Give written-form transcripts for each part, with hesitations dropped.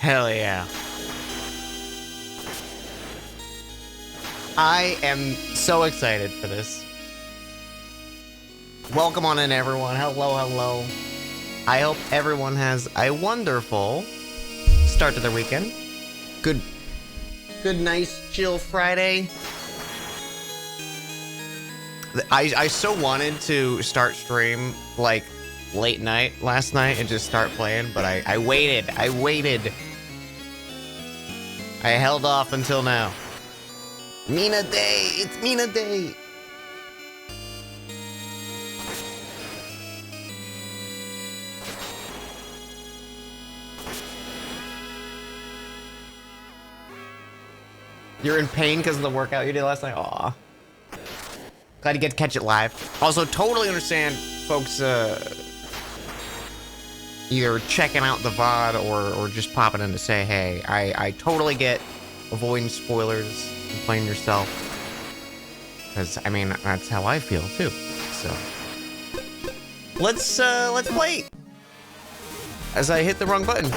Hell yeah. I am so excited for this. Welcome on in, everyone. Hello, hello. I hope everyone has a wonderful start to their weekend. Good, nice, chill Friday. I so wanted to start stream like late night last night and just start playing, but I waited. I held off until now. Mina Day! It's Mina Day! You're in pain because of the workout you did last night? Aw. Glad you get to catch it live. Also, totally understand folks either checking out the VOD or just popping in to say, hey, I totally get avoiding spoilers and playing yourself. Because, I mean, that's how I feel, too. So, let's play. As I hit the wrong button.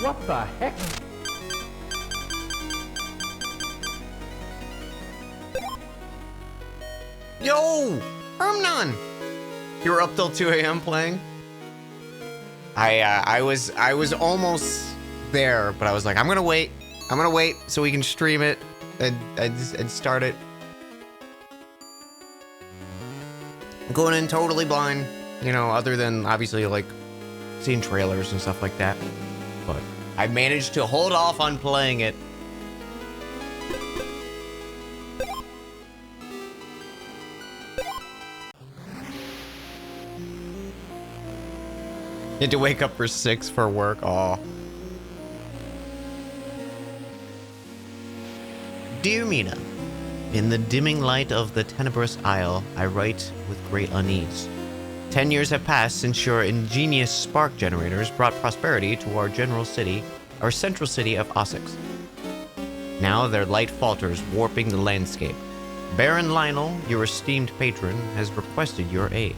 What the heck? Yo! Hermnon! You were up till 2 a.m. playing? I was almost there, but I was like, I'm gonna wait so we can stream it and start it. Going in totally blind, you know, other than obviously like seeing trailers and stuff like that. But I managed to hold off on playing it. You had to wake up for 6 for work. Aw. Dear Mina, in the dimming light of the tenebrous isle, I write with great unease. 10 years have passed since your ingenious spark generators brought prosperity to our central city of Ossex. Now their light falters, warping the landscape. Baron Lionel, your esteemed patron, has requested your aid.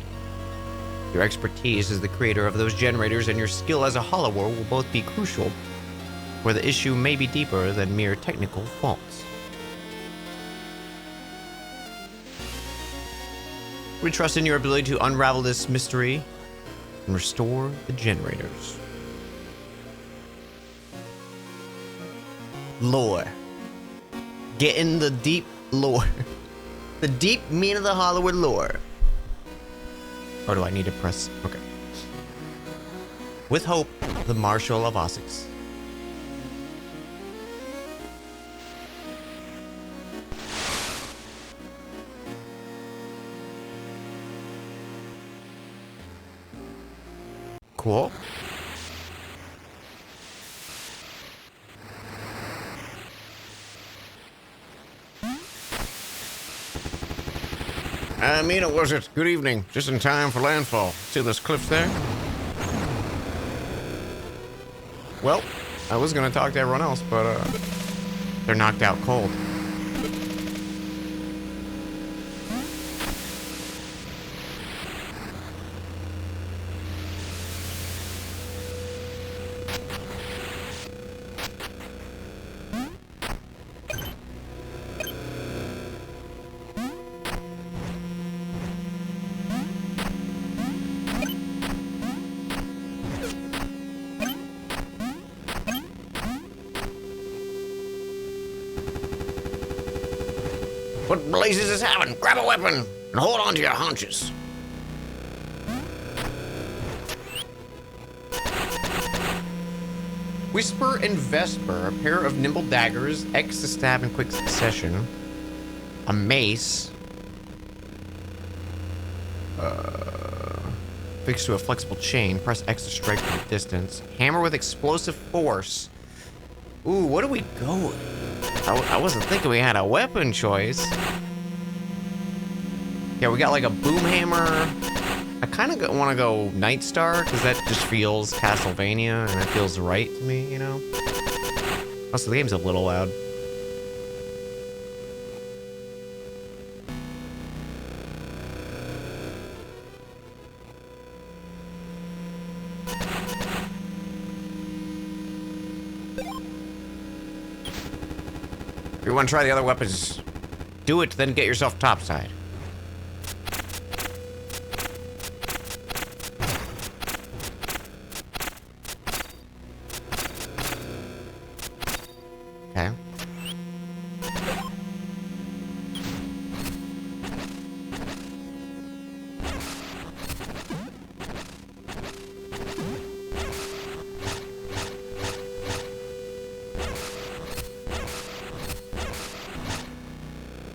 Your expertise as the creator of those generators and your skill as a hollower will both be crucial, where the issue may be deeper than mere technical faults. We trust in your ability to unravel this mystery and restore the generators. Lore. Getting the deep lore. The deep Mina the Hollower lore. Or do I need to press? Okay. With Hope, the Marshal of Ossex. Cool. Mina, was it? Good evening. Just in time for landfall. See those cliffs there? Well, I was gonna talk to everyone else, but they're knocked out cold. What blazes is happening? Grab a weapon and hold on to your haunches. Whisper and Vesper, a pair of nimble daggers, X to stab in quick succession, a mace, fixed to a flexible chain, press X to strike from a distance, hammer with explosive force. Ooh, what do we go with? I wasn't thinking we had a weapon choice. Yeah, we got like a boom hammer. I kind of want to go Night Star because that just feels Castlevania and that feels right to me, you know? Also, the game's a little loud. you want to try the other weapons, do it, then get yourself topside. Okay.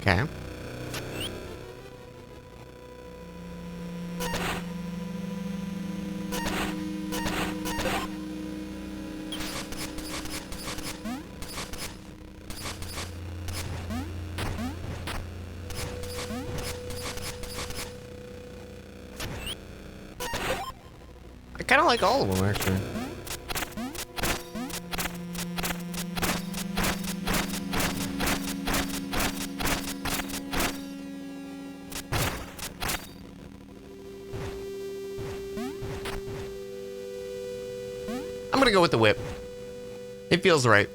Okay. I kind of like all of them, actually. I'm gonna go with the whip. It feels right.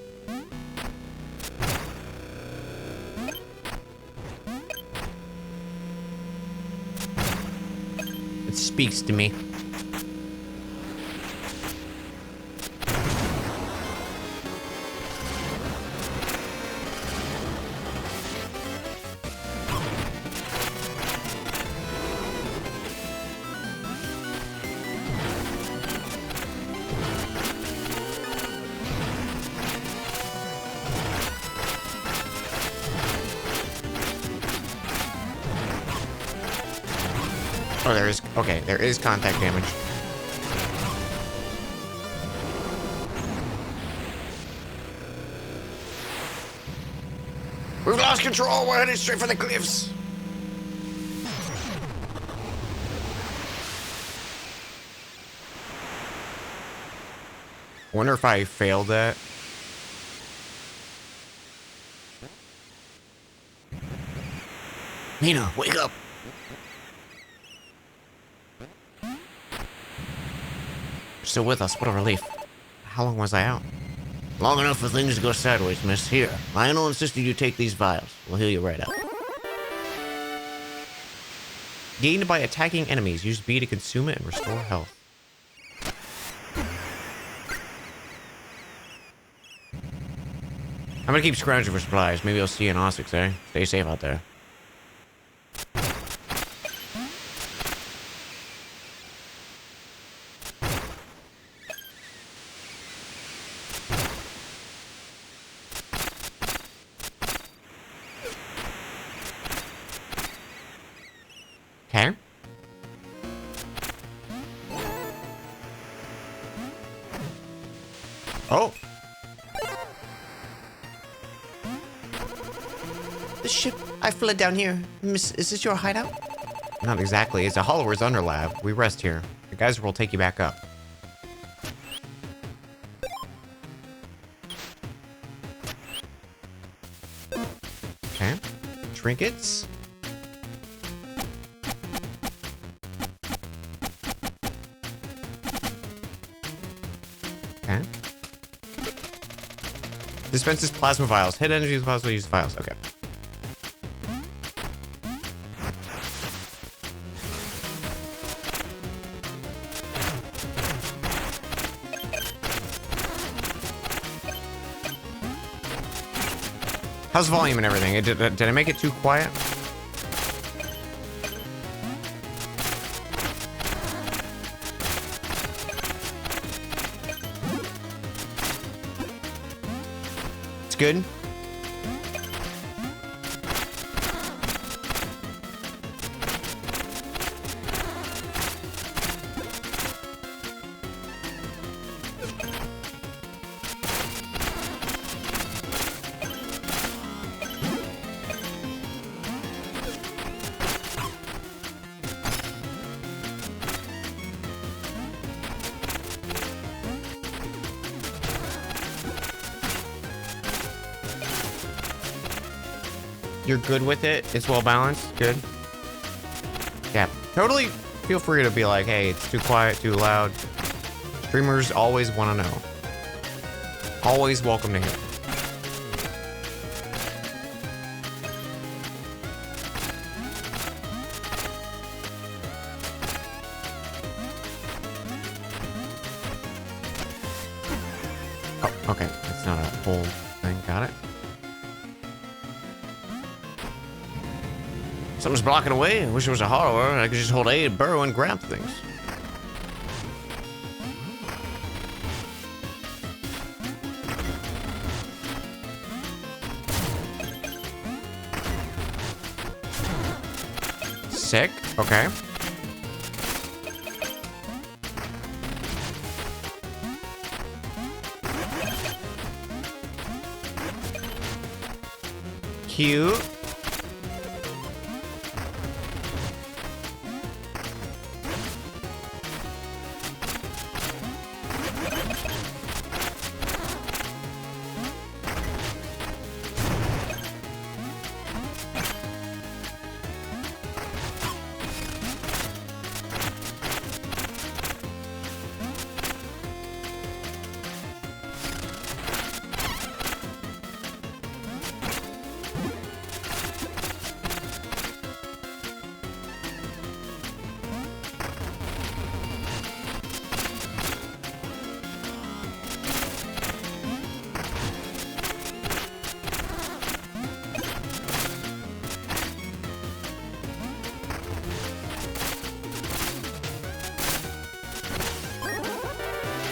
It speaks to me. Oh, there is. Okay, there is contact damage. We've lost control. We're headed straight for the cliffs. Wonder if I failed that. Mina, wake up. Still with us, what a relief. How long was I out? Long enough for things to go sideways, miss. Here, Lionel insisted you take these vials. We'll heal you right up. Gained by attacking enemies. Use B to consume it and restore health. I'm gonna keep scrounging for supplies. Maybe I'll see you in Ossex, eh? Stay safe out there. Okay. Oh. The ship. I fled down here. Miss, is this your hideout? Not exactly. It's a Hollower's underlab. We rest here. The guys will take you back up. Okay. Trinkets. Okay. Dispenses plasma vials. Hit energy plasma use vials. Okay. How's volume and everything? Did I make it too quiet? It's good. You're good with it? It's well balanced? Good? Yeah. Totally feel free to be like, hey, it's too quiet, too loud. Streamers always want to know. Always welcome to hear. Okay, it's not a whole thing. Got it. Something's blocking away. I wish it was a hollower and I could just hold A and burrow and grab things. Sick. Okay. Cute.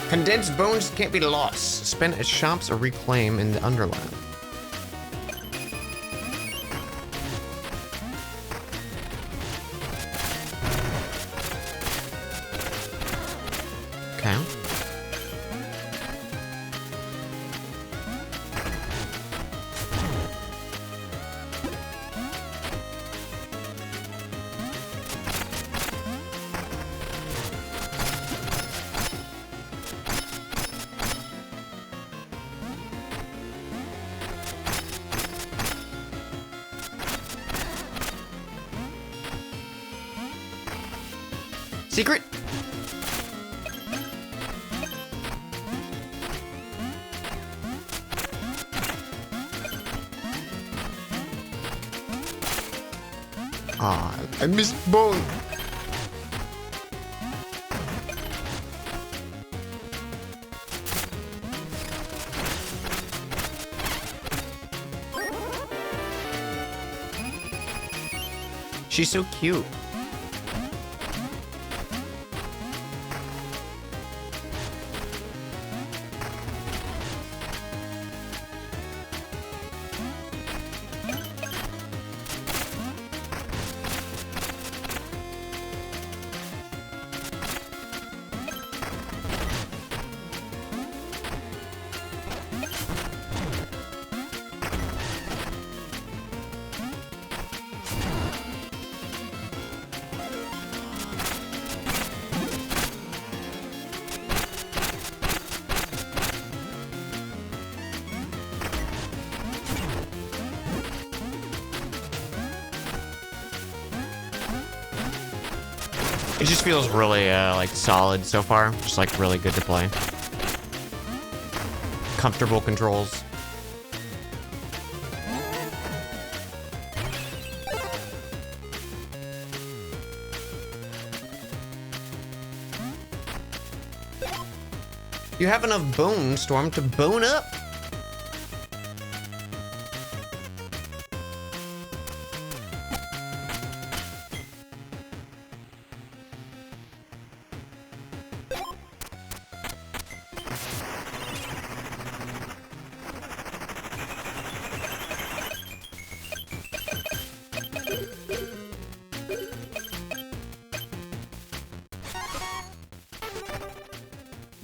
Condensed bones can't be lost. Spend at shops or reclaim in the Underland. Okay. Secret? Ah, I missed bone. She's so cute. It just feels really, like, solid so far. Just, like, really good to play. Comfortable controls. You have enough bone, Storm, to bone up.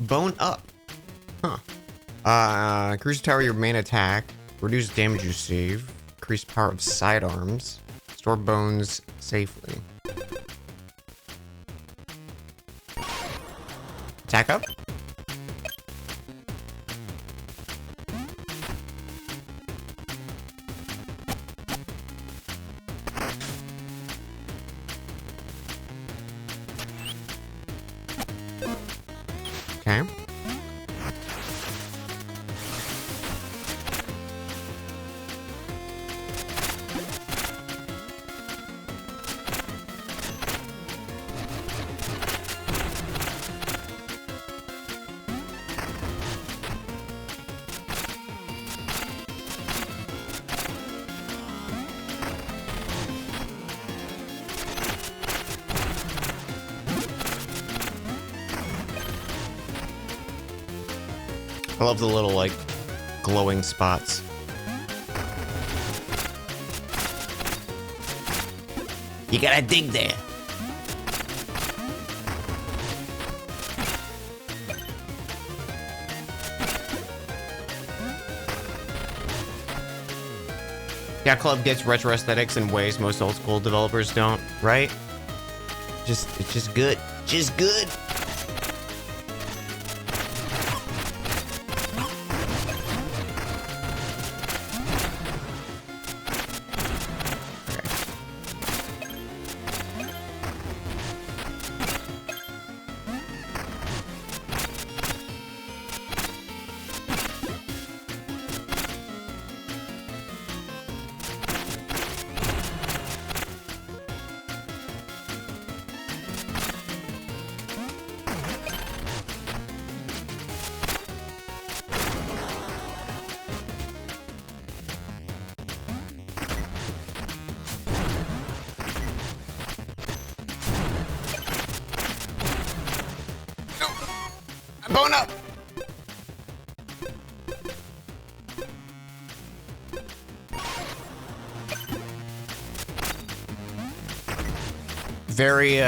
Bone up. Huh. Increase the power of your main attack. Reduce damage you save. Increase power of sidearms. Store bones safely. Attack up. Okay. I love the little, like, glowing spots. You gotta dig there. Yacht Club gets retro aesthetics in ways most old school developers don't, right? It's just good. Just good. Bone up! Very,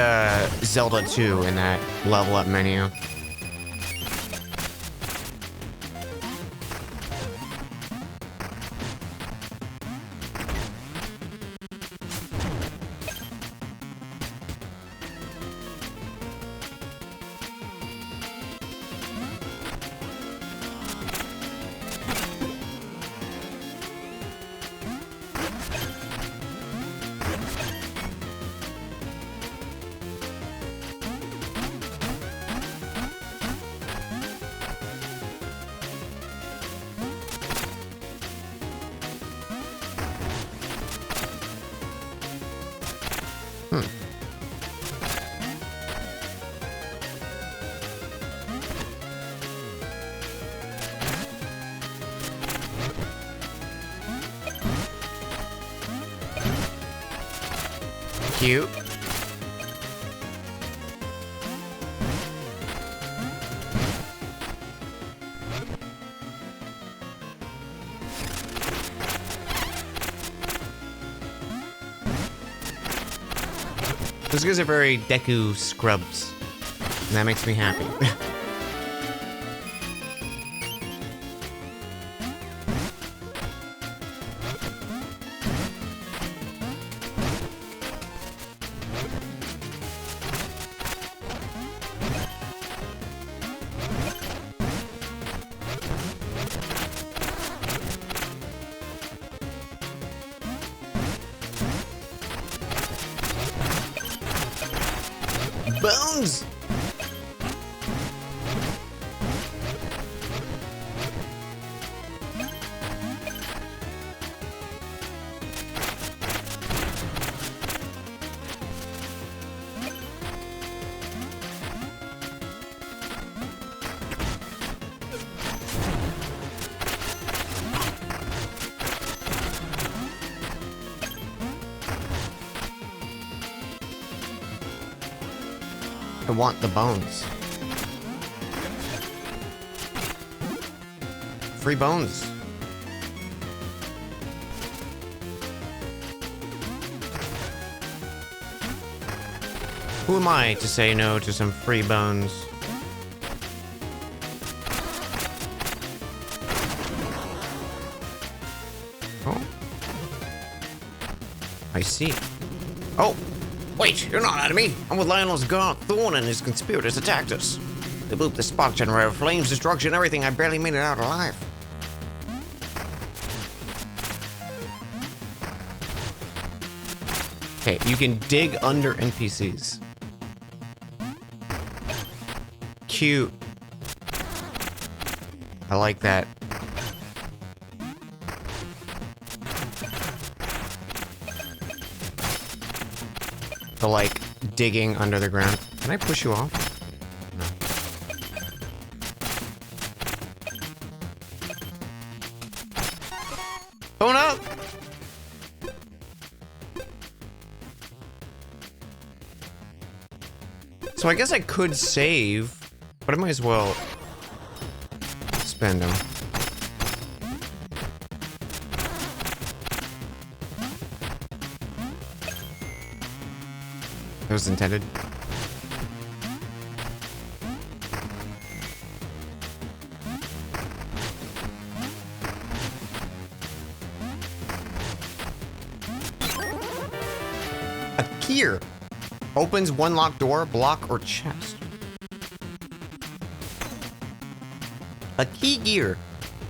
Zelda 2 in that level up menu. Cute. Those guys are very Deku scrubs, and that makes me happy. Bones! I want the bones. Free bones. Who am I to say no to some free bones? Oh. I see. Oh! Wait, you're not at me. I'm with Lionel's god. Thorn and his conspirators attacked us. They blew up the spark generator, flames, destruction, everything. I barely made it out alive. Okay, you can dig under NPCs. Cute. I like that. The, like, digging under the ground. Can I push you off? No. Phone up! So I guess I could save, but I might as well spend them. It was intended. A gear opens one locked door, block, or chest. A key gear.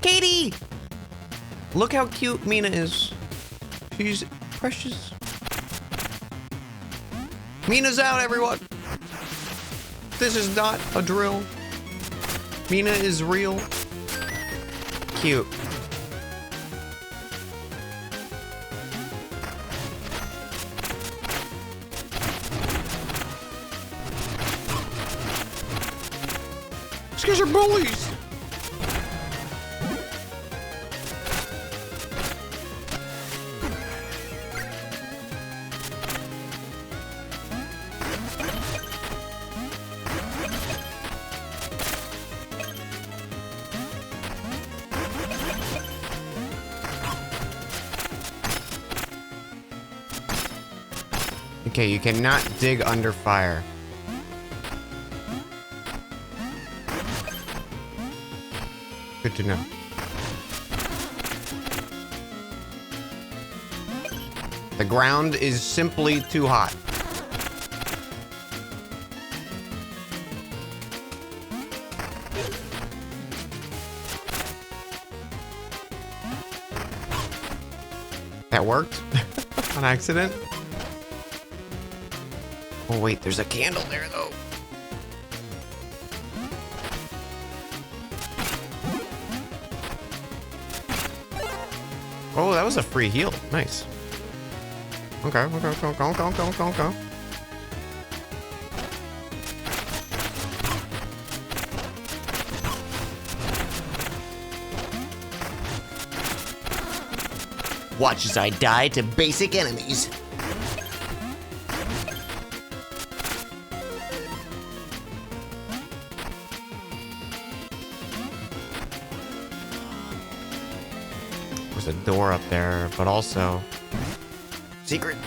Katie! Look how cute Mina is. She's precious. Mina's out, everyone. This is not a drill. Mina is real. Cute. These guys are bullies. Okay, you cannot dig under fire. Good to know. The ground is simply too hot. That worked? On accident? Oh wait, there's a candle there though. Oh, that was a free heal. Nice. Okay. Go. Watch as I die to basic enemies. There's a door up there, but also secret.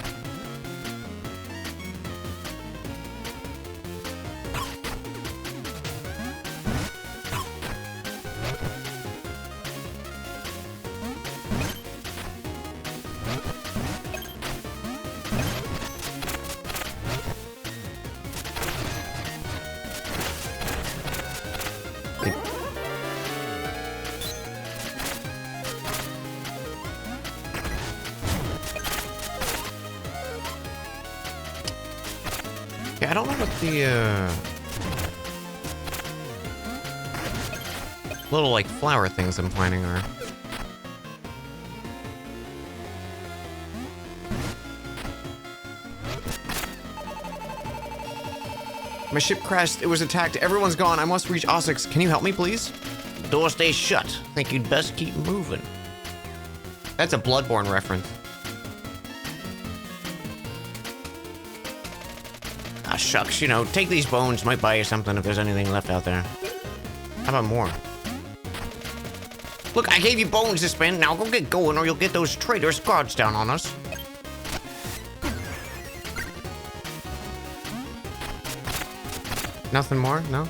Yeah, I don't know what the little like flower things I'm planting are. My ship crashed. It was attacked. Everyone's gone. I must reach Ossex. Can you help me, please? The door stays shut. Think you'd best keep moving. That's a Bloodborne reference. Ah, shucks. You know, take these bones. Might buy you something if there's anything left out there. How about more? Look, I gave you bones to spend. Now go get going or you'll get those traitors guards down on us. Nothing more? No?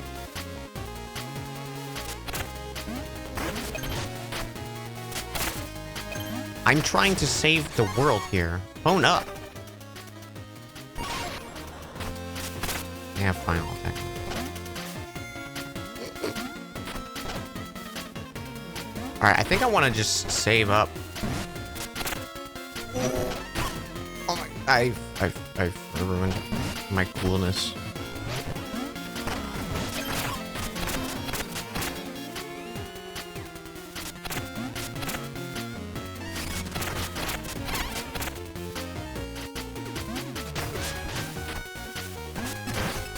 I'm trying to save the world here. Own up. Yeah, fine, I'll attack. Alright, I think I want to just save up. Oh my... I've ruined my coolness.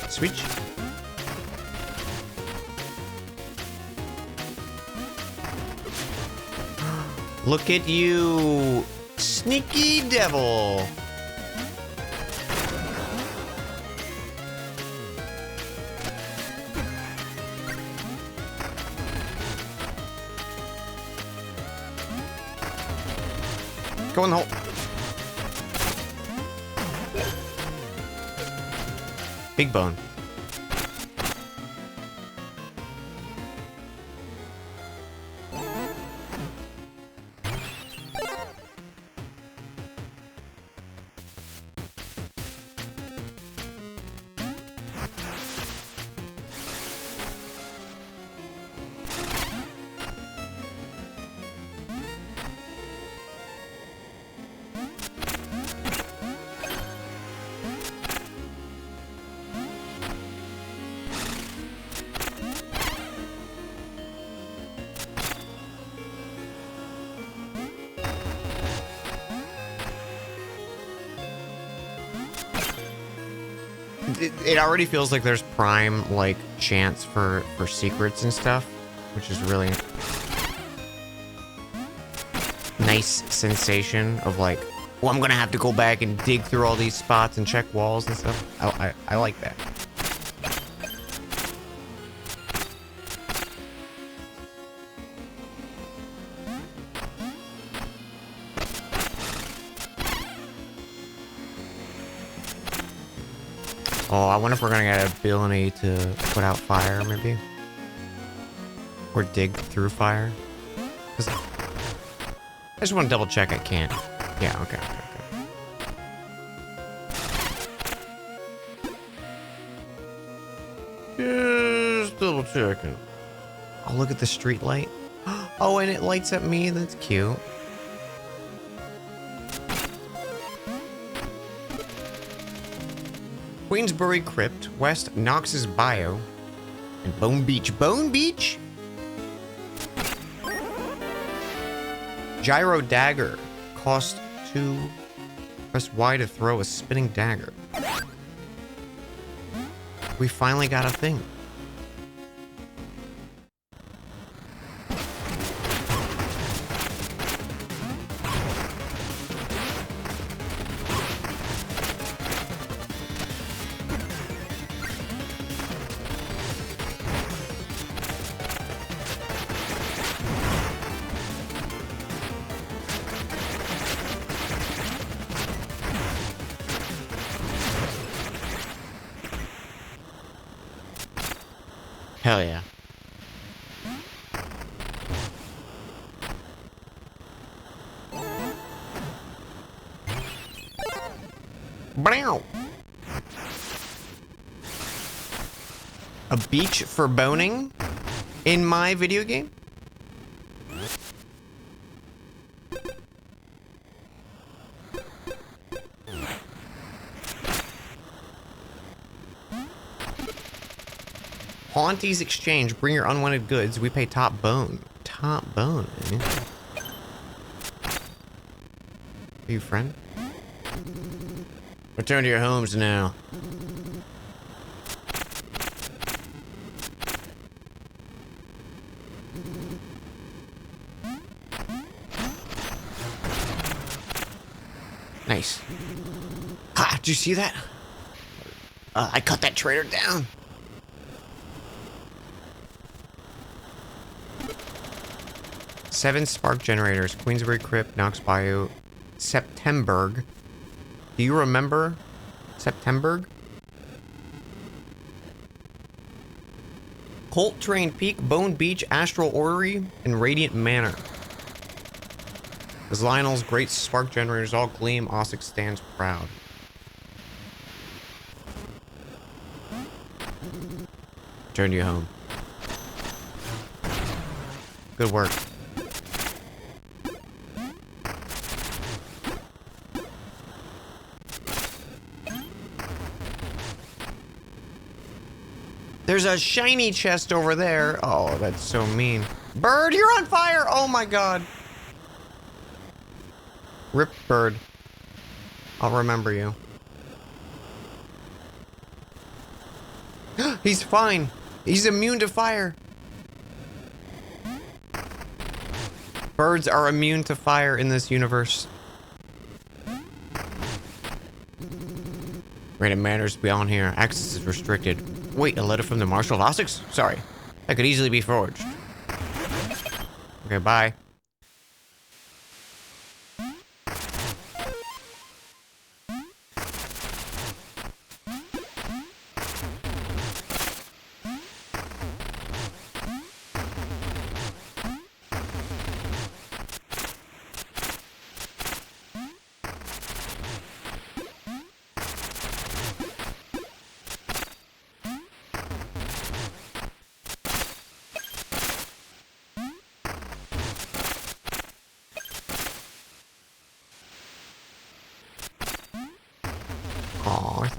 Switch. Look at you, sneaky devil. Go in the hole. Big bone. It already feels like there's prime, like, chance for secrets and stuff, which is really nice sensation of like, well, I'm gonna have to go back and dig through all these spots and check walls and stuff. I like that. Oh, I wonder if we're gonna get an ability to put out fire, maybe? Or dig through fire? 'Cause I just want to double check I can't. Yeah, okay. Just double checking. Oh, look at the street light. Oh, and it lights up me. That's cute. Queensbury Crypt, West Knox's Bio, and Bone Beach. Bone Beach? Gyro Dagger. Cost 2. Press Y to throw a spinning dagger. We finally got a thing. Hell yeah. Brow. A beach for boning in my video game? Haunties Exchange. Bring your unwanted goods. We pay top bone. Top bone, eh? Are you friend? Return to your homes now. Nice. Ha! Did you see that? I cut that traitor down. Seven spark generators. Queensbury Crypt, Knox Bayou, Septemberg. Do you remember Septemberg? Colt Train Peak, Bone Beach, Astral Orrery, and Radiant Manor. As Lionel's great spark generators all gleam, Ossic stands proud. Turn you home. Good work. There's a shiny chest over there. Oh, that's so mean. Bird, you're on fire! Oh my god. Rip Bird. I'll remember you. He's fine. He's immune to fire. Birds are immune to fire in this universe. Random matters beyond here. Access is restricted. Wait, a letter from the Marshal of Ossex? Sorry. That could easily be forged. Okay, bye.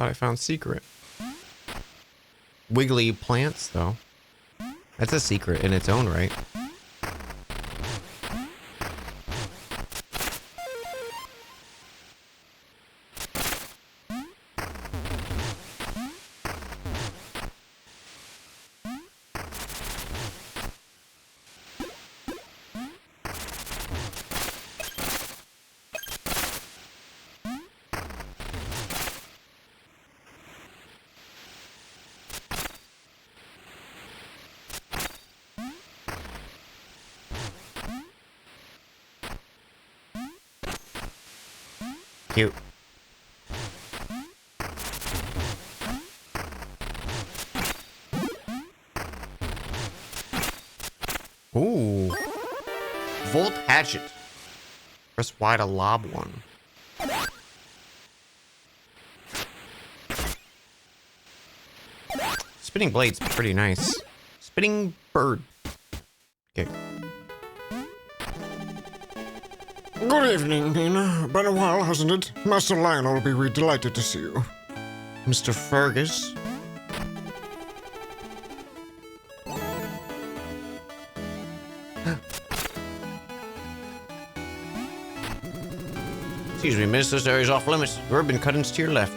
thought I found secret. Wiggly plants, though. That's a secret in its own right. Cute. Ooh. Volt hatchet. Press Y to lob one. Spinning blade's pretty nice. Spinning bird. Okay. Good evening, Mina. Been a while, hasn't it? Master Lionel will be really delighted to see you. Mr. Fergus. Excuse me, miss. This area's off limits. Ribbon cuttings to your left.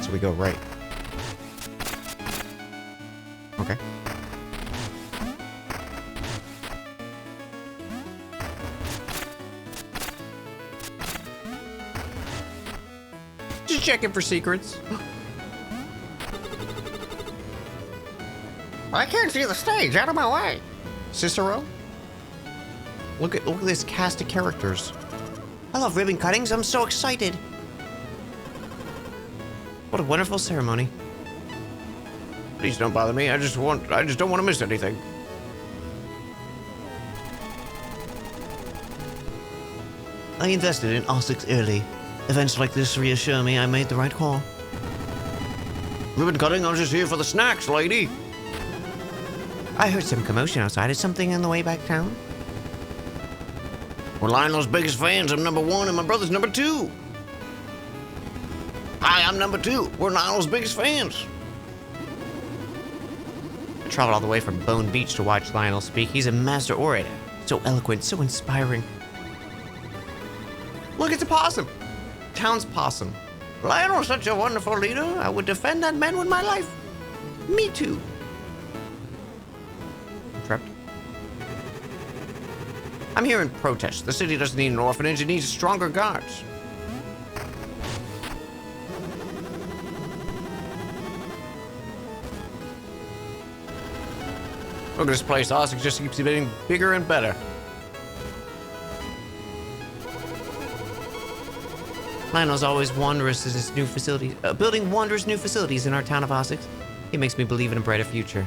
So we go right. Okay. Just checking for secrets. I can't see the stage. Out of my way. Cicero? Look at this cast of characters. I love ribbon cuttings. I'm so excited. What a wonderful ceremony. Please don't bother me. I just don't want to miss anything. I invested in R6 early. Events like this reassure me I made the right call. Ribbon cutting? I was just here for the snacks, lady. I heard some commotion outside. Is something on the way back town? We're Lionel's biggest fans. I'm number 1 and my brother's number 2. Hi, I'm number 2. We're Lionel's biggest fans. I traveled all the way from Bone Beach to watch Lionel speak. He's a master orator. So eloquent, so inspiring. Look, it's a possum. Town's possum. Lionel's such a wonderful leader. I would defend that man with my life. Me too. Trapped. I'm here in protest. The city doesn't need an orphanage. It needs stronger guards. Look at this place. Osix just keeps getting bigger and better. Lionel's always wondrous as his new facilities, building wondrous new facilities in our town of Osix. He makes me believe in a brighter future.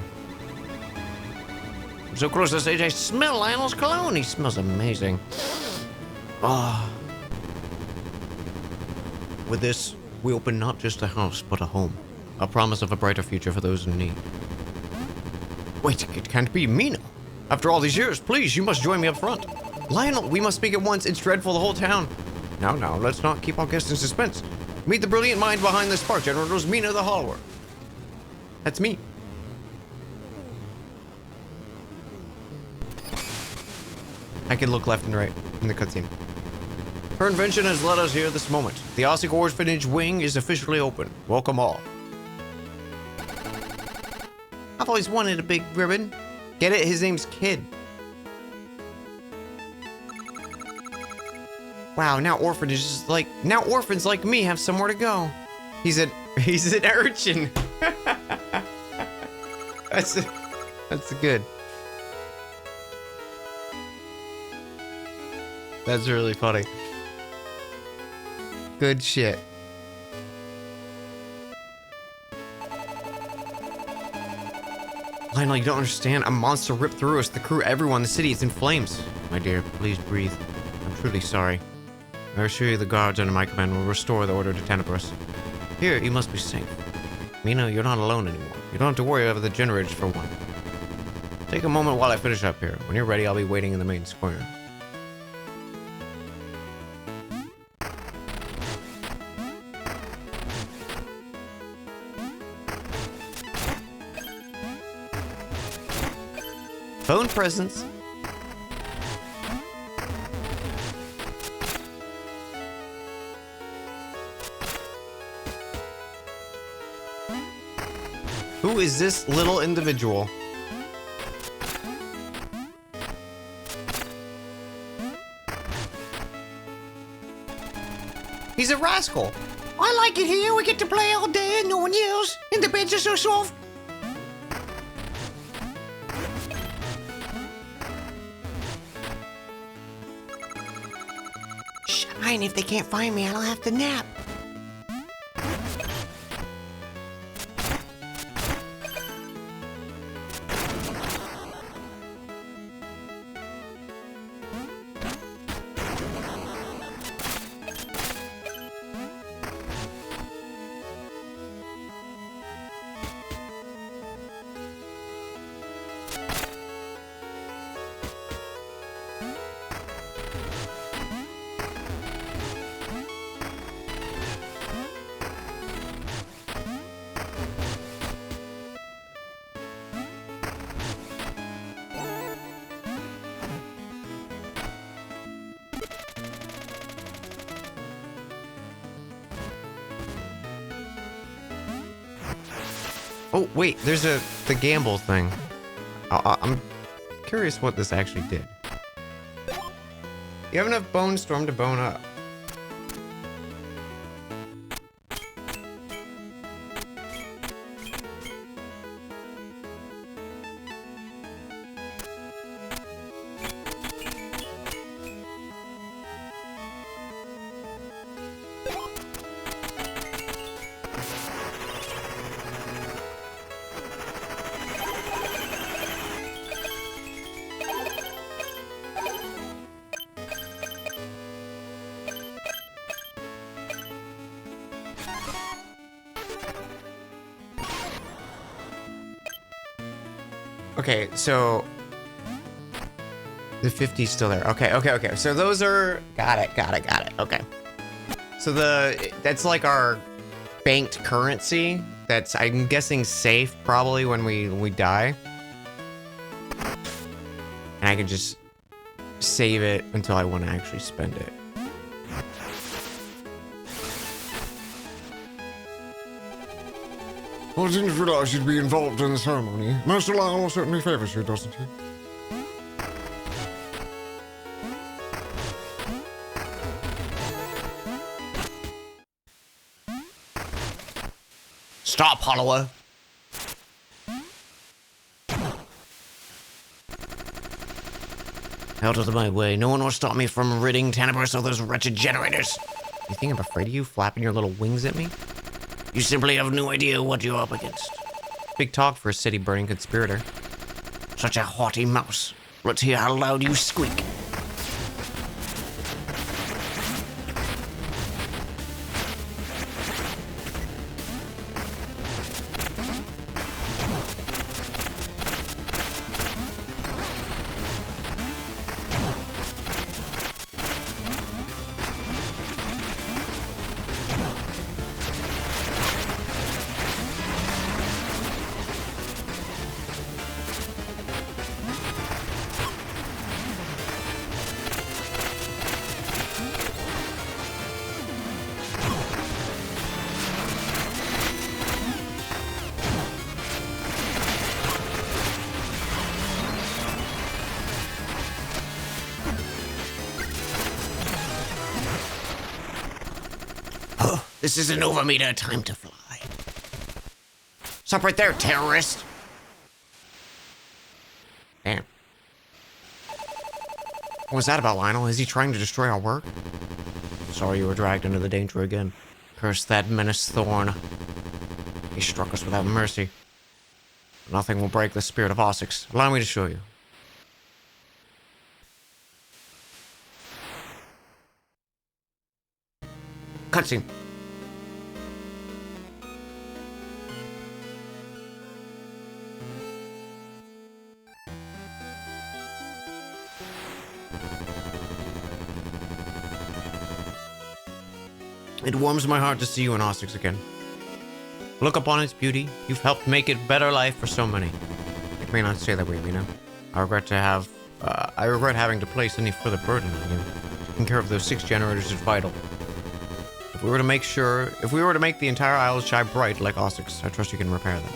I'm so close to the stage, I smell Lionel's cologne. He smells amazing. Ah. With this, we open not just a house, but a home. A promise of a brighter future for those in need. Wait, it can't be Mina. After all these years, please, you must join me up front. Lionel, we must speak at once. It's dreadful, the whole town. Now, let's not keep our guests in suspense. Meet the brilliant mind behind the spark generators, Mina the Hollower. That's me. I can look left and right in the cutscene. Her invention has led us here this moment. The Osix Orphanage wing is officially open. Welcome all. I've always wanted a big ribbon. Get it? His name's Kid. Wow, now orphans like me have somewhere to go. He's an urchin. That's good. That's really funny. Good shit. Lionel, you don't understand. A monster ripped through us. The crew, everyone, the city is in flames. My dear, please breathe. I'm truly sorry. I assure you the guards under my command will restore the order to Tenebris. Here, you must be safe. Mina, you're not alone anymore. You don't have to worry over the generators for one. Take a moment while I finish up here. When you're ready, I'll be waiting in the main square. Phone presence. Who is this little individual? He's a rascal. I like it here. We get to play all day and no one yells. And the beds are so soft. Shine, if they can't find me, I'll have to nap. Oh, wait, there's the gamble thing. I'm curious what this actually did. You have enough bone storm to bone up. Okay, so the 50's still there. Okay. So those are got it. Okay. So that's like our banked currency. That's, I'm guessing, safe probably when we die. And I can just save it until I want to actually spend it. Well, I didn't realize you'd be involved in the ceremony. Master Lionel certainly favors you, doesn't he? Stop, Hollower. Out of my way. No one will stop me from ridding Tanibus of those wretched generators. You think I'm afraid of you flapping your little wings at me? You simply have no idea what you're up against. Big talk for a city-burning conspirator. Such a haughty mouse. Let's hear how loud you squeak. This isn't over, Mina. Time to fly. Stop right there, terrorist. Damn. What was that about, Lionel? Is he trying to destroy our work? Sorry you were dragged into the danger again. Curse that menace thorn. He struck us without mercy. Nothing will break the spirit of Osix. Allow me to show you. Cutscene. It warms my heart to see you in Osix again. Look upon its beauty. You've helped make it better life for so many. You may not say that way, Mina. I regret having to place any further burden on you. Taking care of those 6 generators is vital. If we were to make the entire Isle shine bright like Osix, I trust you can repair them.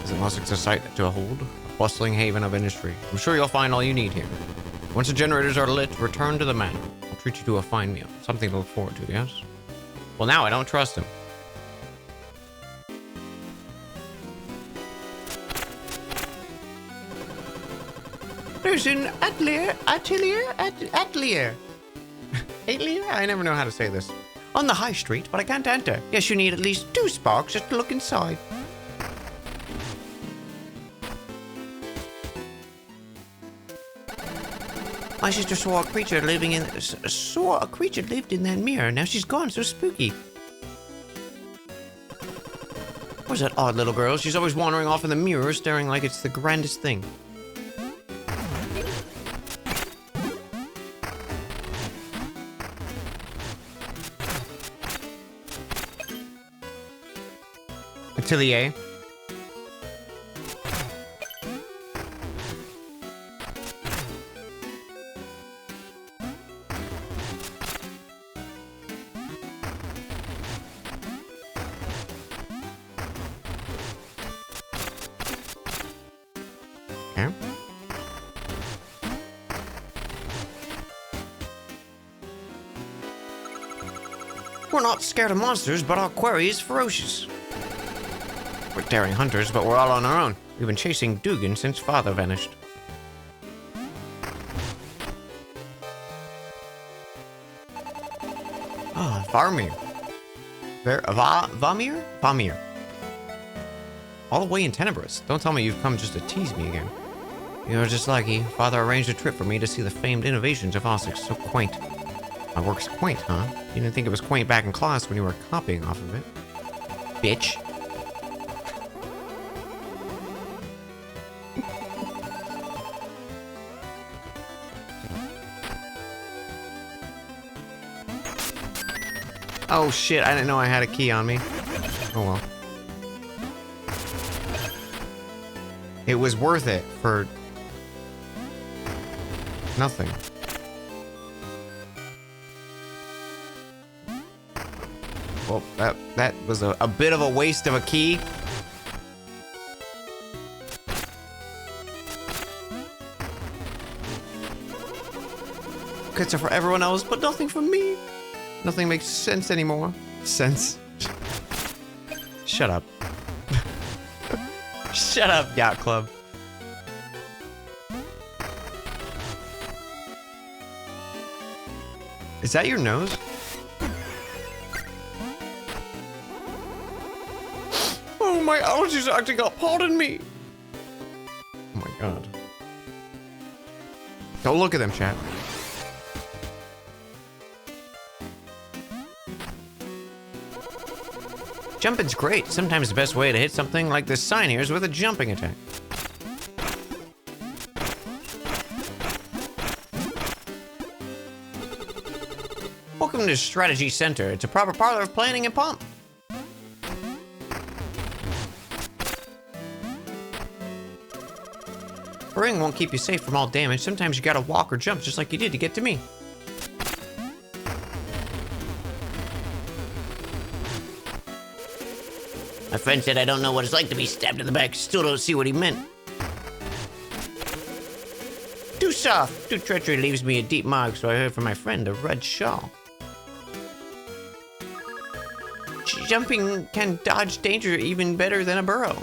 Isn't Osix a sight to hold? A bustling haven of industry. I'm sure you'll find all you need here. Once the generators are lit, return to the manor. I'll treat you to a fine meal. Something to look forward to, yes? Well, now I don't trust him. There's an atelier. Atelier? I never know how to say this. On the high street, but I can't enter. Yes, you need at least 2 sparks just to look inside. My sister saw a creature lived in that mirror. Now she's gone. So spooky. Where's that odd little girl? She's always wandering off in the mirror, staring like it's the grandest thing. Atelier. Okay. We're not scared of monsters, but our quarry is ferocious. We're daring hunters, but we're all on our own. We've been chasing Dugan since Father vanished. Ah, Varmir. Vamir? Vamir. All the way in Tenebris. Don't tell me you've come just to tease me again. You're just lucky. Father arranged a trip for me to see the famed innovations of Osix. So quaint. My work's quaint, huh? You didn't think it was quaint back in class when you were copying off of it. Bitch. Oh shit, I didn't know I had a key on me. Oh well. It was worth it for nothing. Well, that was a bit of a waste of a key. Kits are for everyone else, but nothing for me. Nothing makes sense anymore. Sense. Shut up. Shut up, Yacht Club. Is that your nose? Oh, my allergies are acting up. Pardon me. Oh my god. Don't look at them, chat. Jumping's great. Sometimes the best way to hit something like this sign here is with a jumping attack. Welcome to Strategy Center. It's a proper parlor of planning and pomp. A ring won't keep you safe from all damage. Sometimes you gotta walk or jump just like you did to get to me. My friend said I don't know what it's like to be stabbed in the back. Still don't see what he meant. Too soft. Too treachery leaves me a deep mark, so I heard from my friend, a red shawl. Jumping can dodge danger even better than a burrow.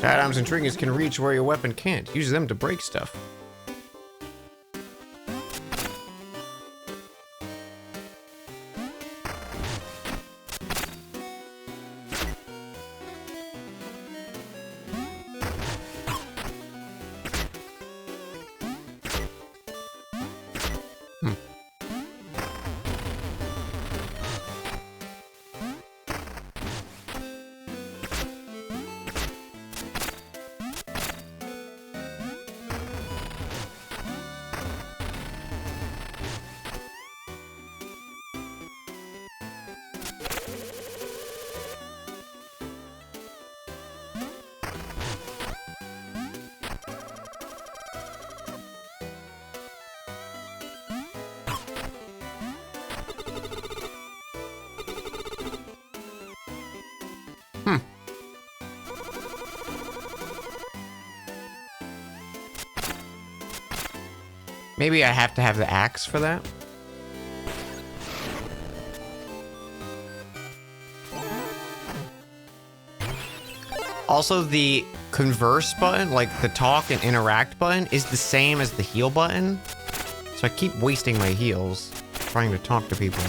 Sidearms and trinkets can reach where your weapon can't. Use them to break stuff. Maybe I have to have the axe for that. Also, the converse button, like the talk and interact button, is the same as the heal button. So I keep wasting my heals trying to talk to people.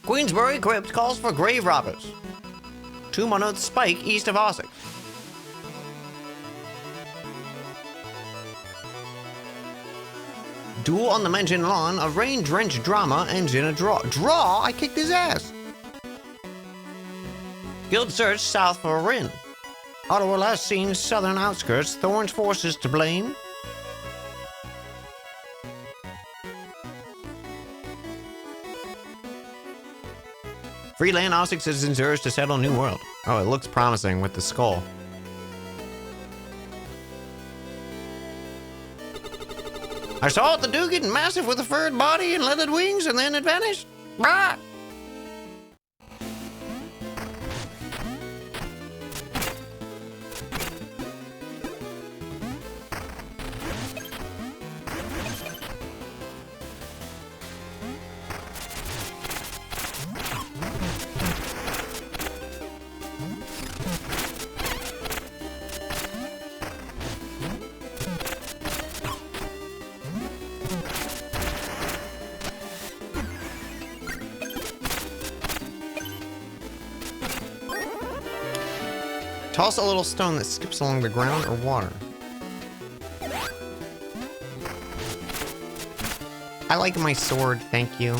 Queensbury Crypt calls for grave robbers. 2 Spike east of Ossex. Duel on the mentioned lawn, a rain-drenched drama ends in a draw. Draw? I kicked his ass. Guild search south for Rin. Ottawa last seen southern outskirts. Thorn's forces to blame. Freeland Ossex citizens urged to settle New World. Oh, it looks promising with the skull. I saw the dude getting massive with a furred body and leathered wings, and then it vanished. Ah! Toss a little stone that skips along the ground or water. I like my sword, thank you.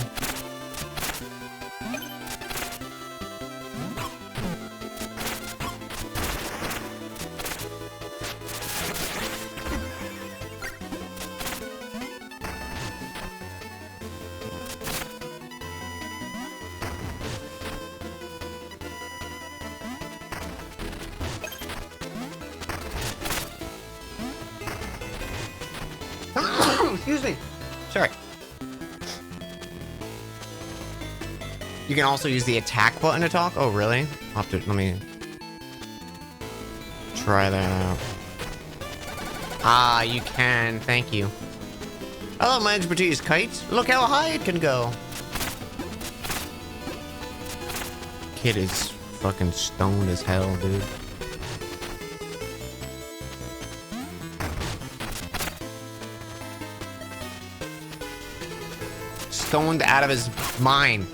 Excuse me. Sorry. You can also use the attack button to talk? Oh, really? I'll have to, let me try that out. Ah, you can. Thank you. I love my expertise, kites. Look how high it can go. Kid is fucking stoned as hell, dude. Stoned out of his mind.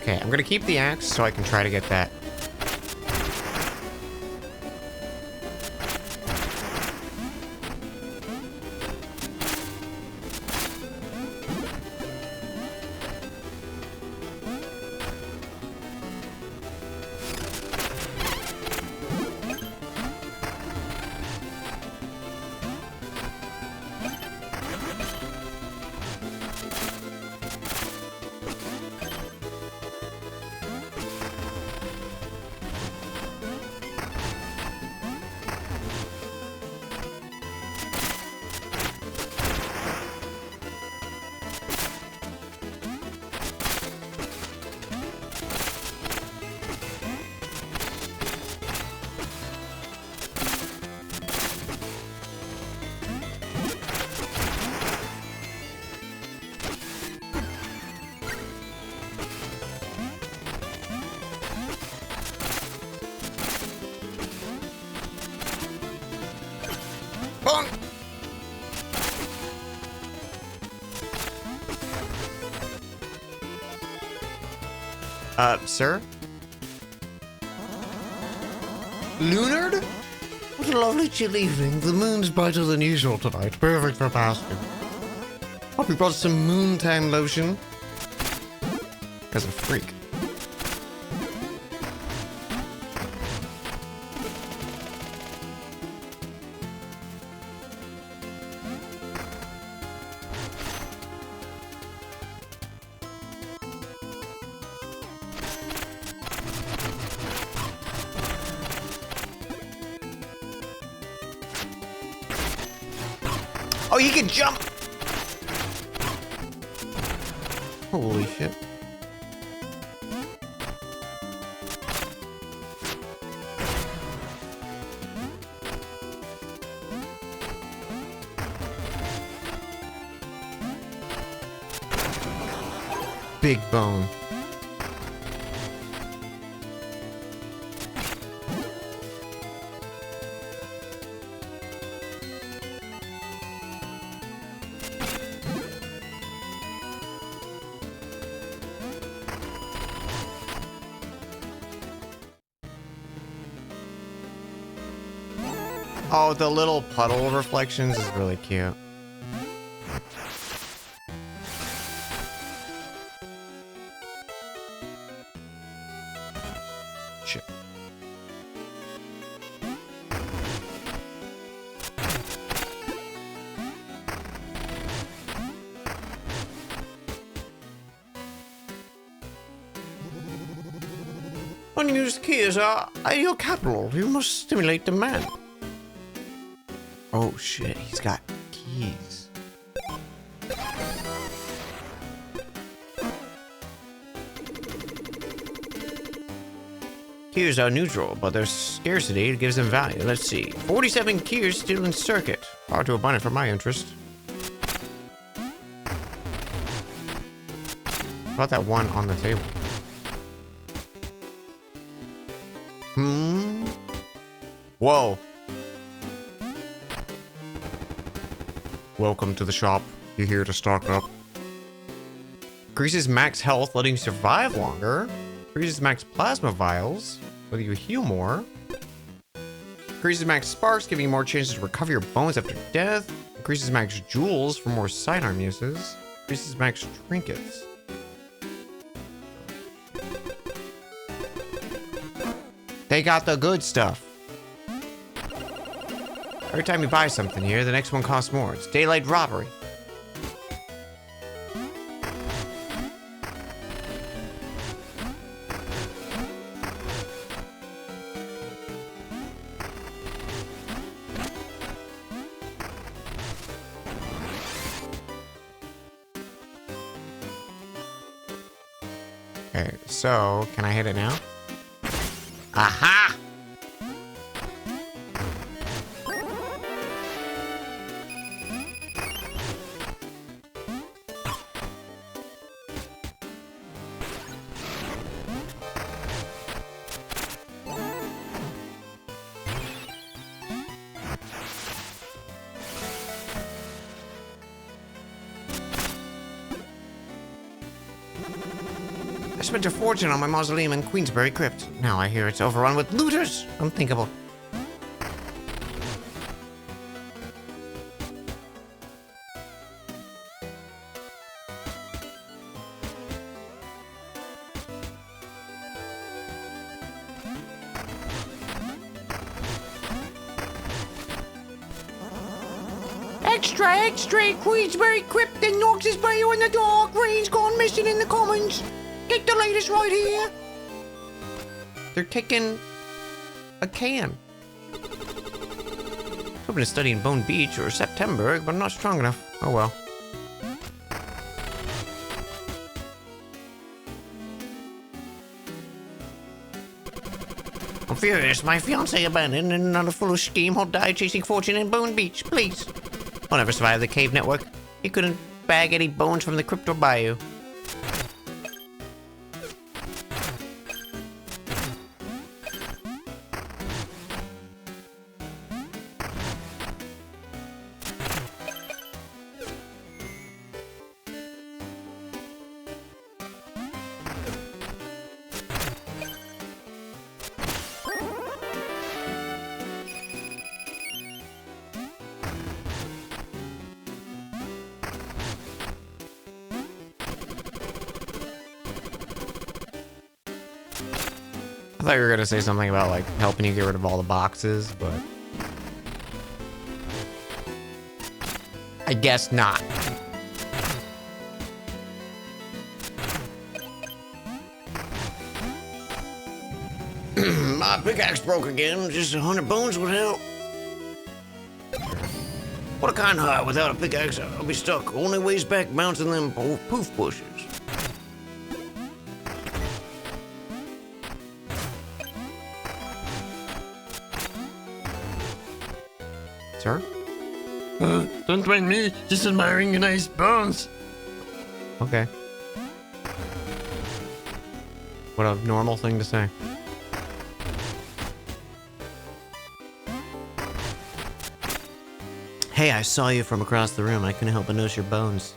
Okay, I'm gonna keep the axe so I can try to get that. Sir? Lunard? What a lovely chill evening. The moon's brighter than usual tonight. Perfect for basking. Hope you brought some moontan lotion. Because of freak. Oh, he can jump! Holy shit. Big bone. Oh, the little puddle reflections is really cute. Shit. Unused keys are ideal capital. You must stimulate demand. Oh shit, he's got keys. Keys are neutral, but their scarcity gives them value. Let's see. 47 keys still in circuit. Far too abundant for my interest. How about that one on the table? Whoa. Welcome to the shop. You're here to stock up. Increases max health, letting you survive longer. Increases max plasma vials, letting you heal more. Increases max sparks, giving you more chances to recover your bones after death. Increases max jewels for more sidearm uses. Increases max trinkets. They got the good stuff. Every time you buy something here, the next one costs more. It's daylight robbery. Okay, so can I hit it now? Aha! I spent a fortune on my mausoleum in Queensbury Crypt. Now I hear it's overrun with looters. Unthinkable. Extra, extra! Queensbury Crypt and Knox's Bay in the dark. Rain's gone missing in the commons. Get the latest right here. They're kicking a can. Hoping to study in Bone Beach or September, but I'm not strong enough. Oh well. I'm furious. My fiancé abandoned and on a foolish scheme. He'll die chasing fortune in Bone Beach. Please. I'll never survive the cave network. He couldn't bag any bones from the crypto bayou. I thought you were gonna say something about like helping you get rid of all the boxes, but I guess not. My pickaxe broke again. Just 100 bones would help. What a kind heart without a pickaxe, I'll be stuck. Only ways back bouncing them poof bushes. Sir? Don't mind me, just admiring your nice bones. Okay. What a normal thing to say. Hey, I saw you from across the room. I couldn't help but notice your bones.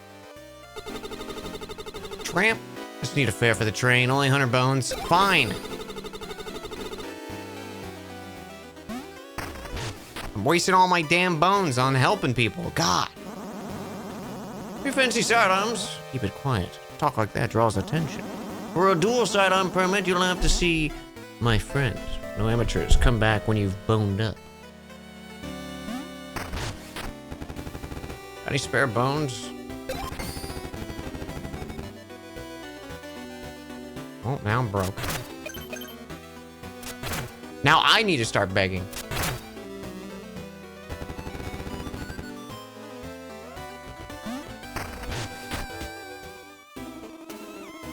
Tramp. Just need a fare for the train. Only 100 bones. Fine. I'm wasting all my damn bones on helping people. God. Your fancy sidearms. Keep it quiet. Talk like that draws attention. For a dual sidearm permit, you'll have to see my friend. No amateurs. Come back when you've boned up. Any spare bones? Oh, now I'm broke. Now I need to start begging.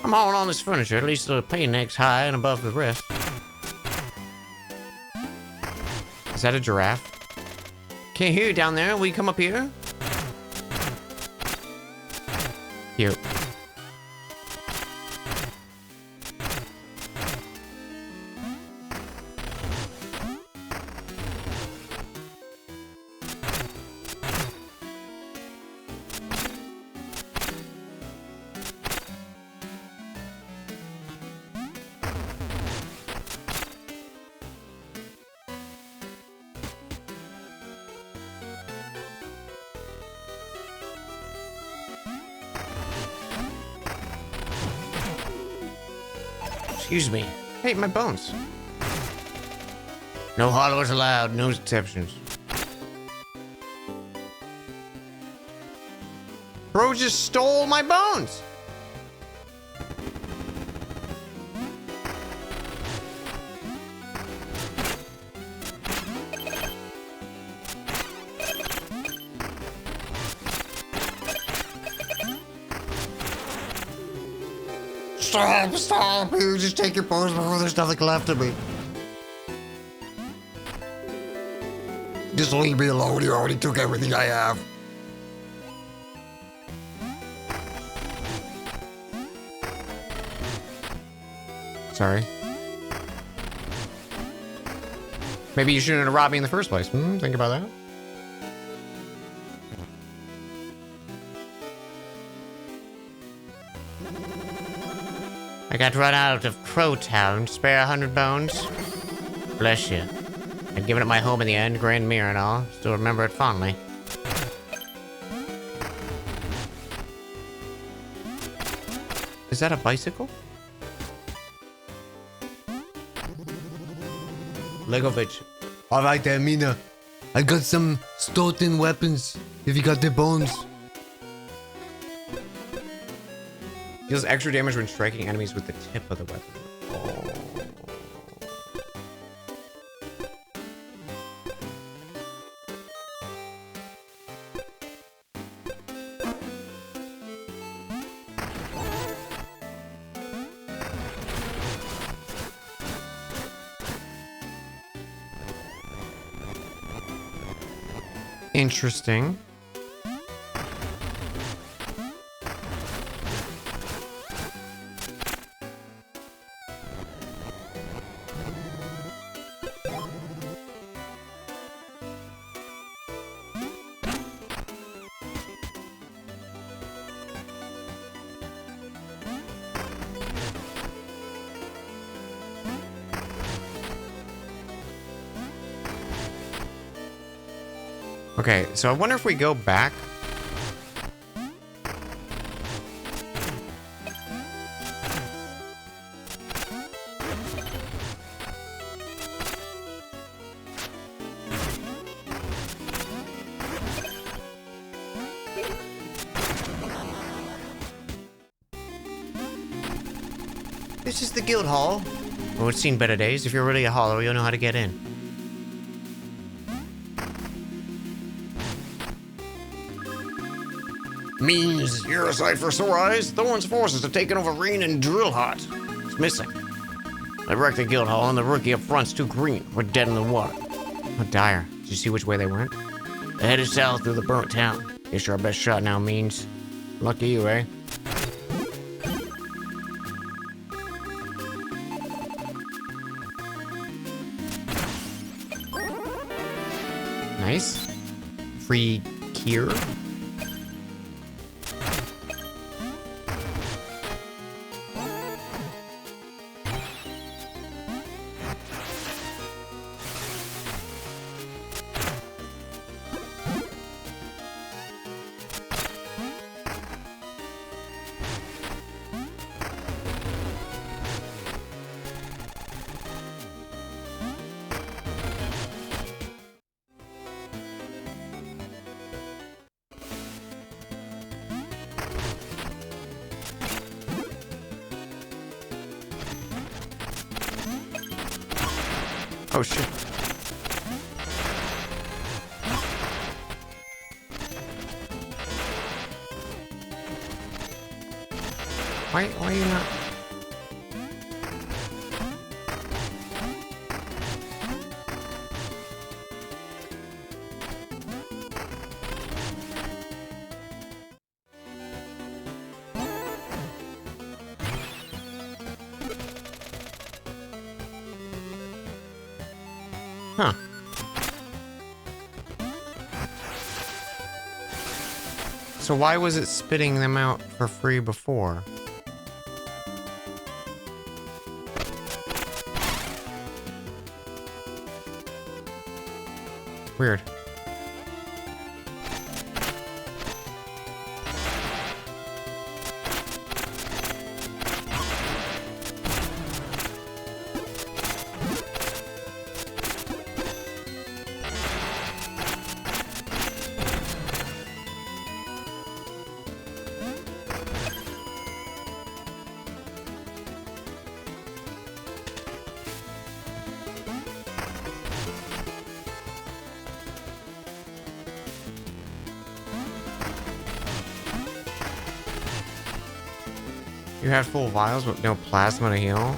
I'm hauling on this furniture. At least the pay neck's high and above the rest. Is that a giraffe? Can't hear you down there. Will you come up here? Cute. Excuse me. Hey, my bones. No hollowers allowed, no exceptions. Bro just stole my bones. Stop, you just take your bones before there's nothing left of me. Just leave me alone, you already took everything I have. Sorry. Maybe you shouldn't have robbed me in the first place. Think about that. I got run out of Crowtown. Spare 100 bones? Bless you. I'd given it my home in the end, grand mirror and all. Still remember it fondly. Is that a bicycle? Legovich. Alright there, Mina. I got some stolen weapons. If you got the bones. Deals extra damage when striking enemies with the tip of the weapon. Oh. Interesting. Okay, so I wonder if we go back. This is the guild hall. Oh, it's seen better days. If you're really a hollow, you'll know how to get in. Means You're a sight for sore eyes. Thorn's forces have taken over Reen and Drill Hot. it's missing. I wrecked the guild hall and the rookie up front's too green. We're dead in the water. Oh, dire. Did you see which way they went? They headed south through the burnt town. Guess you're our best shot now, Means. Lucky you, eh? Nice. Free cure. Oh shit. Why are you not? Huh. So why was it spitting them out for free before? Weird. You had full vials with no plasma to heal?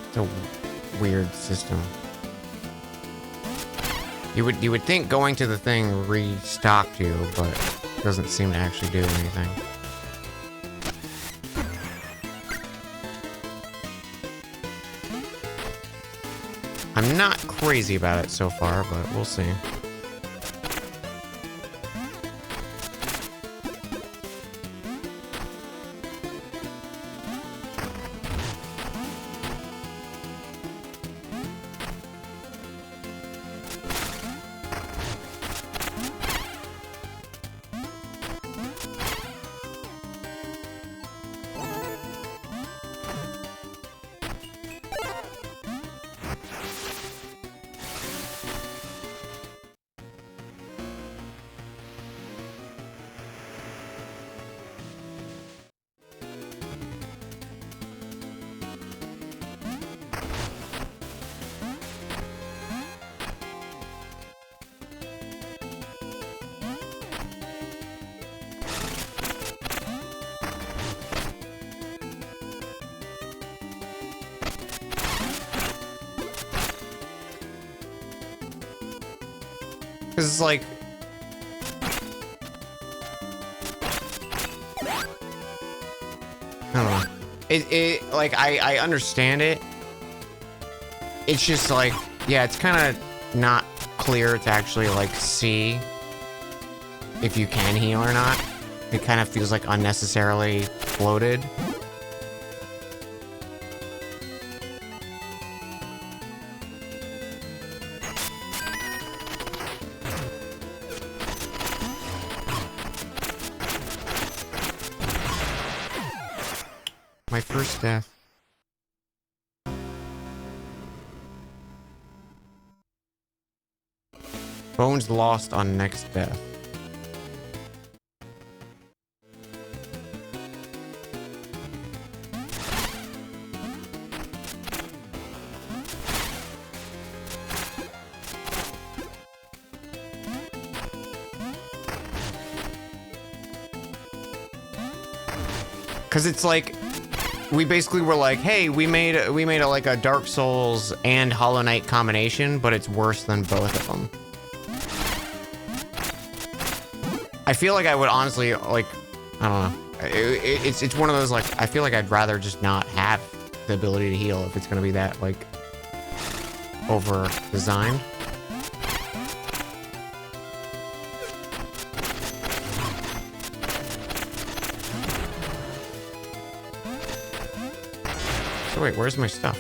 It's a weird system. You would think going to the thing restocked you, but it doesn't seem to actually do anything. I'm not crazy about it so far, but we'll see. Because it's like... I don't know. Like, I understand it. It's just like, yeah, it's kind of not clear to actually, like, see if you can heal or not. It kind of feels like unnecessarily floated. My first death. Bones lost on next death. Because it's like, we basically were like, hey, we made a, like a Dark Souls and Hollow Knight combination, but it's worse than both of them. I feel like I would honestly, like, I don't know. It's one of those, like, I feel like I'd rather just not have the ability to heal if it's gonna be that, like, over-designed. So wait, where's my stuff?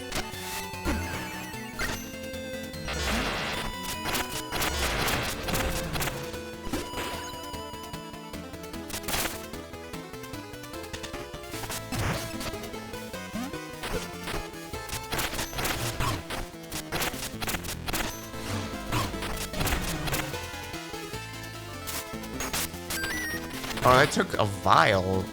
Oh, that took a vial.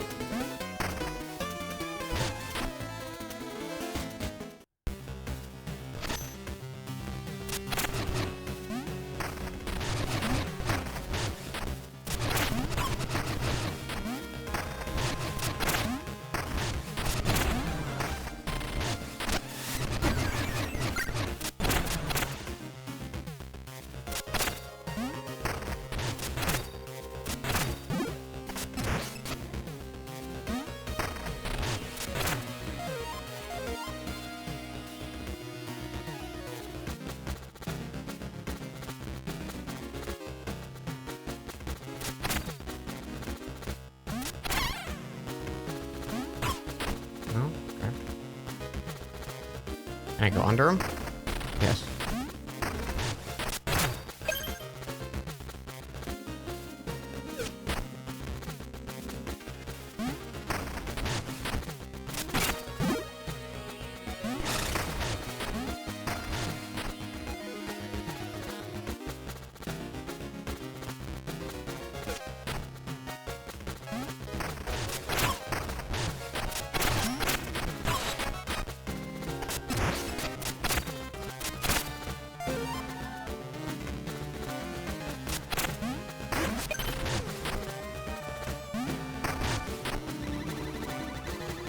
Can I go under him? Yes.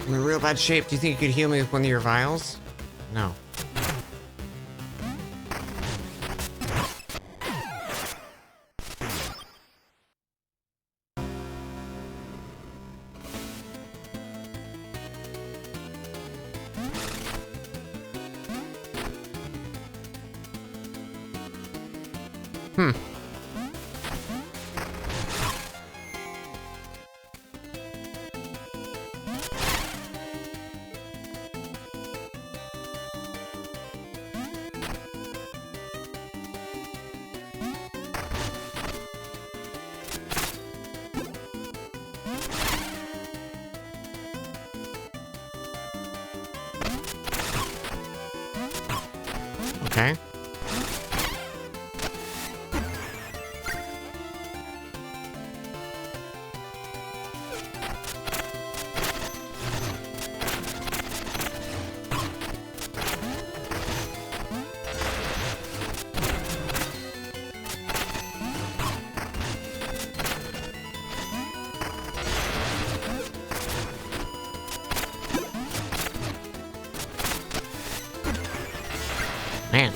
I'm in real bad shape. Do you think you could heal me with one of your vials? No. Okay. Man.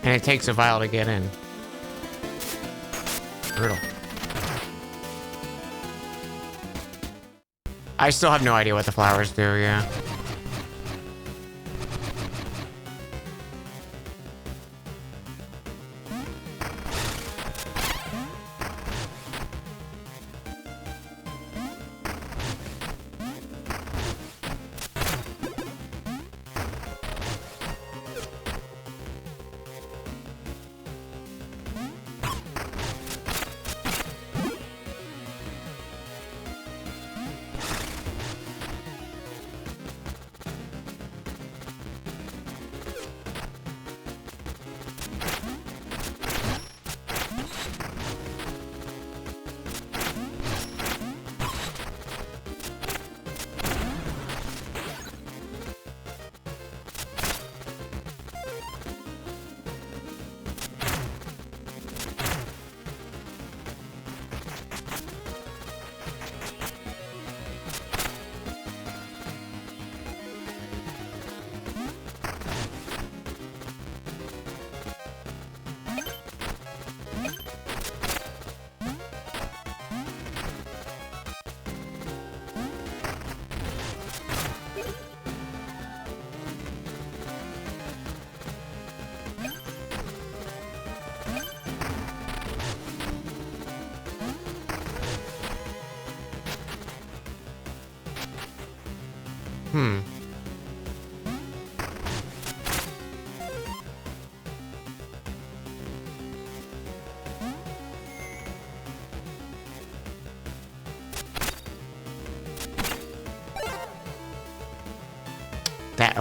And it takes a vial to get in. Brutal. I still have no idea what the flowers do, yeah.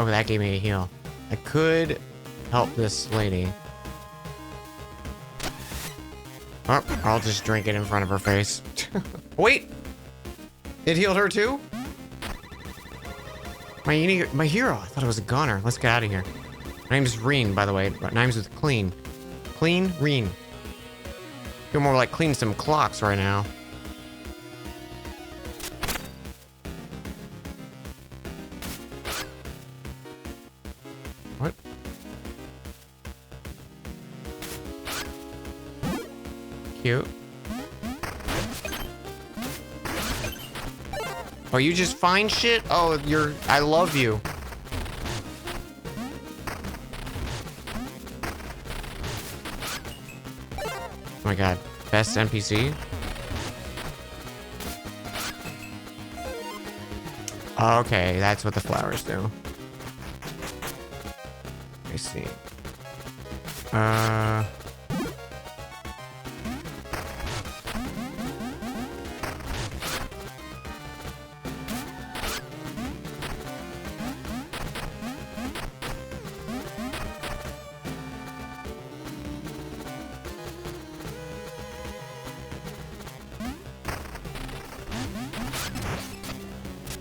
That gave me a heal. I could help this lady. Oh, I'll just drink it in front of her face. Wait! It healed her too? My hero. I thought it was a gunner. Let's get out of here. My name's Reen, by the way. Name's with clean. Clean Reen. Feel more like cleaning some clocks right now. What? Cute. Oh, you just find shit? Oh, I love you. Oh my god. Best NPC? Okay, that's what the flowers do. I see.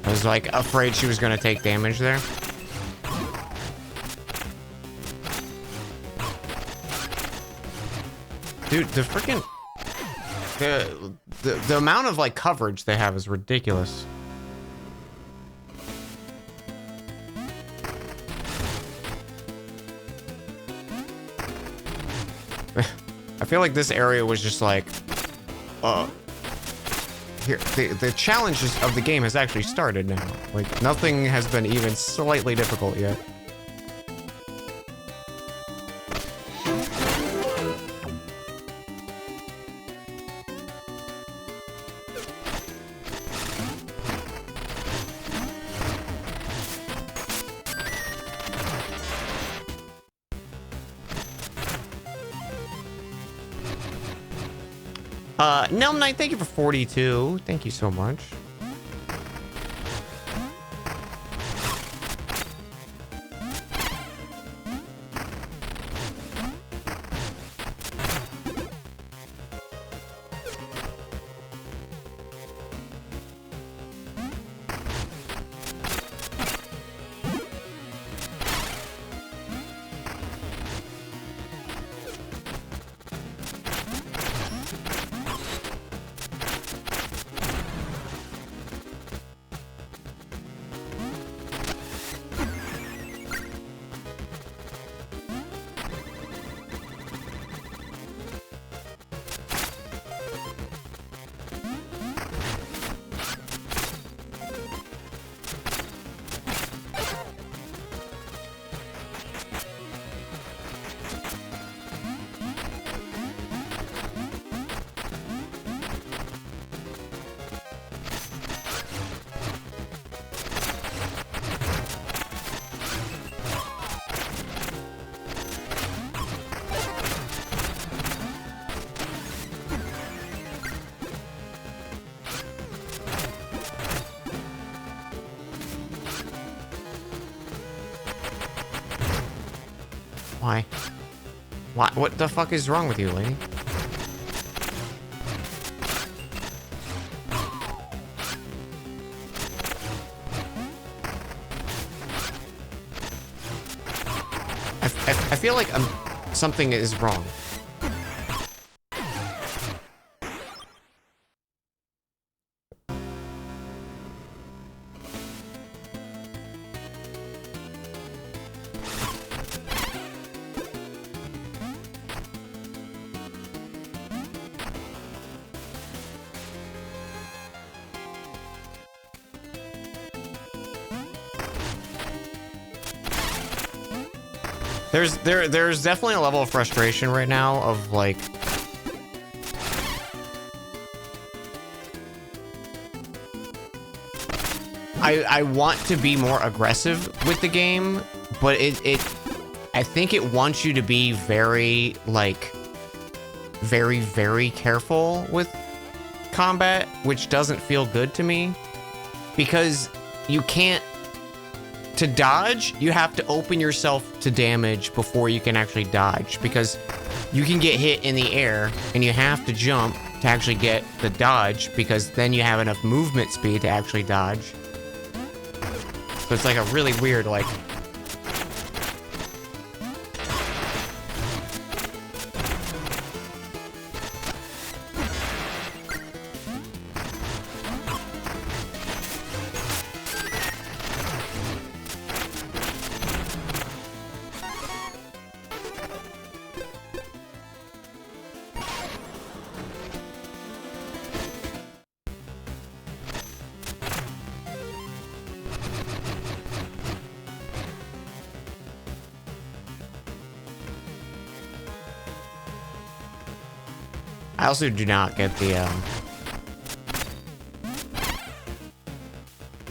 I was like afraid she was gonna take damage there. Dude, the freaking the amount of like coverage they have is ridiculous. I feel like this area was just like here, the challenges of the game has actually started now. Like, nothing has been even slightly difficult yet. Nelm Knight, thank you for 42. Thank you so much. Why? Why? What the fuck is wrong with you, lady? I feel like something is wrong. There's definitely a level of frustration right now of like I want to be more aggressive with the game, but I think it wants you to be very, like, very, very careful with combat, which doesn't feel good to me. Because you can't... To dodge, you have to open yourself to damage before you can actually dodge. Because you can get hit in the air, and you have to jump to actually get the dodge, because then you have enough movement speed to actually dodge. So it's like a really weird, like... I also do not get the,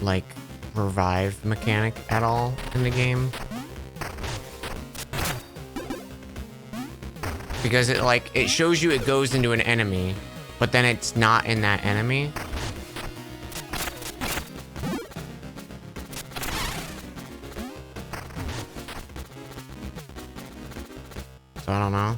like, revive mechanic at all in the game. Because it, like, it shows you it goes into an enemy, but then it's not in that enemy. So I don't know.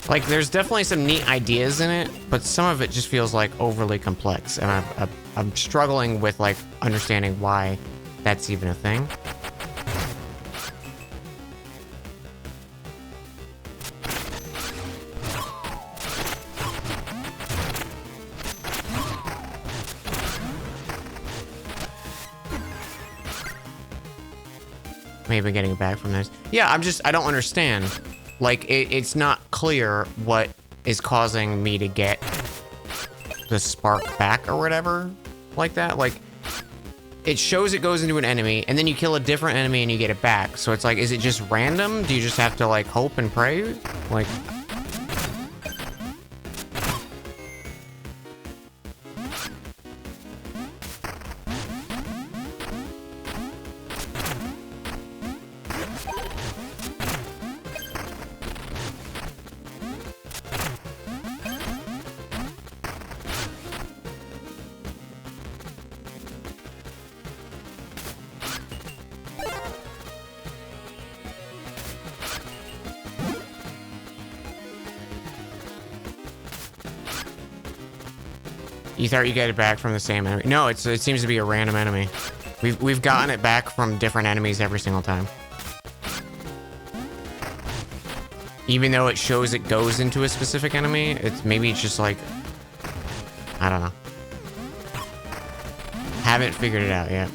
Like, there's definitely some neat ideas in it, but some of it just feels like overly complex, and I'm struggling with, like, understanding why that's even a thing. Maybe getting it back from this. Yeah, I don't understand. Like, it's not clear what is causing me to get the spark back or whatever like that. Like, it shows it goes into an enemy, and then you kill a different enemy and you get it back. So it's like, is it just random? Do you just have to, like, hope and pray? Like... You thought you get it back from the same enemy? No, it seems to be a random enemy. We've gotten it back from different enemies every single time. Even though it shows it goes into a specific enemy, maybe it's just like, I don't know. Haven't figured it out yet.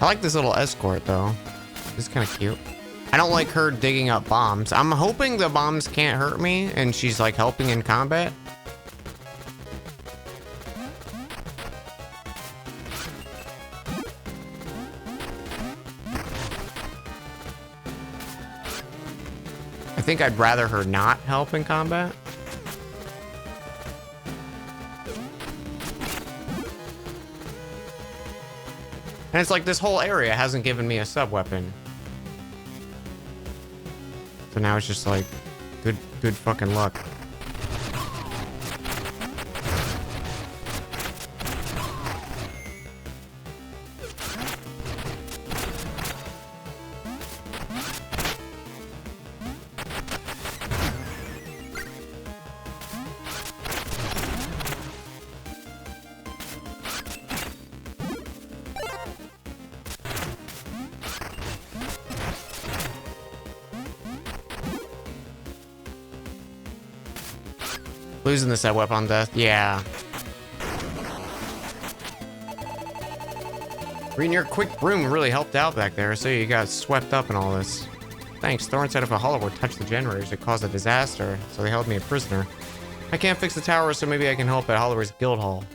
I like this little escort though. It's kind of cute. I don't like her digging up bombs. I'm hoping the bombs can't hurt me and she's like helping in combat. I think I'd rather her not help in combat. And it's like this whole area hasn't given me a sub-weapon. So now it's just like, good fucking luck. Losing the set weapon on death, yeah. Reading your quick broom really helped out back there, so you got swept up in all this. Thanks, Thorn said if a hollower touched the generators, it caused a disaster, so they held me a prisoner. I can't fix the tower, so maybe I can help at Hollower's guild hall.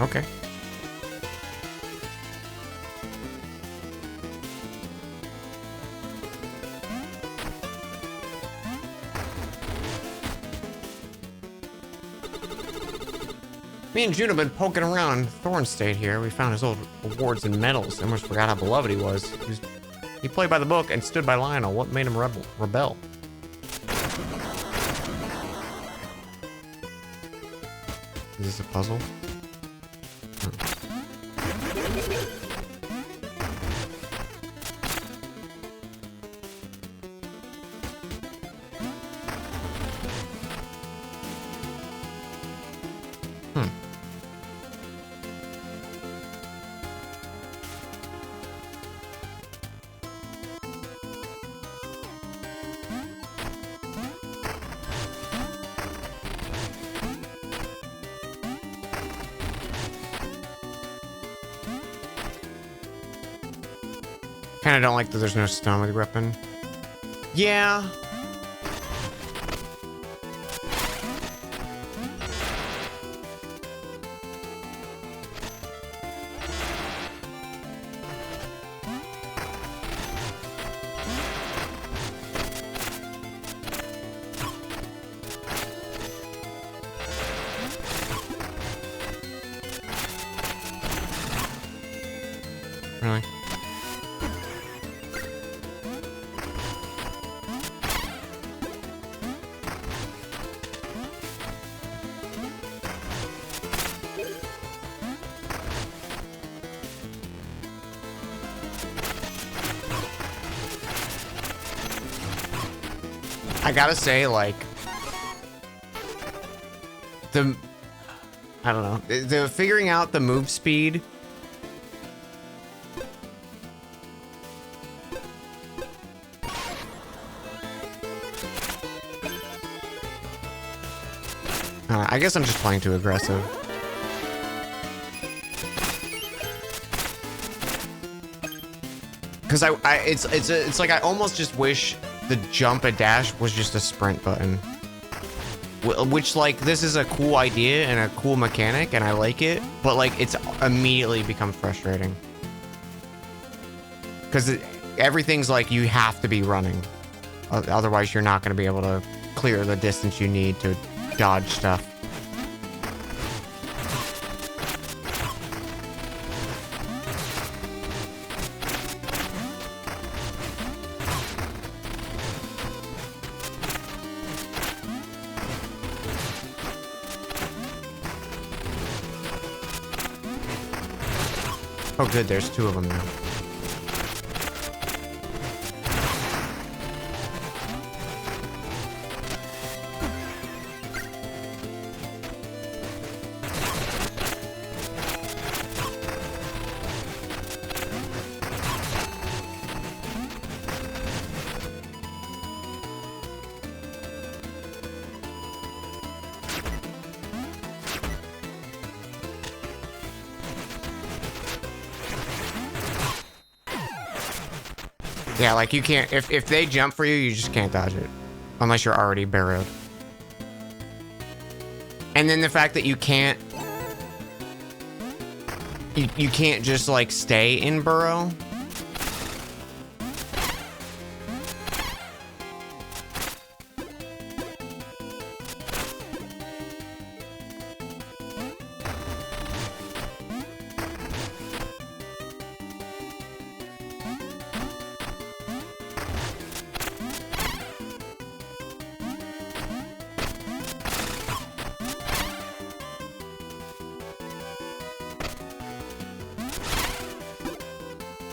Okay. Me and June have been poking around. Thorn stayed here. We found his old awards and medals. I almost forgot how beloved he was. He played by the book and stood by Lionel. What made him rebel? Is this a puzzle? Kinda don't like that there's no stun with weapon. Yeah. Really? I gotta say, like, I don't know, the figuring out the move speed. I guess I'm just playing too aggressive. Because it's like I almost just wish the jump and dash was just a sprint button. Which, like, this is a cool idea and a cool mechanic, and I like it, but, like, it's immediately become frustrating. Because everything's like you have to be running. Otherwise, you're not going to be able to clear the distance you need to dodge stuff. Oh, good. There's 2 of them now. Yeah, like you can't, if they jump for you, you just can't dodge it. Unless you're already burrowed. And then the fact that you can't, you can't just like stay in burrow.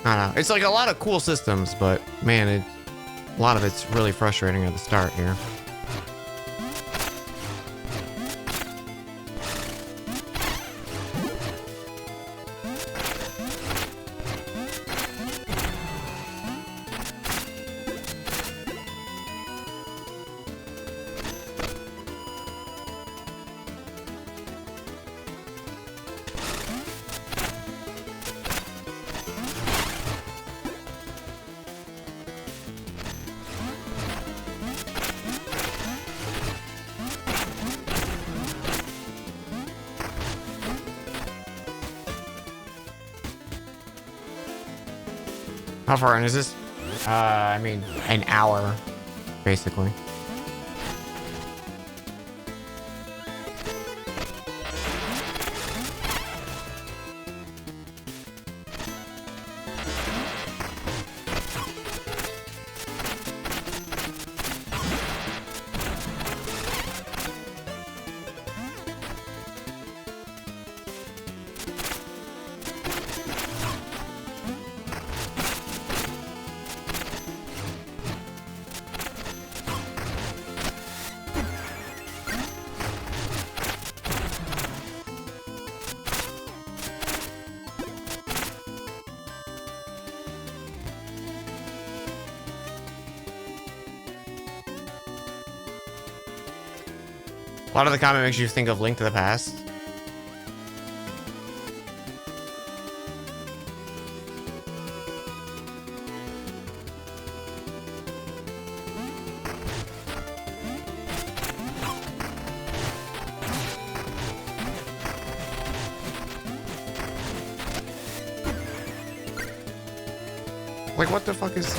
I don't know. It's like a lot of cool systems, but man, a lot of it's really frustrating at the start here. How far in is this? I mean, an hour, basically. A lot of the comment makes you think of Link to the Past. Like, what the fuck is...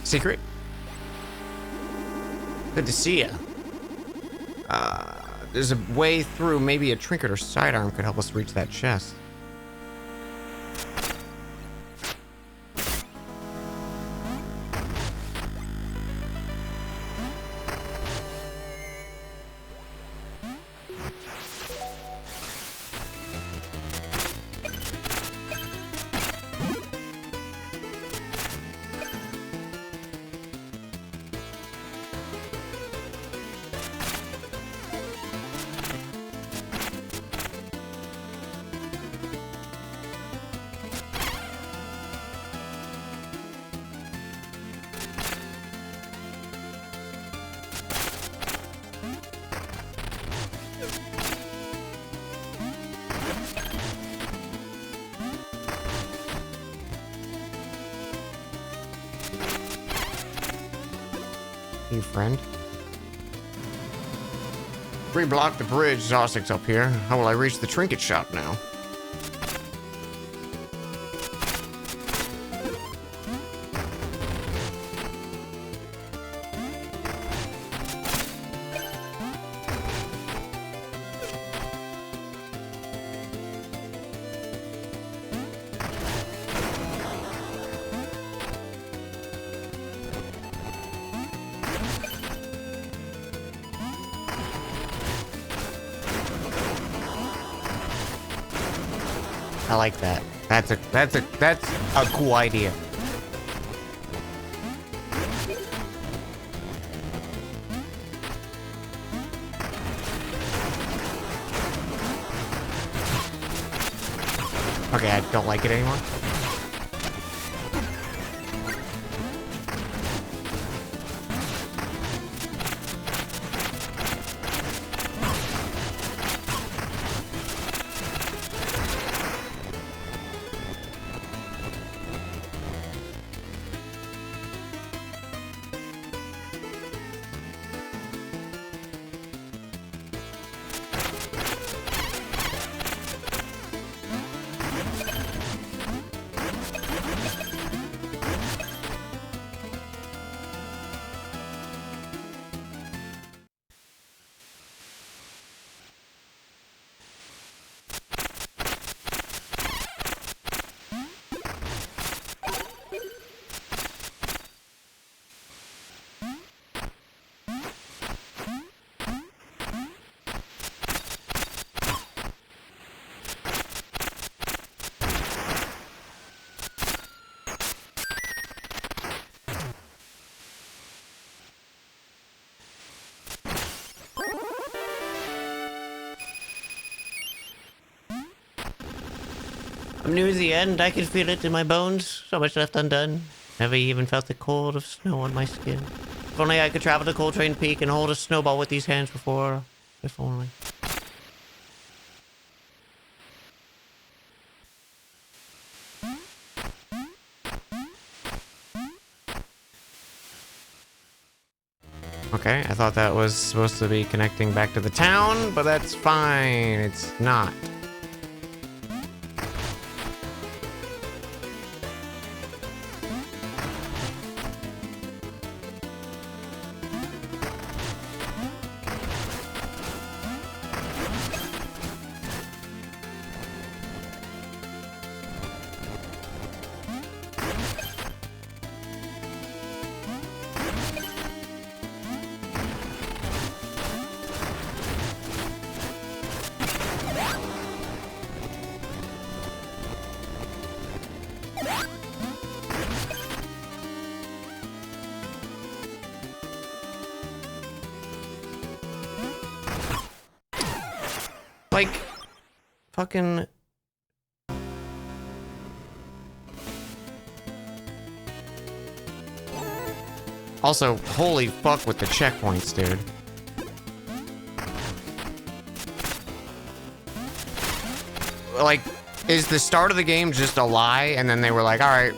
Secret? Good to see you. there's a way through. Maybe a trinket or sidearm could help us reach that chest. You friend? Reblock the bridge. Zossig's up here. How will I reach the trinket shop now? I like that. That's a cool idea. Okay, I don't like it anymore. I'm near the end. I can feel it in my bones. So much left undone. Never even felt the cold of snow on my skin. If only I could travel to Coltrane Peak and hold a snowball with these hands before. If only. Okay, I thought that was supposed to be connecting back to the town, but that's fine. It's not. Like, fucking... Also, holy fuck with the checkpoints, dude. Like, is the start of the game just a lie, and then they were like, alright.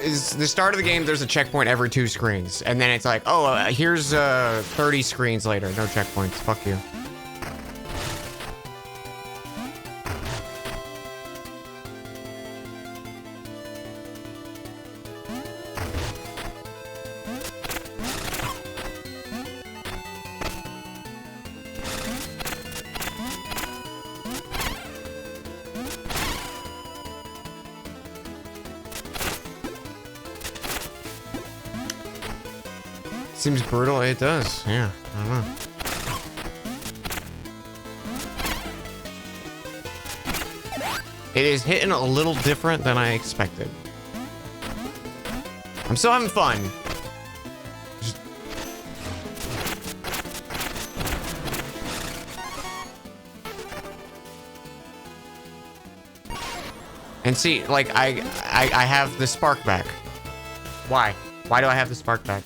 is the start of the game. There's a checkpoint every 2 screens, and then it's like, oh, here's 30 screens later, no checkpoints. Fuck you. Seems brutal. It does. Yeah, I don't know. It is hitting a little different than I expected. I'm still having fun. Just... And see, like, I have the spark back. Why? Why do I have the spark back?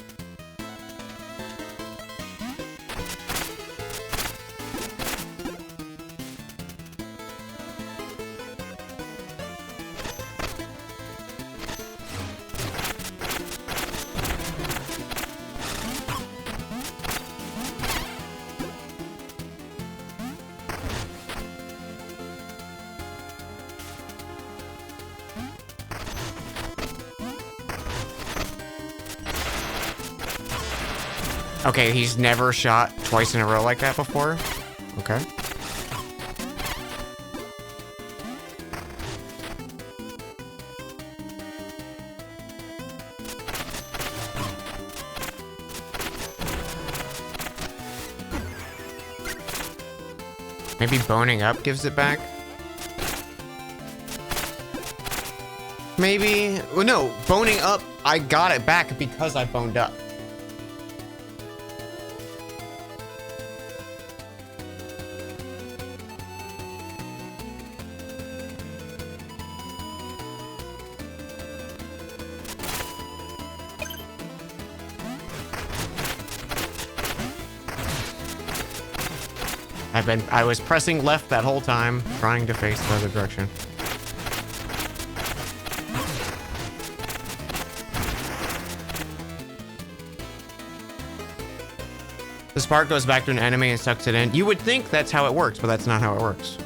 Okay, he's never shot twice in a row like that before. Okay. Maybe boning up gives it back? Maybe... Well, no, boning up, I got it back because I boned up. I was pressing left that whole time, trying to face the other direction. The spark goes back to an enemy and sucks it in. You would think that's how it works, but that's not how it works.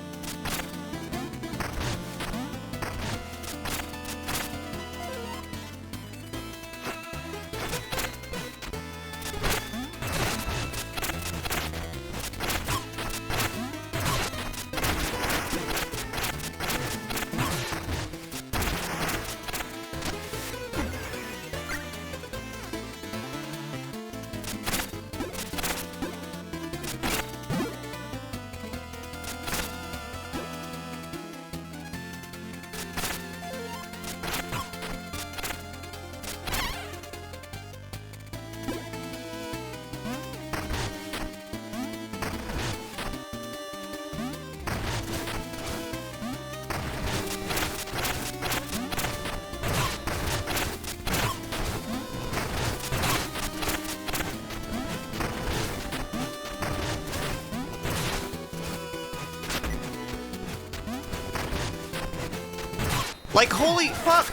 Like, holy fuck!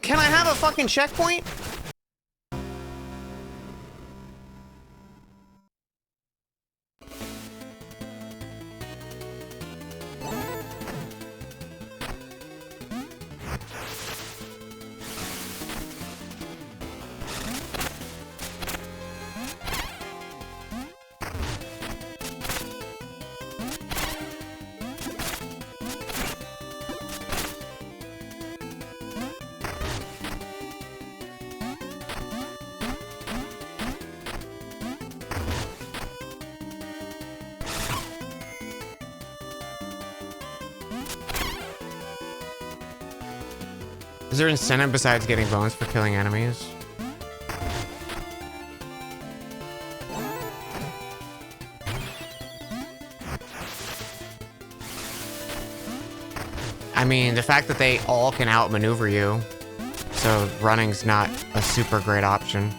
Can I have a fucking checkpoint? Is there incentive besides getting bones for killing enemies? I mean, the fact that they all can outmaneuver you, so running's not a super great option.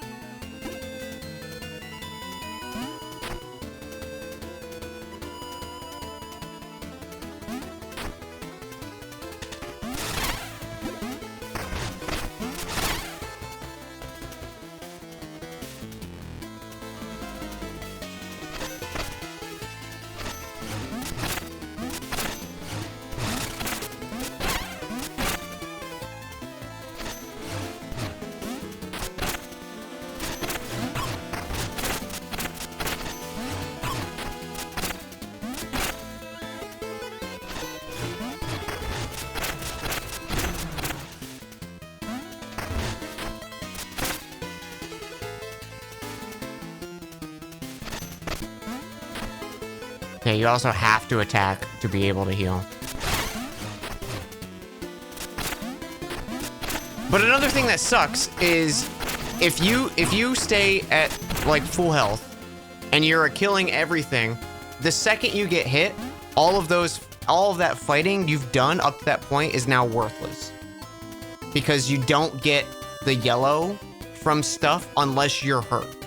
Okay, you also have to attack to be able to heal. But another thing that sucks is if you stay at like full health and you're killing everything, the second you get hit, all of that fighting you've done up to that point is now worthless. Because you don't get the yellow from stuff unless you're hurt.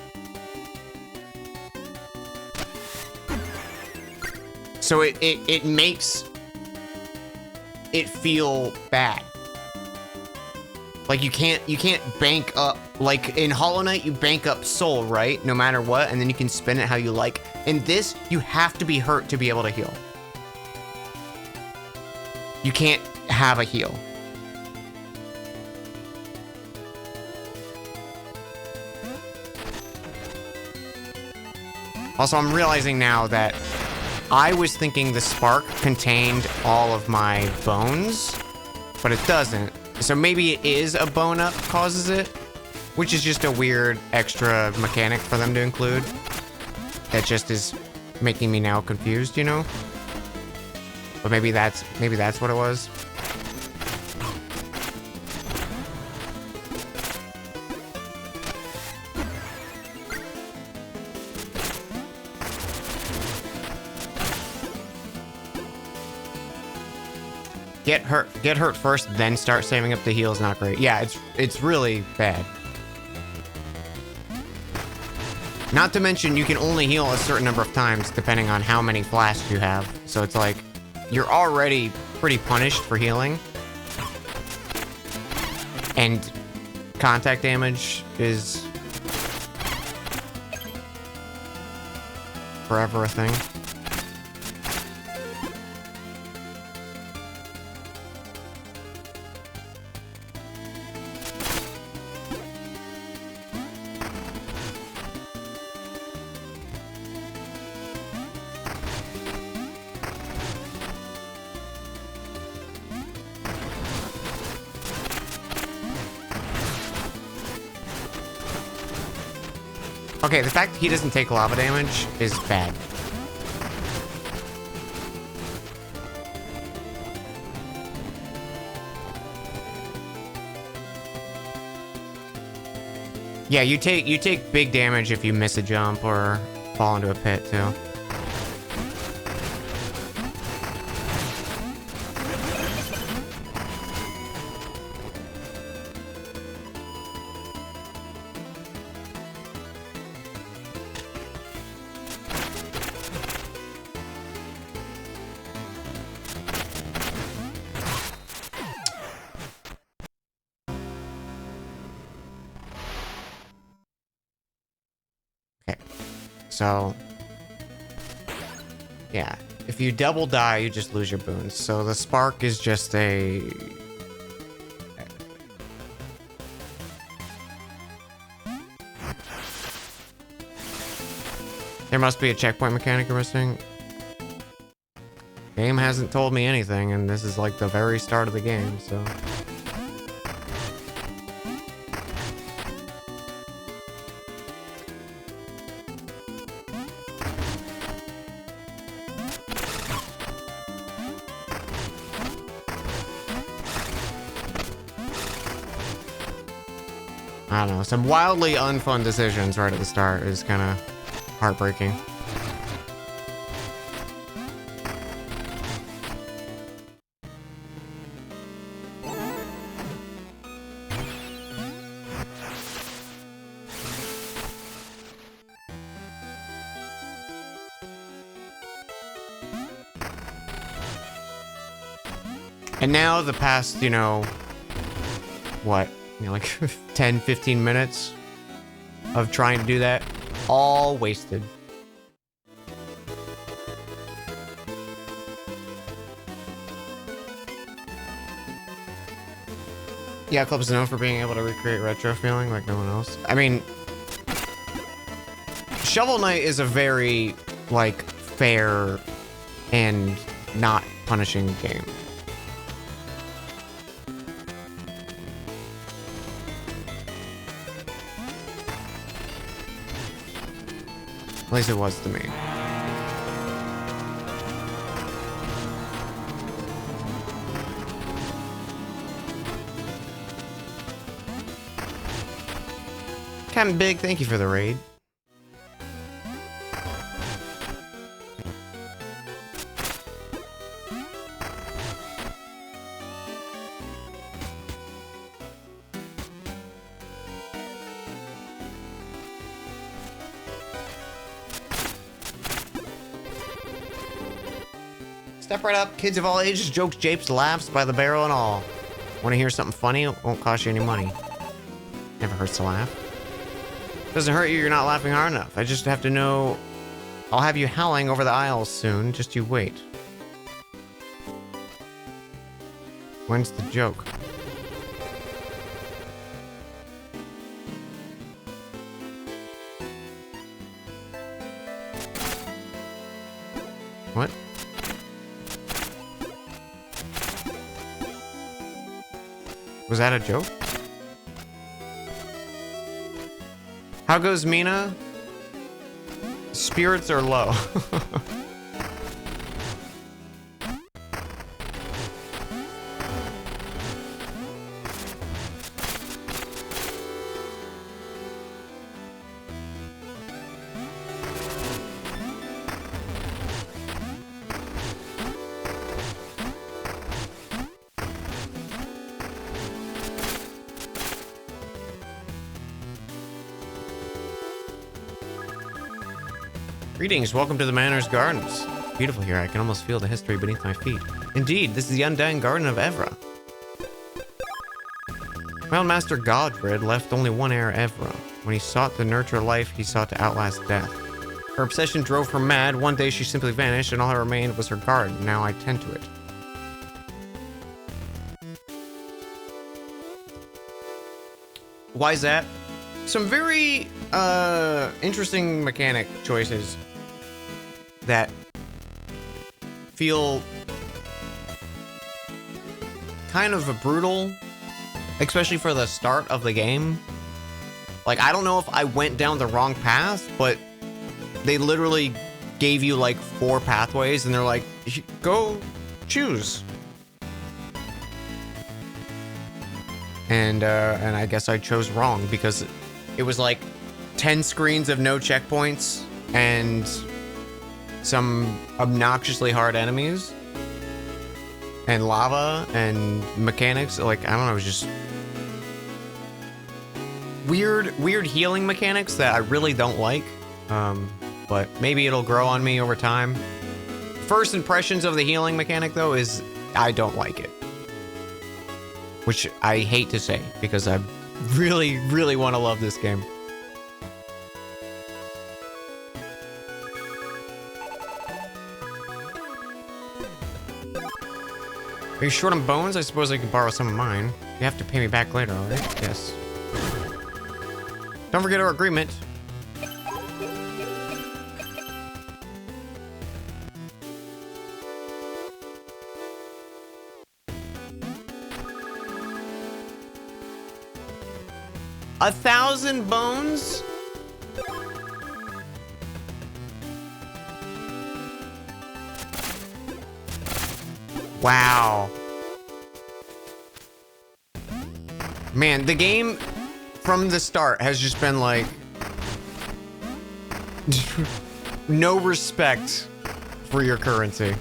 So it makes it feel bad. Like you can't bank up, like in Hollow Knight you bank up soul, right? No matter what, and then you can spend it how you like. In this, you have to be hurt to be able to heal. You can't have a heal. Also, I'm realizing now that I was thinking the spark contained all of my bones, but it doesn't. So maybe it is a bone up causes it, which is just a weird extra mechanic for them to include. That just is making me now confused, you know? But maybe that's what it was. Get hurt first, then start saving up the heal is not great. Yeah, it's really bad. Not to mention, you can only heal a certain number of times depending on how many flasks you have. So it's like, you're already pretty punished for healing. And contact damage is forever a thing. Okay, the fact that he doesn't take lava damage is bad. Yeah, you take big damage if you miss a jump or fall into a pit too. So, yeah, if you double die, you just lose your boons. So the spark is just a... There must be a checkpoint mechanic you're missing. Game hasn't told me anything, and this is like the very start of the game, so... I don't know, some wildly unfun decisions right at the start is kind of heartbreaking. And now the past, you know, what? You know, like 10, 15 minutes of trying to do that, all wasted. Yeah, Club's known for being able to recreate retro feeling like no one else. I mean, Shovel Knight is a very, like, fair and not punishing game. At least it was to me. Captain Big, thank you for the raid. Step right up. Kids of all ages, jokes, japes, laughs by the barrel and all. Want to hear something funny? It won't cost you any money. Never hurts to laugh. Doesn't hurt you, you're not laughing hard enough. I just have to know. I'll have you howling over the aisles soon. Just you wait. When's the joke? What? Was that a joke? How goes Mina? Spirits are low. Greetings, welcome to the Manor's Gardens. Beautiful here, I can almost feel the history beneath my feet. Indeed, this is the undying garden of Evra. Well, Master Godfred left only one heir, Evra. When he sought to nurture life, he sought to outlast death. Her obsession drove her mad. One day she simply vanished, and all that remained was her garden. Now I tend to it. Why is that? Some very interesting mechanic choices that feel kind of brutal, especially for the start of the game. Like, I don't know if I went down the wrong path, but they literally gave you like 4 pathways and they're like, go choose. And I guess I chose wrong because it was like 10 screens of no checkpoints and some obnoxiously hard enemies and lava and mechanics. Like, I don't know, it was just weird healing mechanics that I really don't like. But maybe it'll grow on me over time. First impressions of the healing mechanic though is I don't like it. Which I hate to say because I really, really want to love this game. Are you short on bones? I suppose I can borrow some of mine. You have to pay me back later, alright? Yes. Don't forget our agreement. $1,000 bones? Wow. Man, the game from the start has just been like no respect for your currency.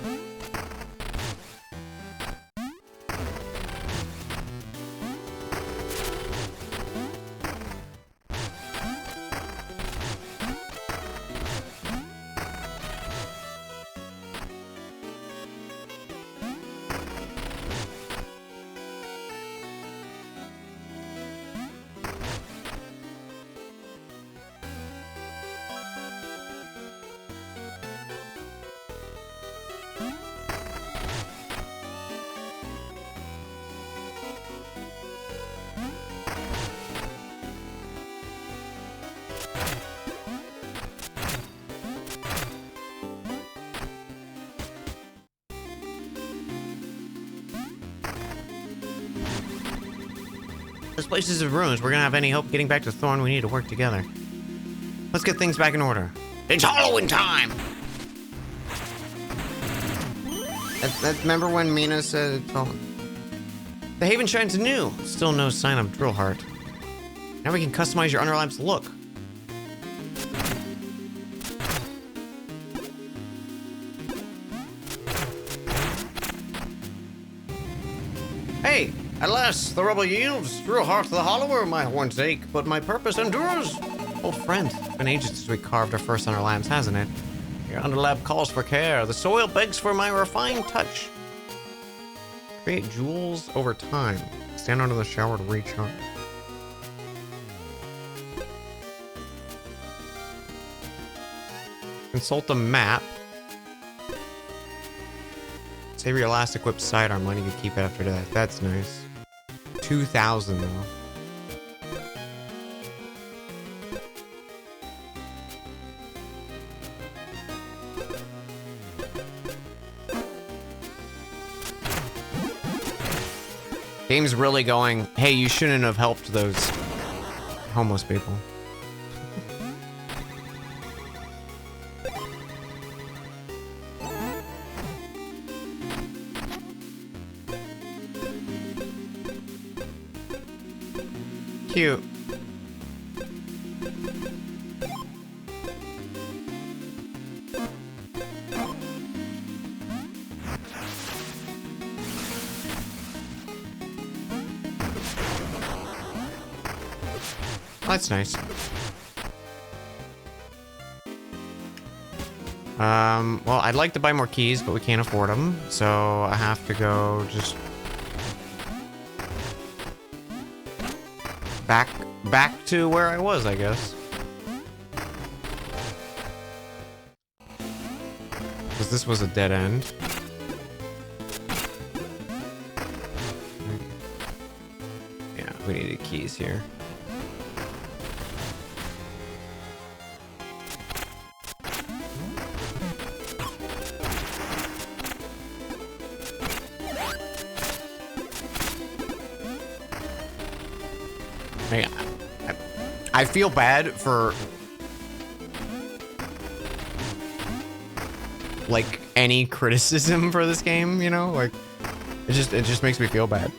This place is in ruins. We're gonna have any hope getting back to Thorn. We need to work together. Let's get things back in order. It's Halloween time! Remember when Mina said, oh, the haven shines anew. Still no sign of Drillheart. Now we can customize your underlamp's look. Hey, at last the rubble yields. Through heart the hollower my horns ache, but my purpose endures. Old friend, it's been ages since we carved our first underlamps, hasn't it? Your underlamp calls for care. The soil begs for my refined touch. Create jewels over time. Stand under the shower to recharge. Consult the map. Save your last equipped sidearm money, you can keep it after that. That's nice. 2,000 though. Game's really going, hey, you shouldn't have helped those homeless people. Cute. That's nice. Well, I'd like to buy more keys, but we can't afford them, so I have to go just back to where I was, I guess. Because this was a dead end. Yeah, we needed keys here. I feel bad for like any criticism for this game, you know? Like it just makes me feel bad.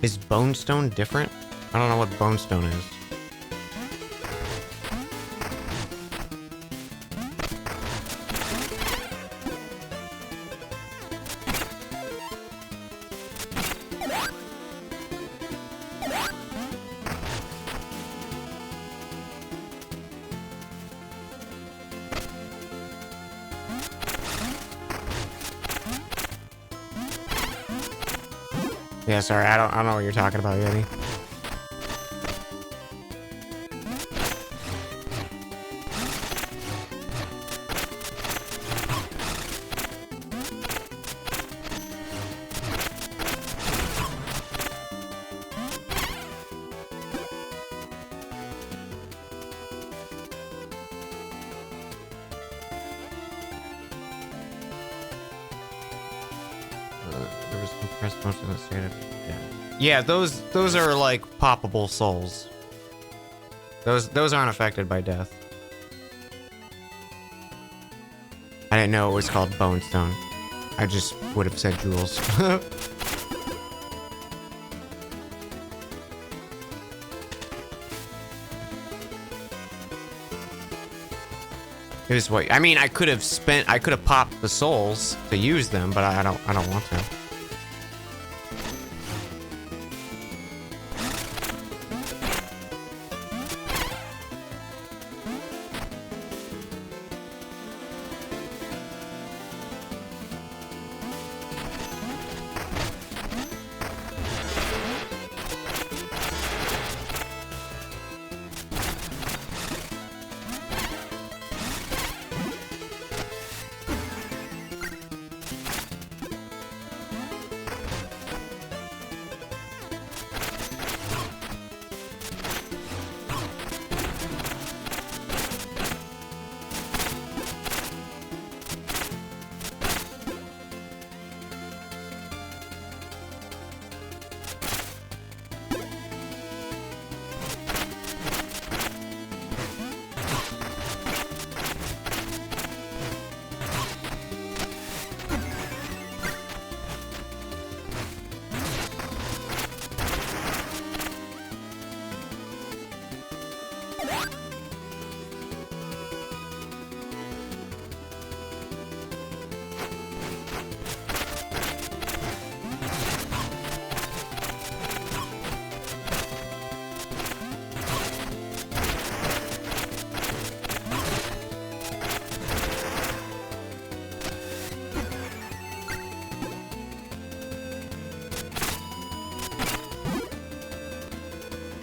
Is Bonestone different? I don't know what Bonestone is. Yeah, sorry, I don't know what you're talking about, Yeti. There was compressed most of the state of death. Yeah, those are like poppable souls. Those aren't affected by death. I didn't know it was called Bonestone. I just would have said jewels. Is what I mean. I could have popped the souls to use them, but I don't want to.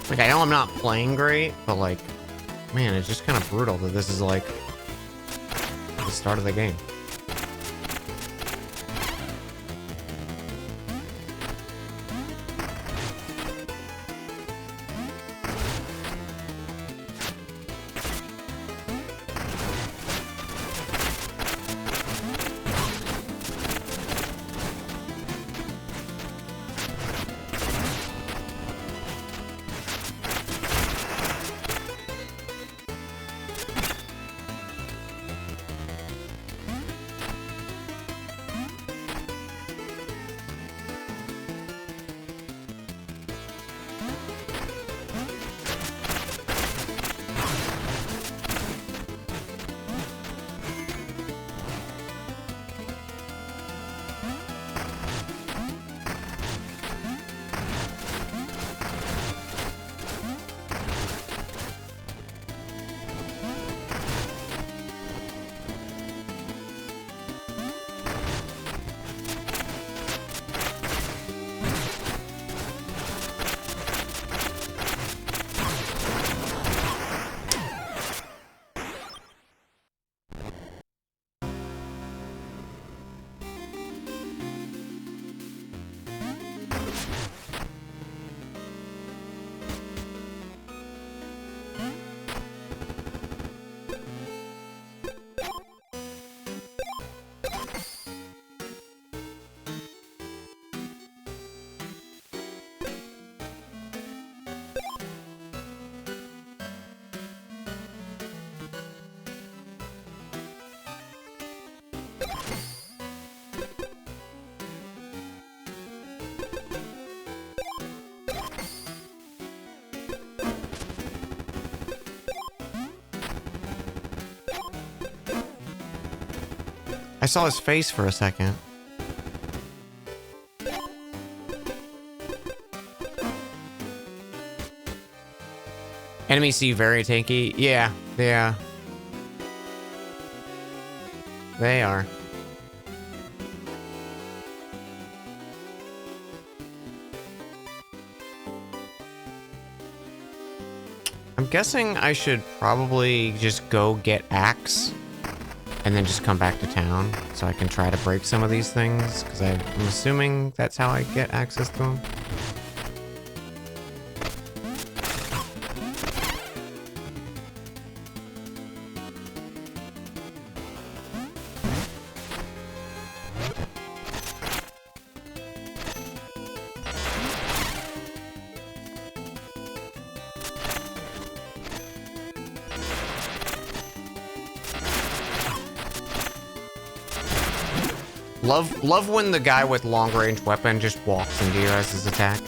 Like, I know I'm not playing great, but like, man, it's just kind of brutal that this is like the start of the game. I saw his face for a second. Enemies seem very tanky. Yeah. They are. I'm guessing I should probably just go get Axe and then just come back to town so I can try to break some of these things, because I'm assuming that's how I get access to them. Love when the guy with long-range weapon just walks into you as his attack.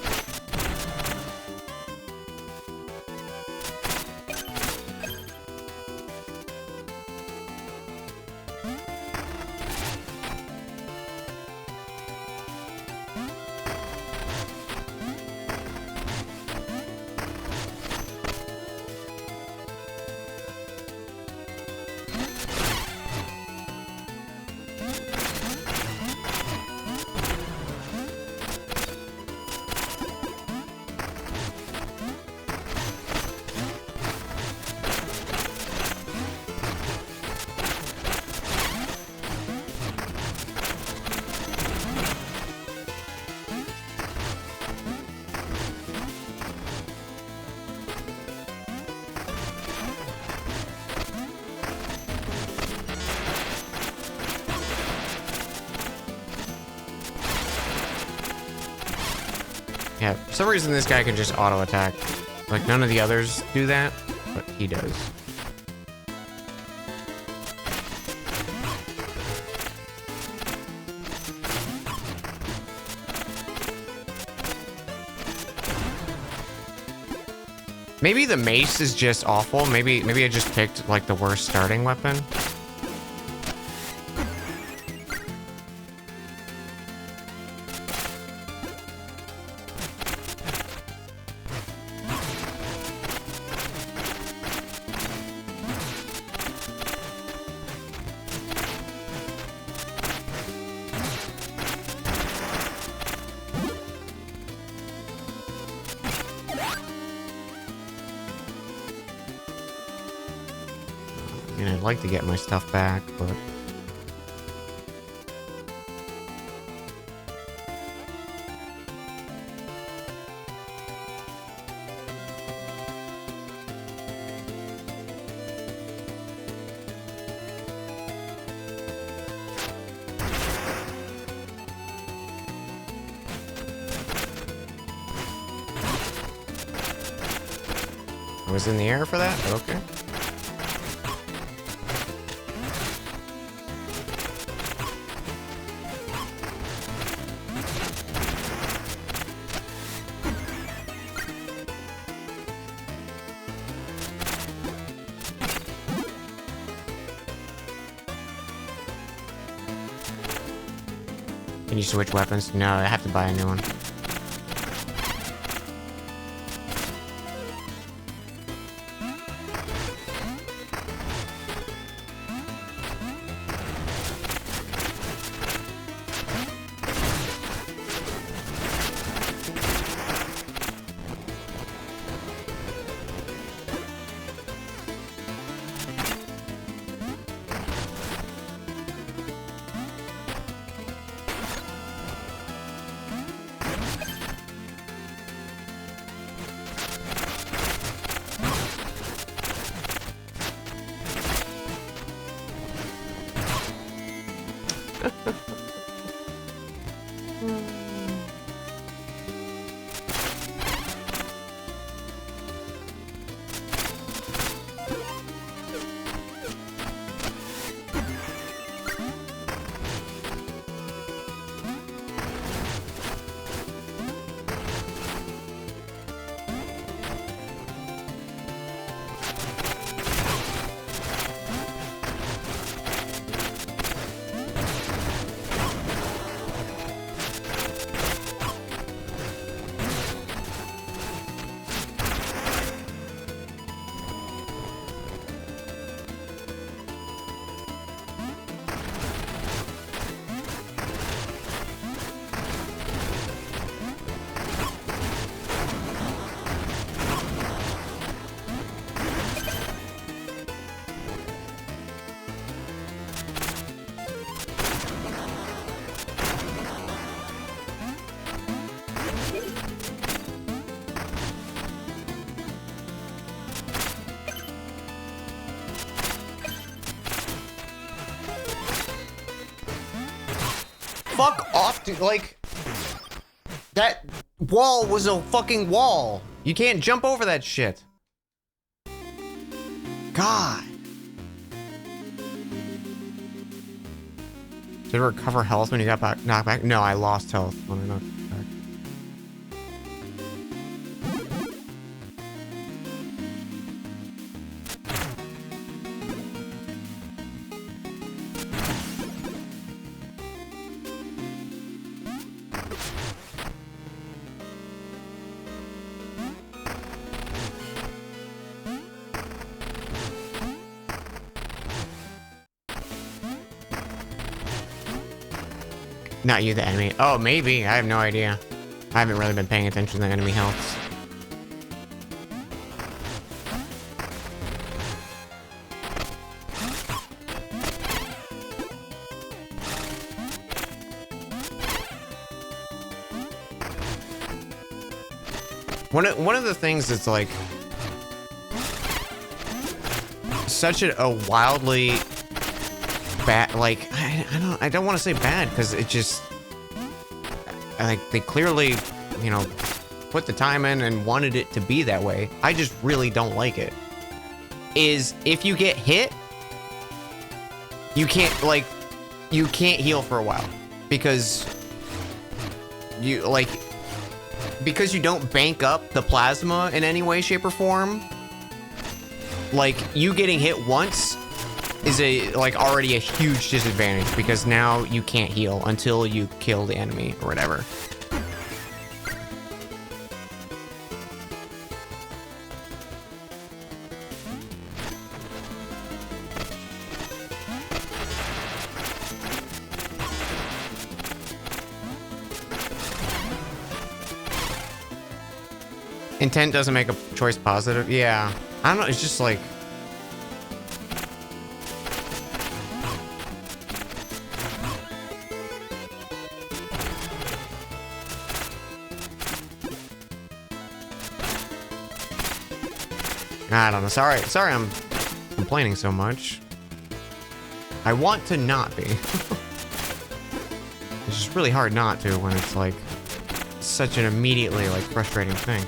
Yeah, for some reason this guy can just auto attack. Like none of the others do that, but he does. Maybe the mace is just awful. Maybe I just picked like the worst starting weapon. I mean, I'd like to get my stuff back, but... I was in the air for that? Okay. Can you switch weapons? No, I have to buy a new one. Fuck off, dude. Like, that wall was a fucking wall. You can't jump over that shit. God. Did it recover health when you got back, knocked back? No, I lost health when I knocked back. Not you, the enemy. Oh, maybe. I have no idea. I haven't really been paying attention to the enemy healths. One of the things that's like such a wildly bad, like I don't want to say bad because it just like they clearly, you know, put the time in and wanted it to be that way. I just really don't like it. Is if you get hit, you can't heal for a while because you don't bank up the plasma in any way, shape, or form. Like, you getting hit once is already a huge disadvantage because now you can't heal until you kill the enemy or whatever. Intent doesn't make a choice positive. Yeah. I don't know. It's just like... I don't know. Sorry I'm complaining so much. I want to not be. It's just really hard not to when it's like such an immediately like frustrating thing.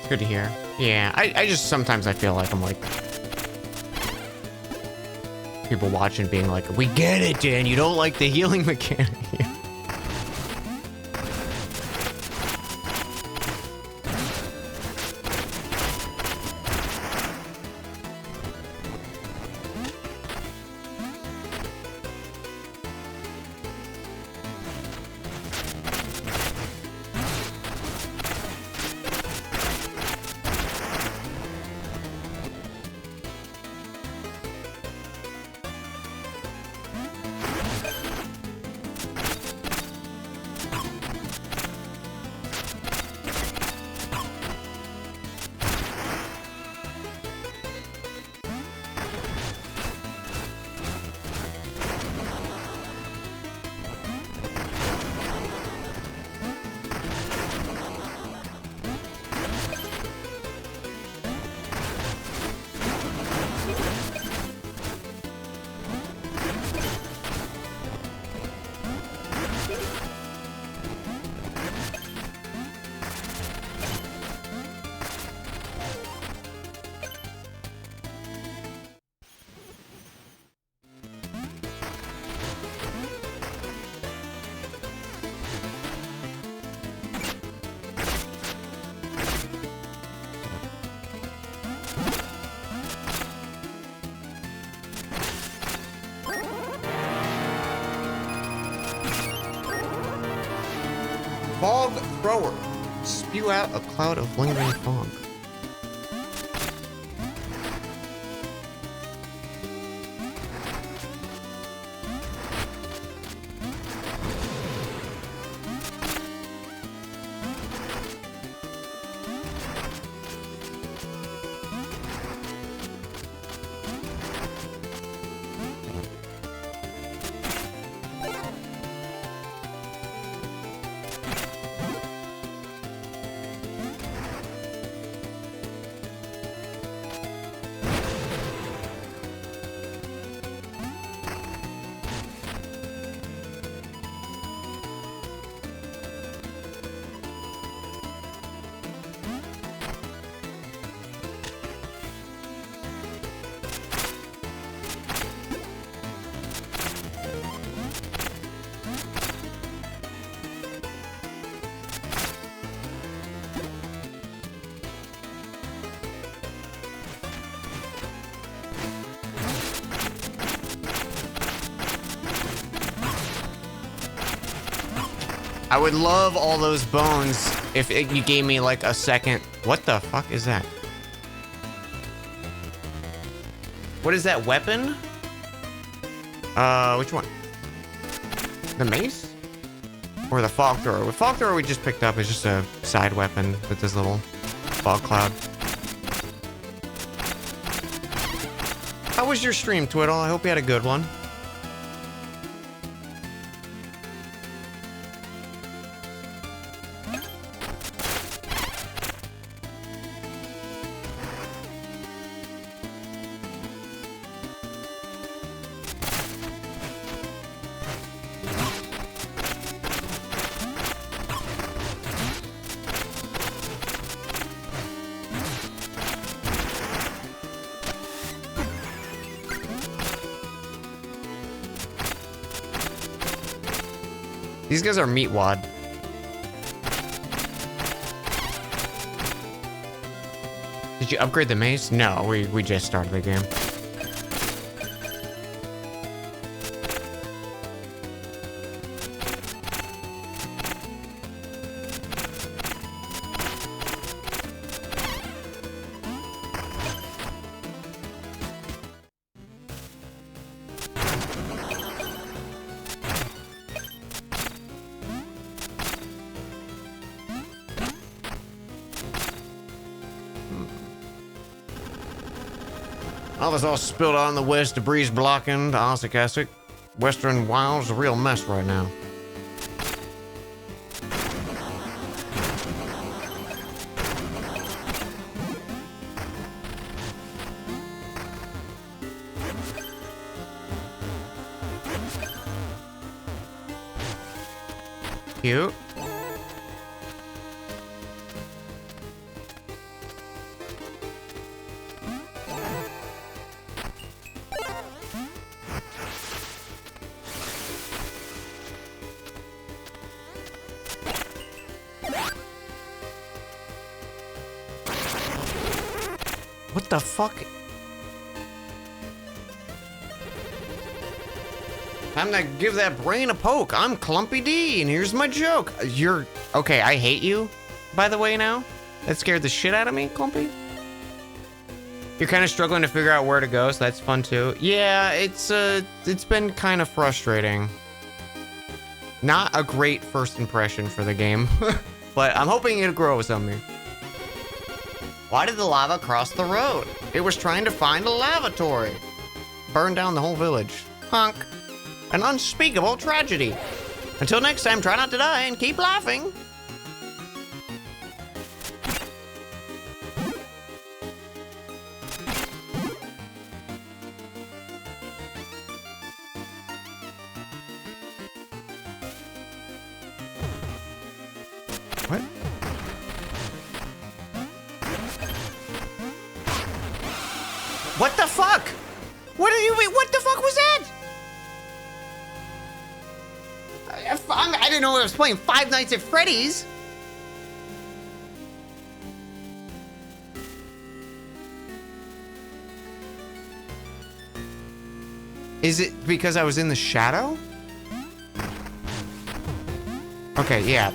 Good to hear. Yeah, I just sometimes I feel like I'm like people watching being like, we get it, Dan, you don't like the healing mechanic. Fog thrower. Spew out a cloud of lingering fog. I would love all those bones if you gave me like a second. What the fuck is that? What is that weapon? Which one? The mace? Or the fog thrower? The fog thrower we just picked up is just a side weapon with this little fog cloud. How was your stream, Twiddle? I hope you had a good one. These guys are meatwad. Did you upgrade the mace? No, we just started the game. Lava's all spilled out in the west, debris blocking the Osicastic. Western Wild's a real mess right now. Cute. What the fuck? Time to give that brain a poke. I'm Clumpy D, and here's my joke. You're... Okay, I hate you, by the way, now. That scared the shit out of me, Clumpy. You're kind of struggling to figure out where to go, so that's fun, too. Yeah, it's been kind of frustrating. Not a great first impression for the game, but I'm hoping it'll grow on me. Why did the lava cross the road? It was trying to find a lavatory. Burn down the whole village. Honk. An unspeakable tragedy. Until next time, try not to die and keep laughing. What? What the fuck? What do you mean? What the fuck was that? I didn't know I was playing Five Nights at Freddy's. Is it because I was in the shadow? Okay, yeah.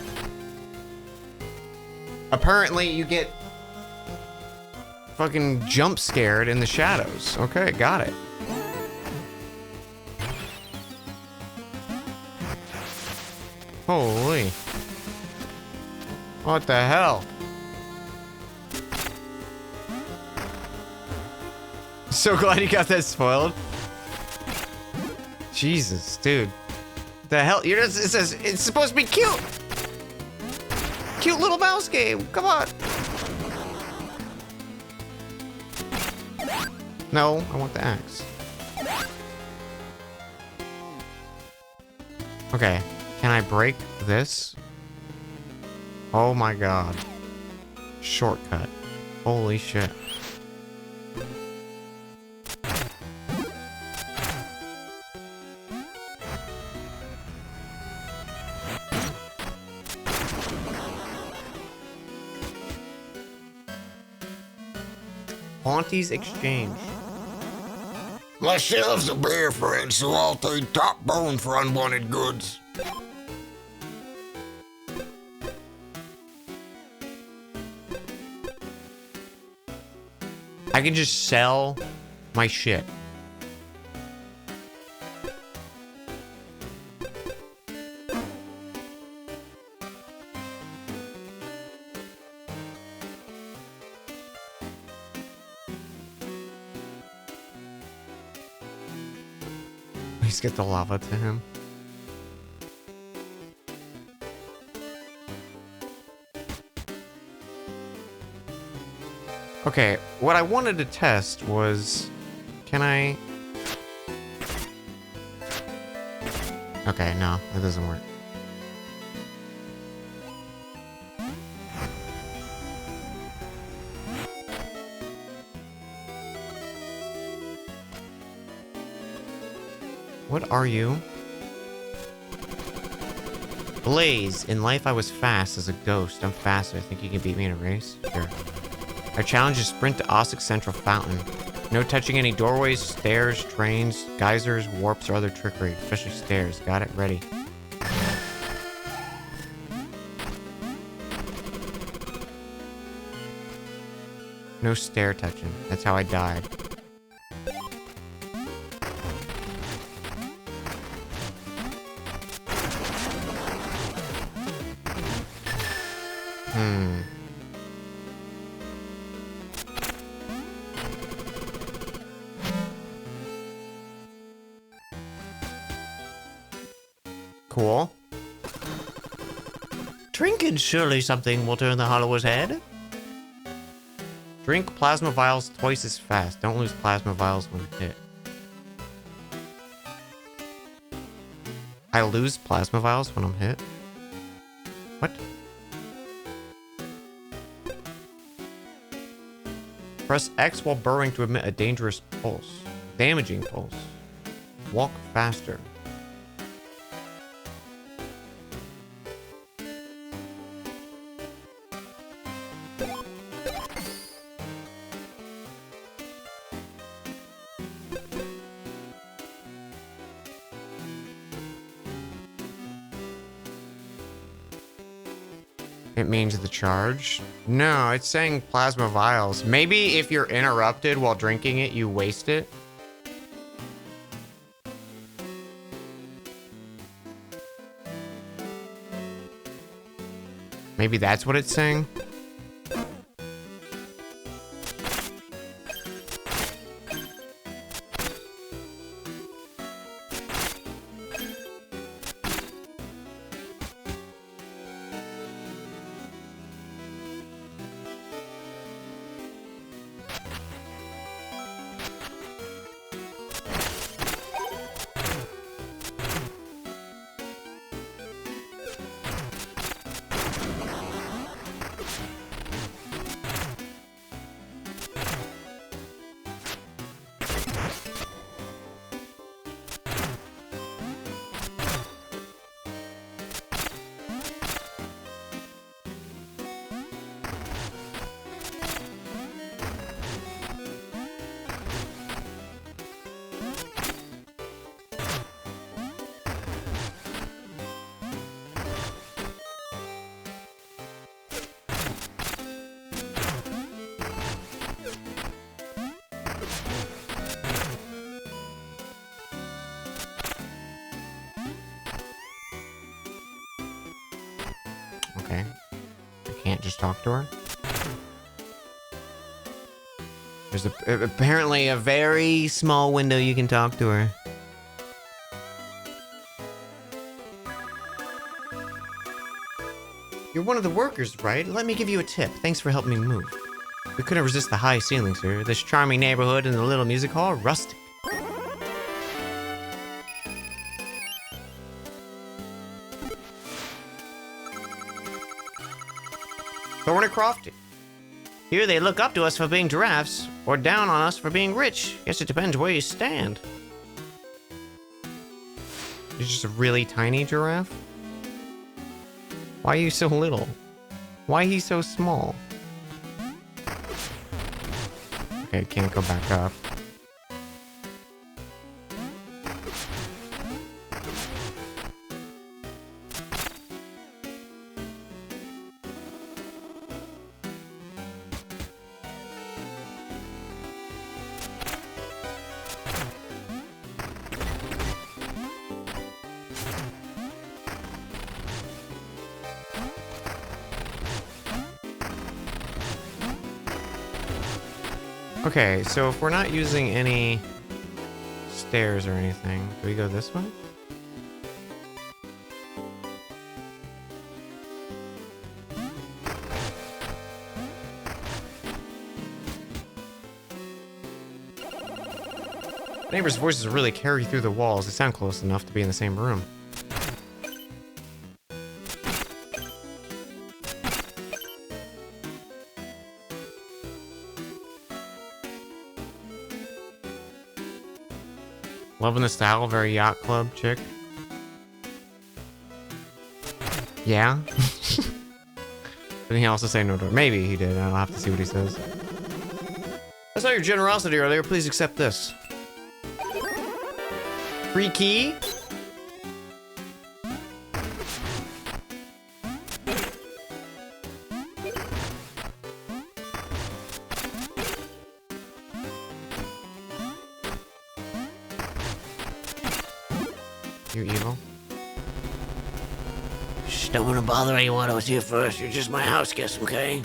Apparently you get fucking jump scared in the shadows. Okay, got it. Holy. What the hell? So glad you got that spoiled. Jesus, dude. The hell? You're just, it says it's supposed to be cute. Cute little mouse game. Come on. No, I want the axe. Okay. Can I break this? Oh my god. Shortcut. Holy shit. Haunty's Exchange. My shelves are bare, friends, so I'll take top bone for unwanted goods. I can just sell my shit. Please get the lava to him. Okay, what I wanted to test was... Can I... Okay, no, that doesn't work. What are you? Blaze. In life I was fast as a ghost. I'm faster. Think you can beat me in a race? Sure. Our challenge is sprint to Osix Central Fountain. No touching any doorways, stairs, trains, geysers, warps, or other trickery. Especially stairs. Got it? Ready. No stair touching. That's how I died. Cool. Drinking surely something will turn the hollower's head. Drink plasma vials twice as fast. Don't lose plasma vials when hit. I lose plasma vials when I'm hit? What? Press X while burrowing to emit a dangerous pulse. Damaging pulse. Walk faster. It means the charge? No, it's saying plasma vials. Maybe if you're interrupted while drinking it, you waste it? Maybe that's what it's saying? Okay. I can't just talk to her? There's apparently a very small window you can talk to her. You're one of the workers, right? Let me give you a tip. Thanks for helping me move. We couldn't resist the high ceilings here. This charming neighborhood and the little music hall are rustic. Thornycroft. Here they look up to us for being giraffes, or down on us for being rich. Guess it depends where you stand. You're just a really tiny giraffe? Why are you so little? Why he so small? Okay, can't go back up. Okay, so if we're not using any stairs or anything, do we go this way? Neighbors' voices really carry through the walls. They sound close enough to be in the same room. Loving the style, very yacht club chick. Yeah? Didn't he also say no door? Maybe he did. I'll have to see what he says. I saw your generosity earlier. Please accept this. Free key? You evil? Shh, don't want to bother anyone. I was here first. You're just my house guest, okay?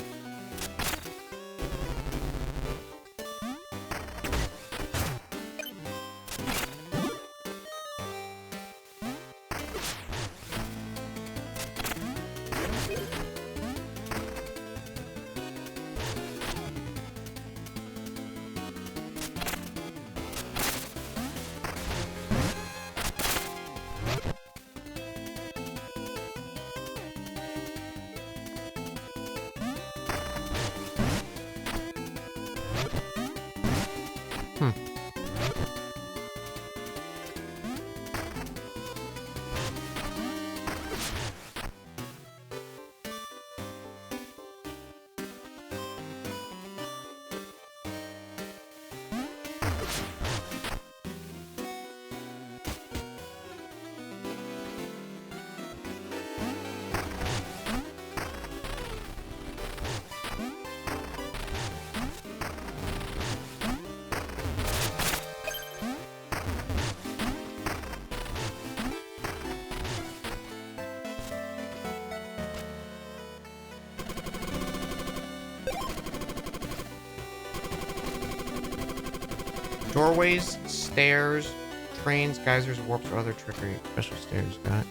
Doorways, stairs, trains, geysers, warps, or other trickery. Special stairs, got it.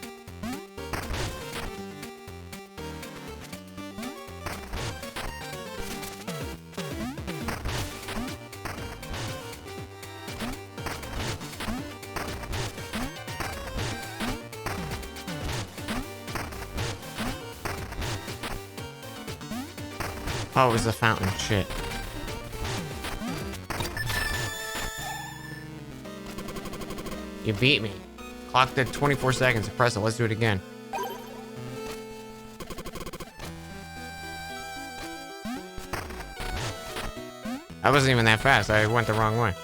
Oh, it was the fountain. Shit. You beat me. Clock did 24 seconds. Press it. Let's do it again. I wasn't even that fast. I went the wrong way.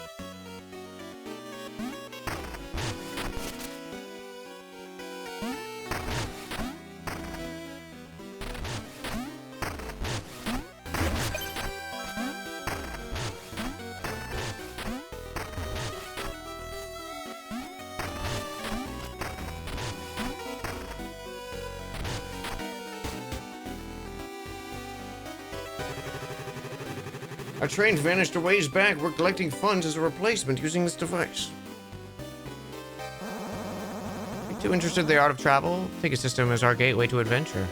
Our train vanished a ways back. We're collecting funds as a replacement using this device. You too interested in the art of travel? Ticket system is our gateway to adventure.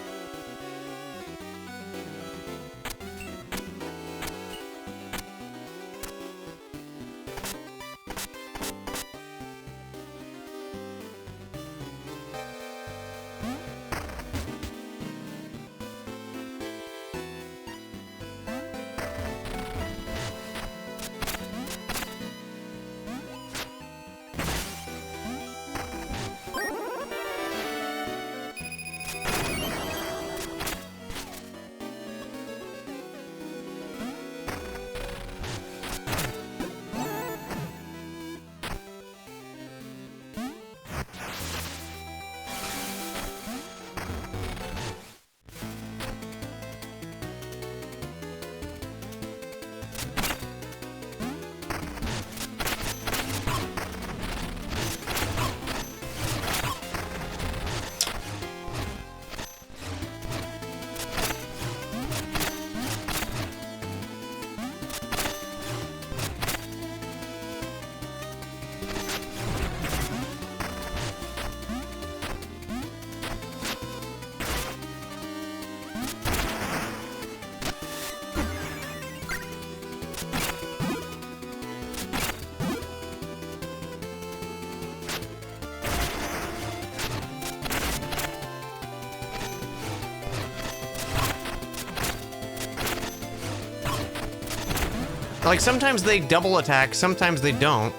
Like, sometimes they double attack, sometimes they don't.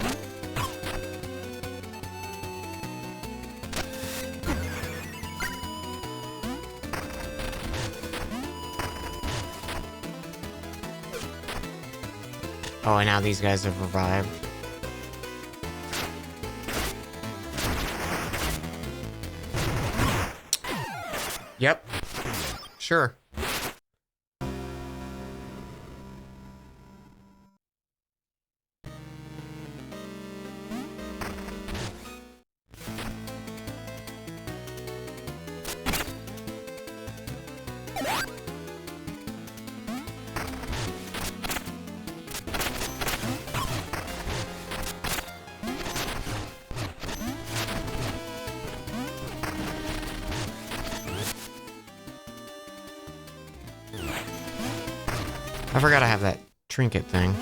Oh, and now these guys have revived. Yep. Sure. I forgot I have that trinket thing.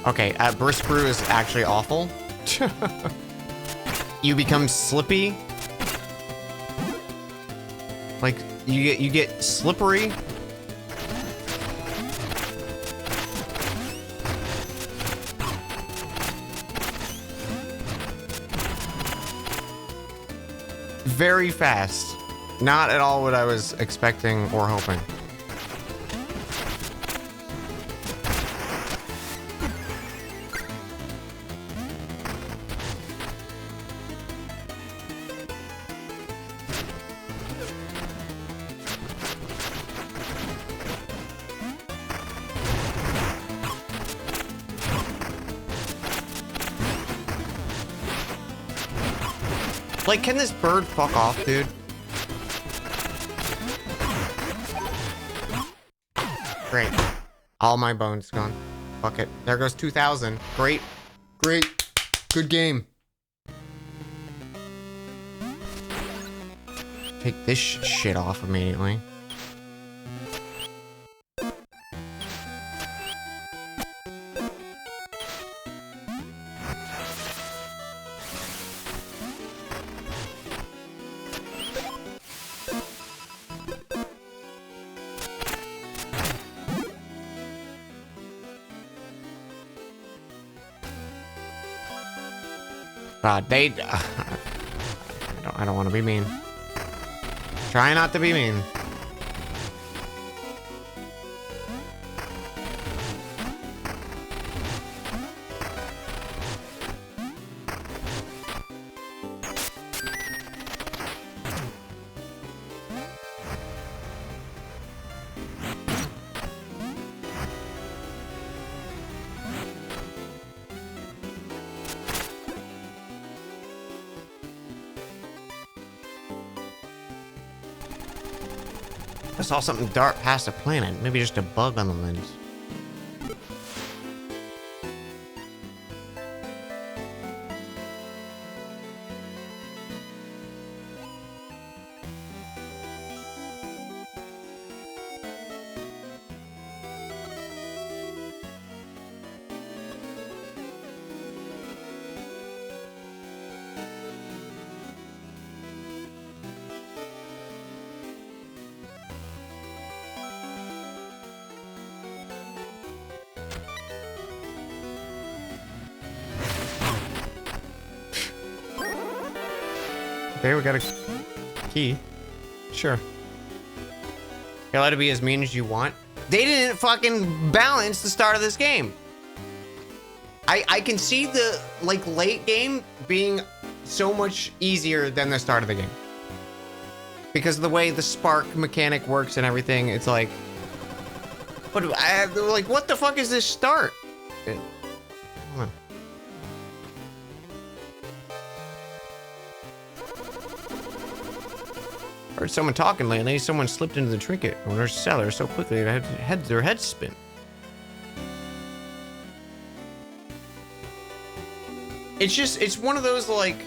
Okay, Burst Brew is actually awful. You become slippy. Like, you get slippery. Very fast. Not at all what I was expecting or hoping. Like, can this bird fuck off, dude? Great. All my bones gone. Fuck it. There goes 2,000. Great. Great. Good game. Take this shit off immediately. God, I don't want to be mean. Try not to be mean. I saw something dart past the planet. Maybe just a bug on the lens. Okay, we got a key. Sure. You're allowed to be as mean as you want. They didn't fucking balance the start of this game. I can see the, like, late game being so much easier than the start of the game. Because of the way the spark mechanic works and everything, it's like... But, like, what the fuck is this start? Hold on. Heard someone talking lately. Someone slipped into the trinket owner's cellar so quickly that their heads spin. It's one of those, like,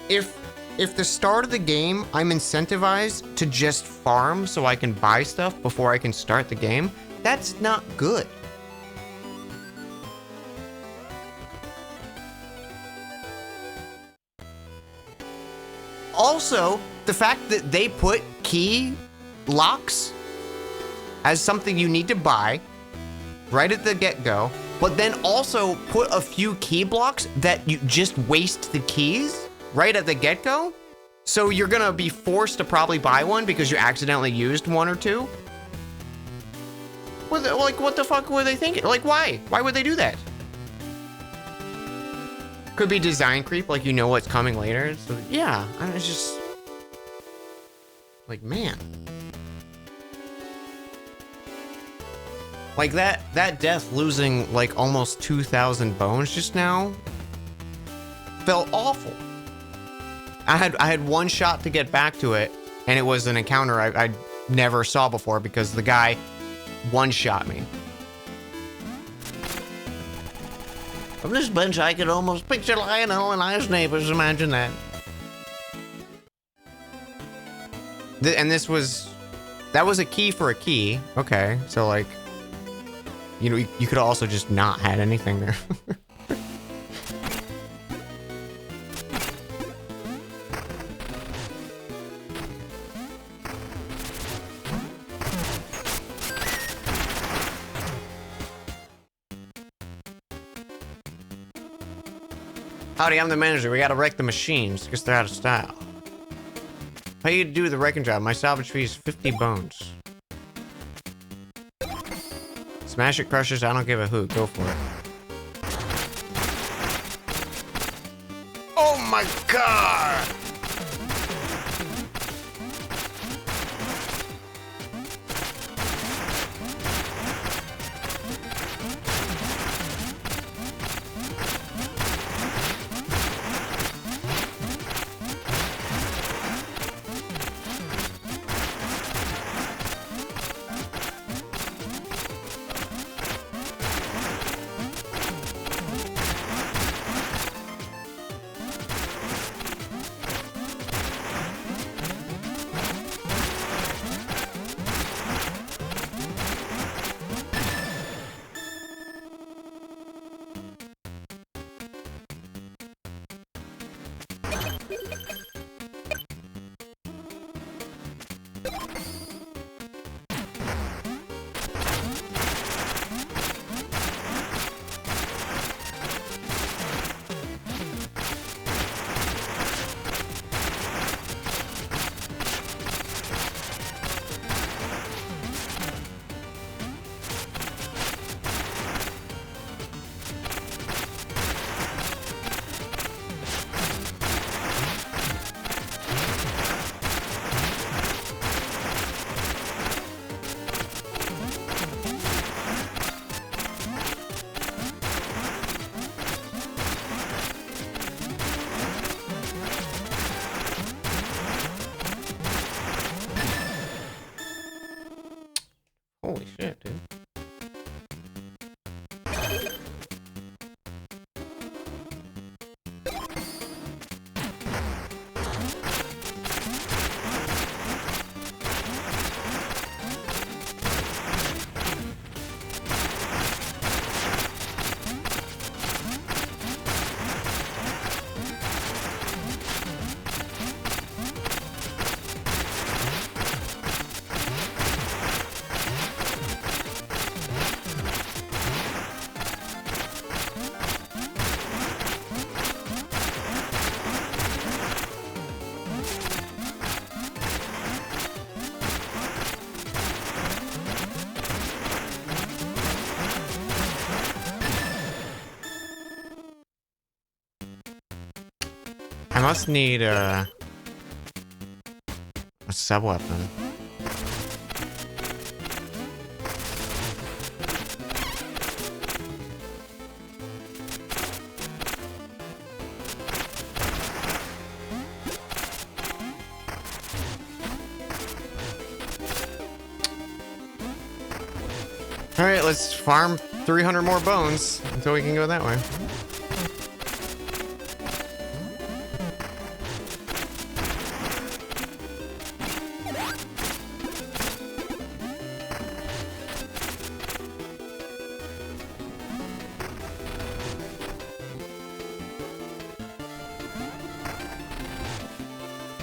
if the start of the game I'm incentivized to just farm so I can buy stuff before I can start the game, that's not good. Also, the fact that they put key locks as something you need to buy right at the get-go, but then also put a few key blocks that you just waste the keys right at the get-go. So you're gonna be forced to probably buy one because you accidentally used one or two. What the fuck were they thinking? Like, why? Why would they do that? Could be design creep, like you know what's coming later. So yeah, it's just like, man. Like that death losing like almost 2,000 bones just now felt awful. I had one shot to get back to it, and it was an encounter I never saw before because the guy one-shot me. From this bench, I could almost picture Lionel and his neighbors. Imagine that. And that was a key for a key. Okay, so like, you know, you could also just not had anything there. Howdy, I'm the manager. We gotta wreck the machines because they're out of style. Pay you to do the wrecking job. My salvage fee is 50 bones. Smash it, crushers. I don't give a hoot. Go for it. Oh my god! Holy shit, dude. I must need a sub-weapon. let's farm 300 more bones until we can go that way.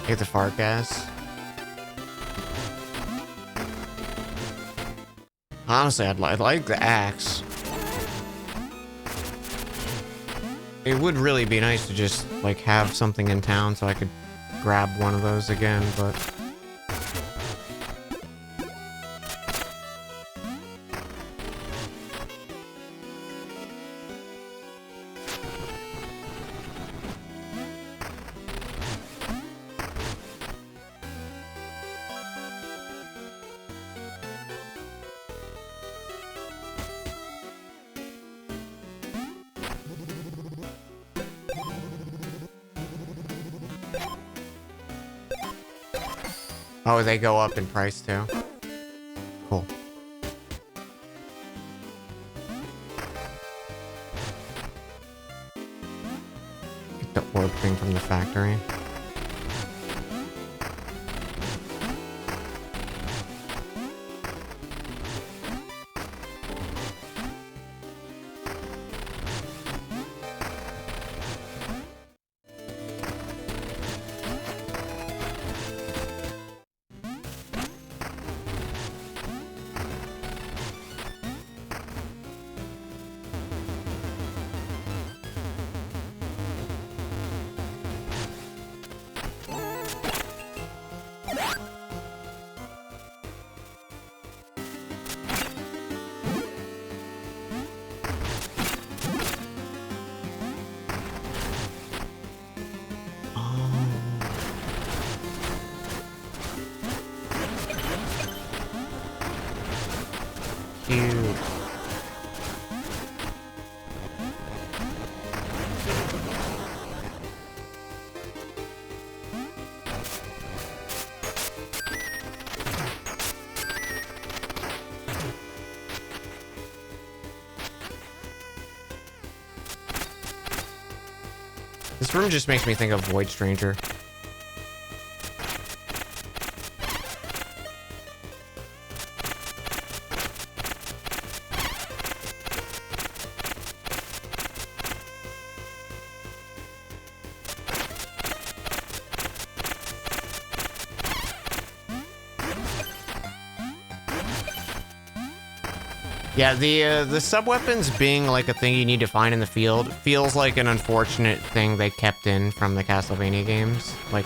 Get the fart gas. Honestly, I'd like the axe. It would really be nice to just, like, have something in town so I could grab one of those again, but... Oh, they go up in price too. Cool. Get the orb thing from the factory. Cute. This room just makes me think of Void Stranger. Yeah, the sub-weapons being like a thing you need to find in the field feels like an unfortunate thing they kept in from the Castlevania games. Like,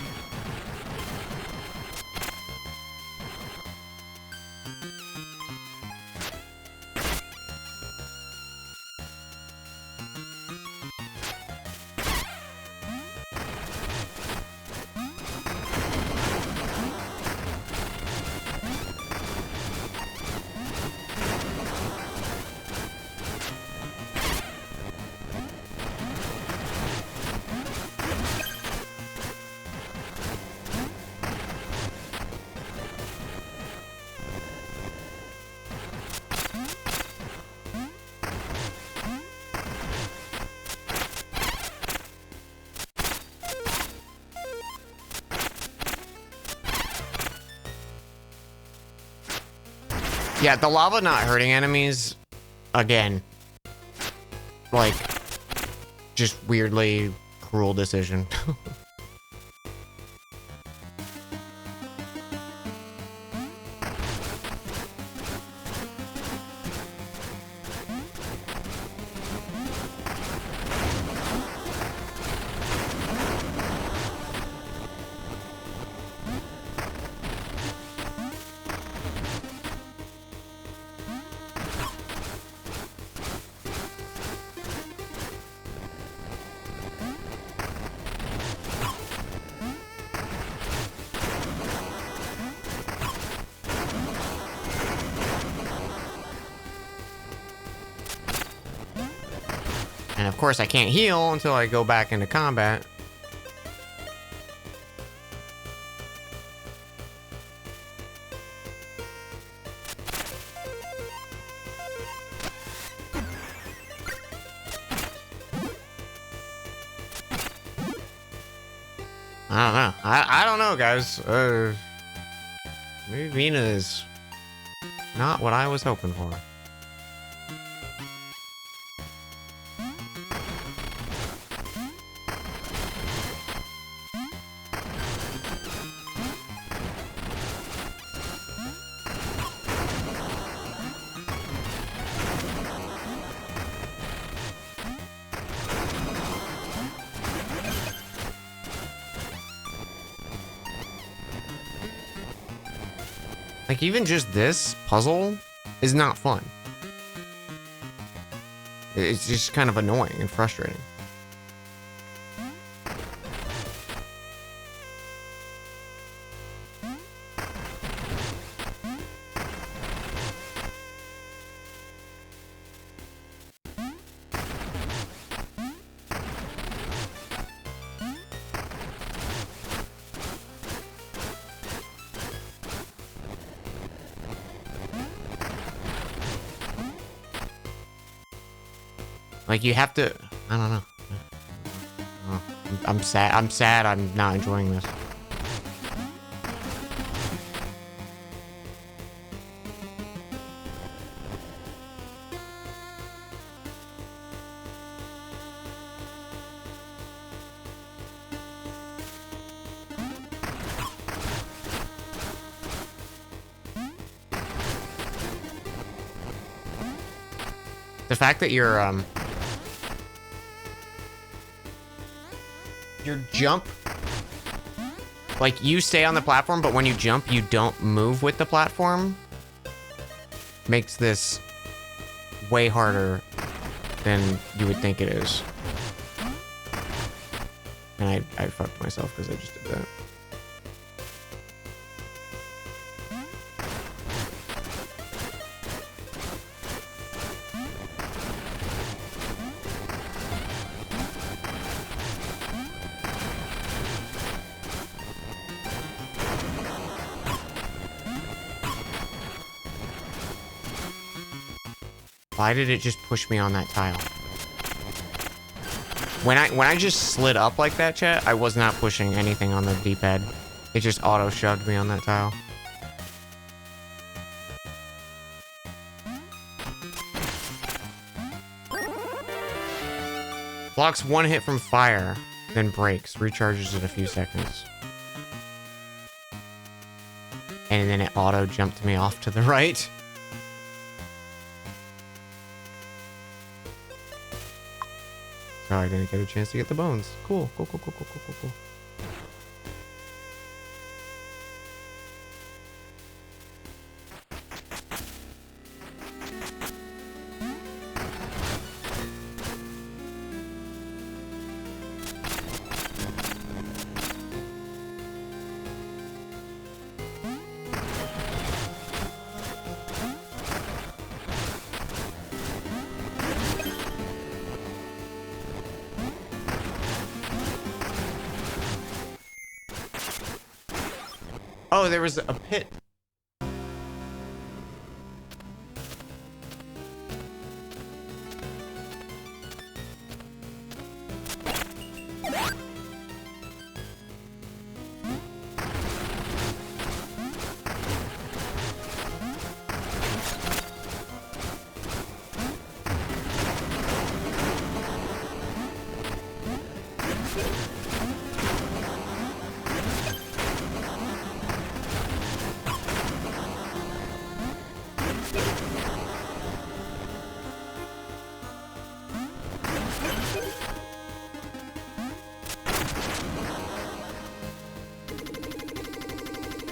yeah, the lava not hurting enemies, again, like, just weirdly cruel decision. And of course I can't heal until I go back into combat. I don't know. I don't know, guys. Maybe Mina is not what I was hoping for. Like, even just this puzzle is not fun. It's just kind of annoying and frustrating. Like, you have to... I don't know. Oh, I'm sad. I'm sad I'm not enjoying this. The fact that your jump, like, you stay on the platform, but when you jump, you don't move with the platform, makes this way harder than you would think it is. And I fucked myself because I just did that. Why did it just push me on that tile? When I just slid up like that, chat, I was not pushing anything on the D-pad. It just auto-shoved me on that tile. Blocks one hit from fire, then breaks. Recharges in a few seconds. And then it auto-jumped me off to the right. Oh, I didn't get a chance to get the bones. Cool, cool, cool, cool, cool, cool, cool, cool. Oh, there was a pit.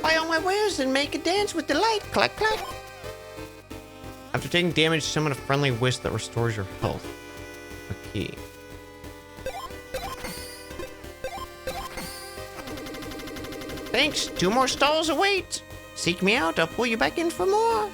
Buy all my wares and make a dance with delight. Clack, clack. After taking damage, summon a friendly wisp that restores your health. A key. Thanks. 2 more stalls await. Seek me out. I'll pull you back in for more.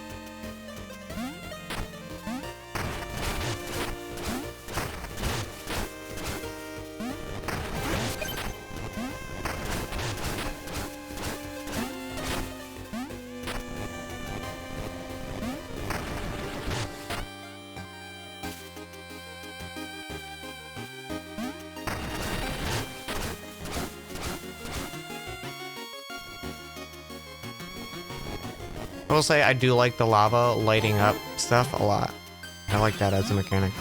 I will say I do like the lava lighting up stuff a lot. I like that as a mechanic.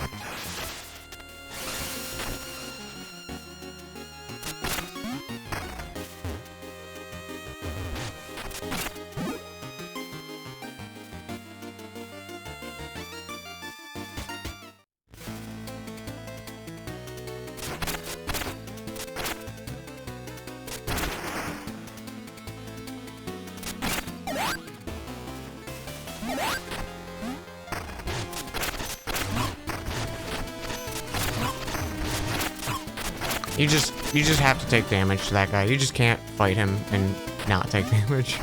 You just have to take damage to that guy. You just can't fight him and not take damage.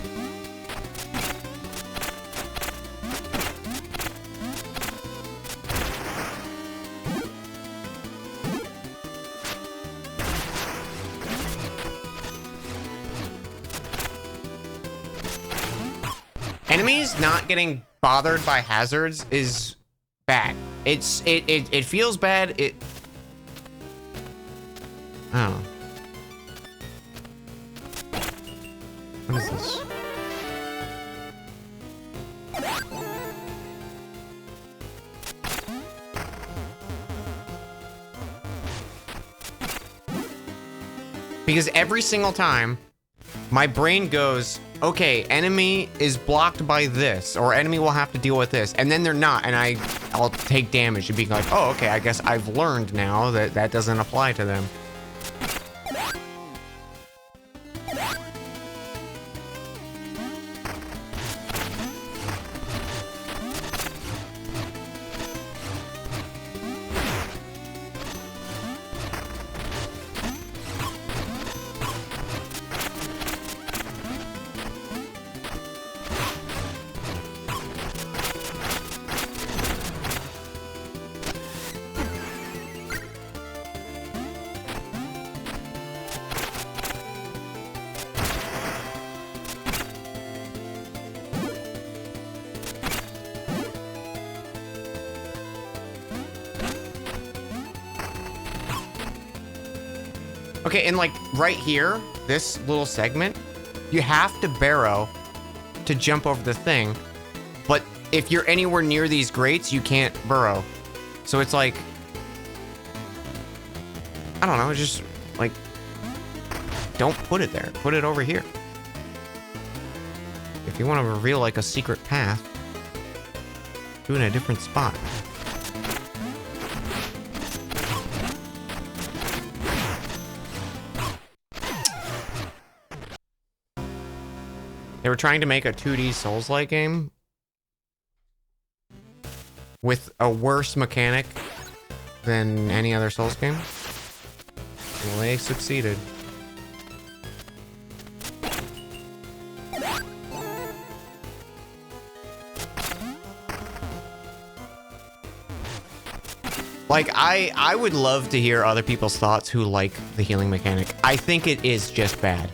Enemies not getting bothered by hazards is bad. It feels bad. Oh. What is this? Because every single time, my brain goes, okay, enemy is blocked by this, or enemy will have to deal with this, and then they're not, and I'll take damage and be like, oh, okay, I guess I've learned now that that doesn't apply to them. Okay, and like right here, this little segment, you have to barrow to jump over the thing. But if you're anywhere near these grates, you can't burrow. So it's like, I don't know, just like, don't put it there. Put it over here. If you want to reveal like a secret path, do it in a different spot. They were trying to make a 2D Souls-like game with a worse mechanic than any other Souls game. Well, they succeeded. Like, I would love to hear other people's thoughts who like the healing mechanic. I think it is just bad.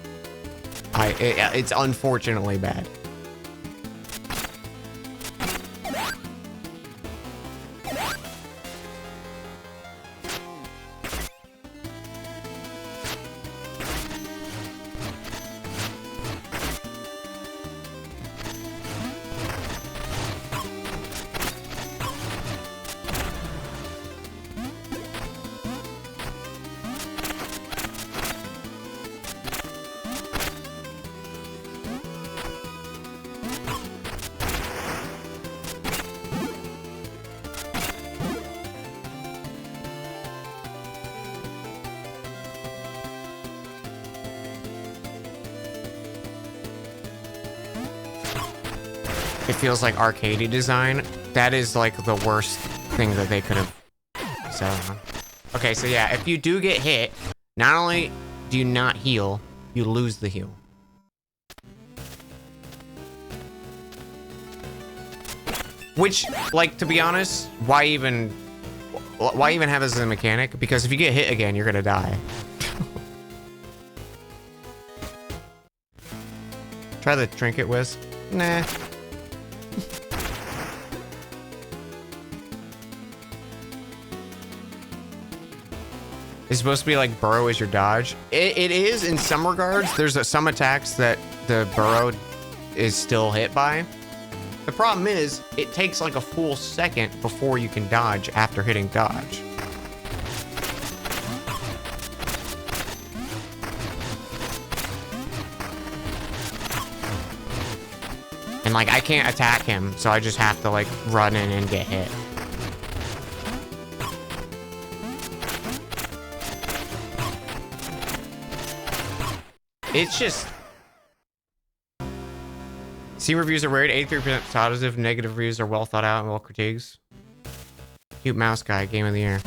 It's unfortunately bad. It feels like arcadey design. That is like the worst thing that they could have. So, okay, so yeah, if you do get hit, not only do you not heal, you lose the heal. Which, like, to be honest, why even have this as a mechanic? Because if you get hit again, you're gonna die. Try the trinket wisp. Nah. It's supposed to be like burrow is your dodge. It is in some regards. There's some attacks that the burrow is still hit by, The problem is, it takes like a full second before you can dodge after hitting dodge. And like, I can't attack him, so I just have to like run in and get hit. It's just... Steam reviews are weird. 83% positive. Negative reviews are well thought out and well critiques. Cute mouse guy. Game of the year.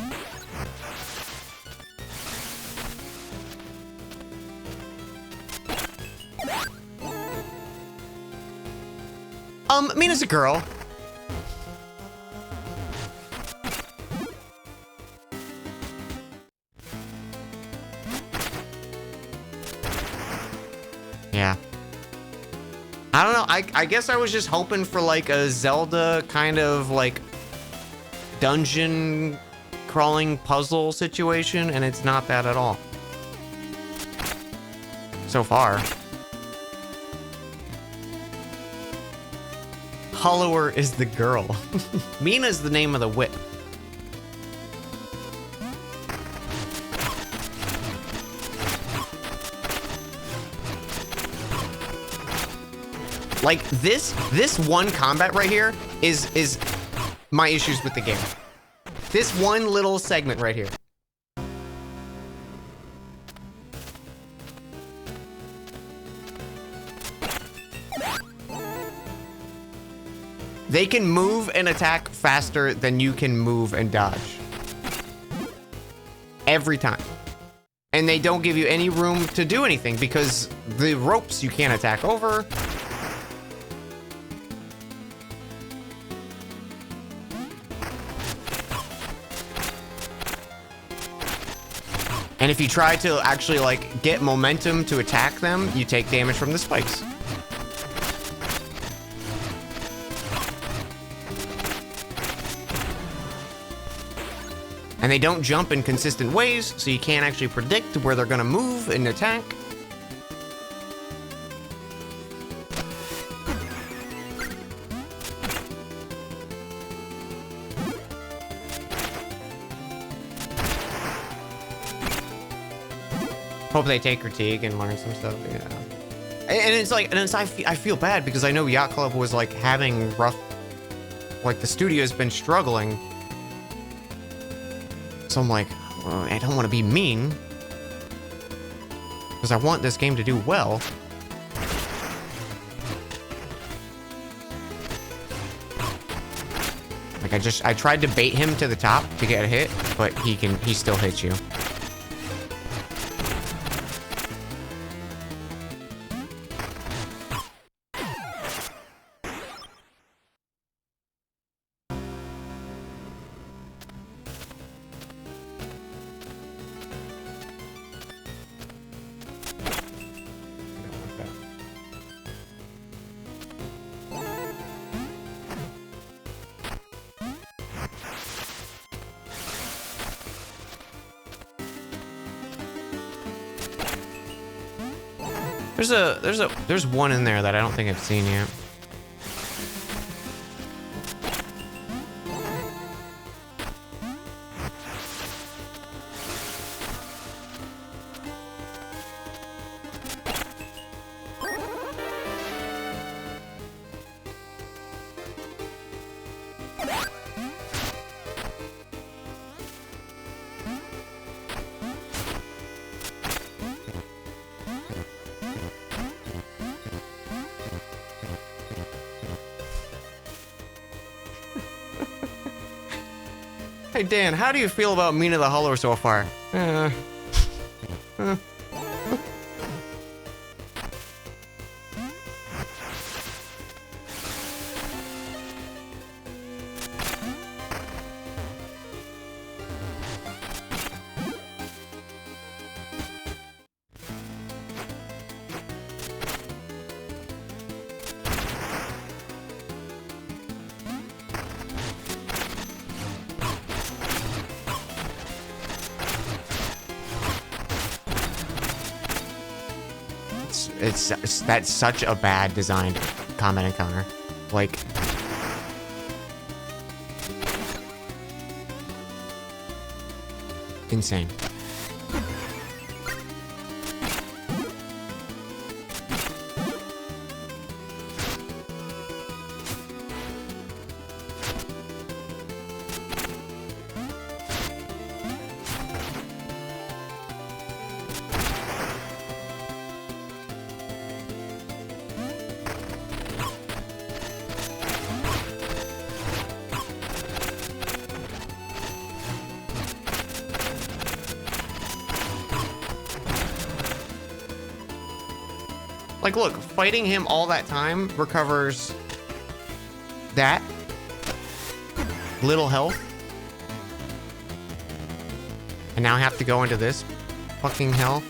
Mina's a girl. Yeah. I don't know. I guess I was just hoping for like a Zelda kind of like dungeon crawling puzzle situation, and it's not that at all. So far. Hollower is the girl. Mina's the name of the whip. Like this one combat right here is my issues with the game. This one little segment right here. They can move and attack faster than you can move and dodge. Every time. And they don't give you any room to do anything because the ropes you can't attack over. And if you try to actually like get momentum to attack them, you take damage from the spikes. And they don't jump in consistent ways, so you can't actually predict where they're gonna move and attack. Hope they take critique and learn some stuff, yeah. And it's like, I feel bad because I know Yacht Club was like having rough, like the studio's been struggling. So I'm like, well, I don't want to be mean because I want this game to do well. Like I tried to bait him to the top to get a hit, but he still hits you. There's one in there that I don't think I've seen yet. Hey Dan, how do you feel about Mina the Hollower so far? That's such a bad designed combat encounter. Like, insane. Like, look, fighting him all that time recovers that little health. And now I have to go into this fucking hell.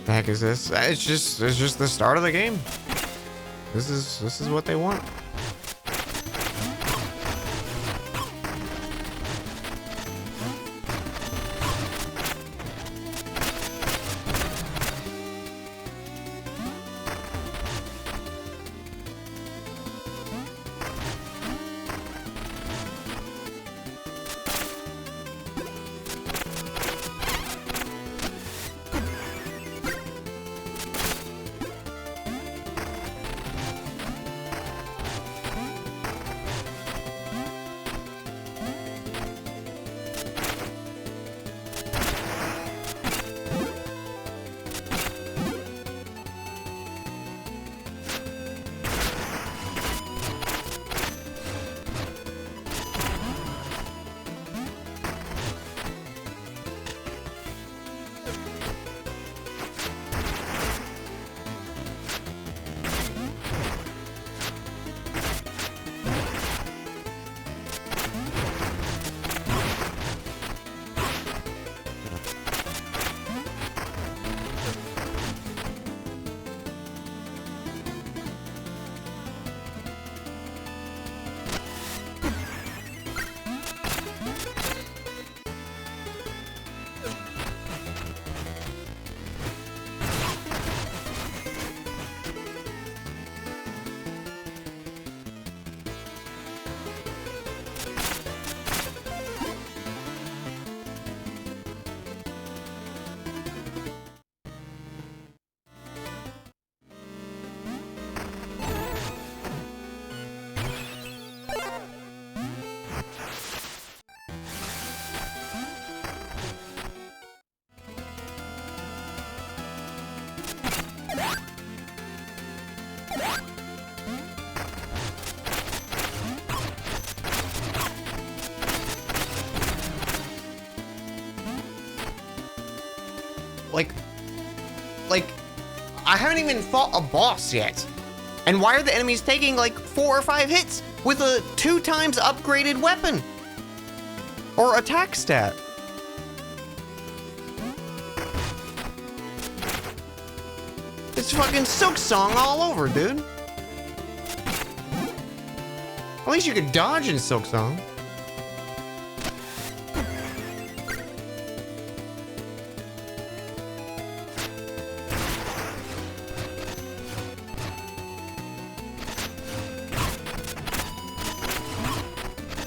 The heck is this? It's just the start of the game. This is what they want. Like, I haven't even fought a boss yet. And why are the enemies taking like 4 or 5 hits with a 2 times upgraded weapon? Or attack stat? It's fucking Silk Song all over, dude. At least you could dodge in Silk Song.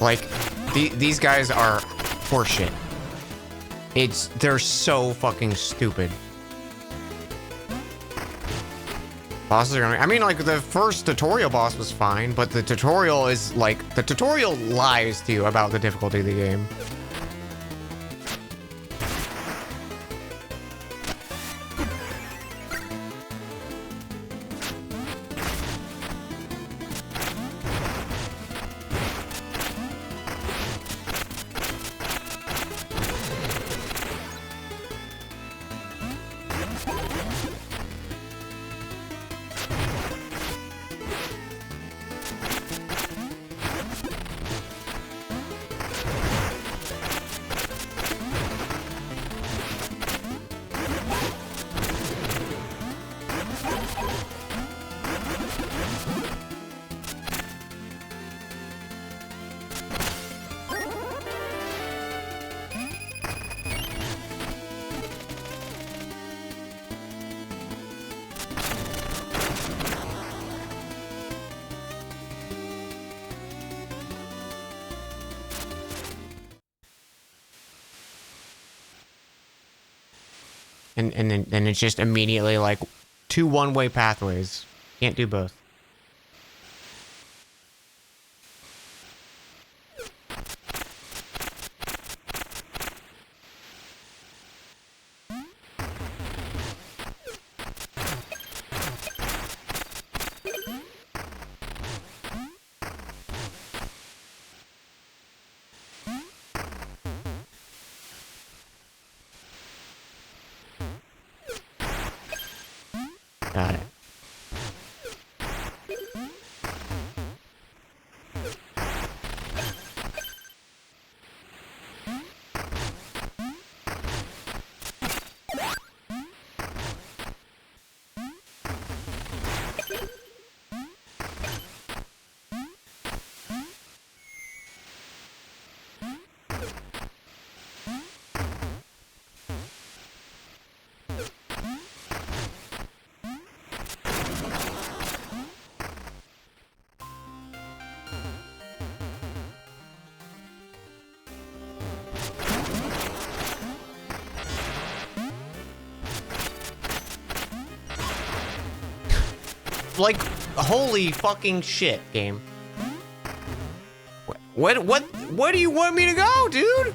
Like, these guys are horseshit. They're so fucking stupid. Bosses are gonna, I mean, like, the first tutorial boss was fine, but the tutorial is, like, the tutorial lies to you about the difficulty of the game. And then it's just immediately like 2 one-way pathways. Can't do both. Got it. Like, holy fucking shit, game. What do you want me to go, dude?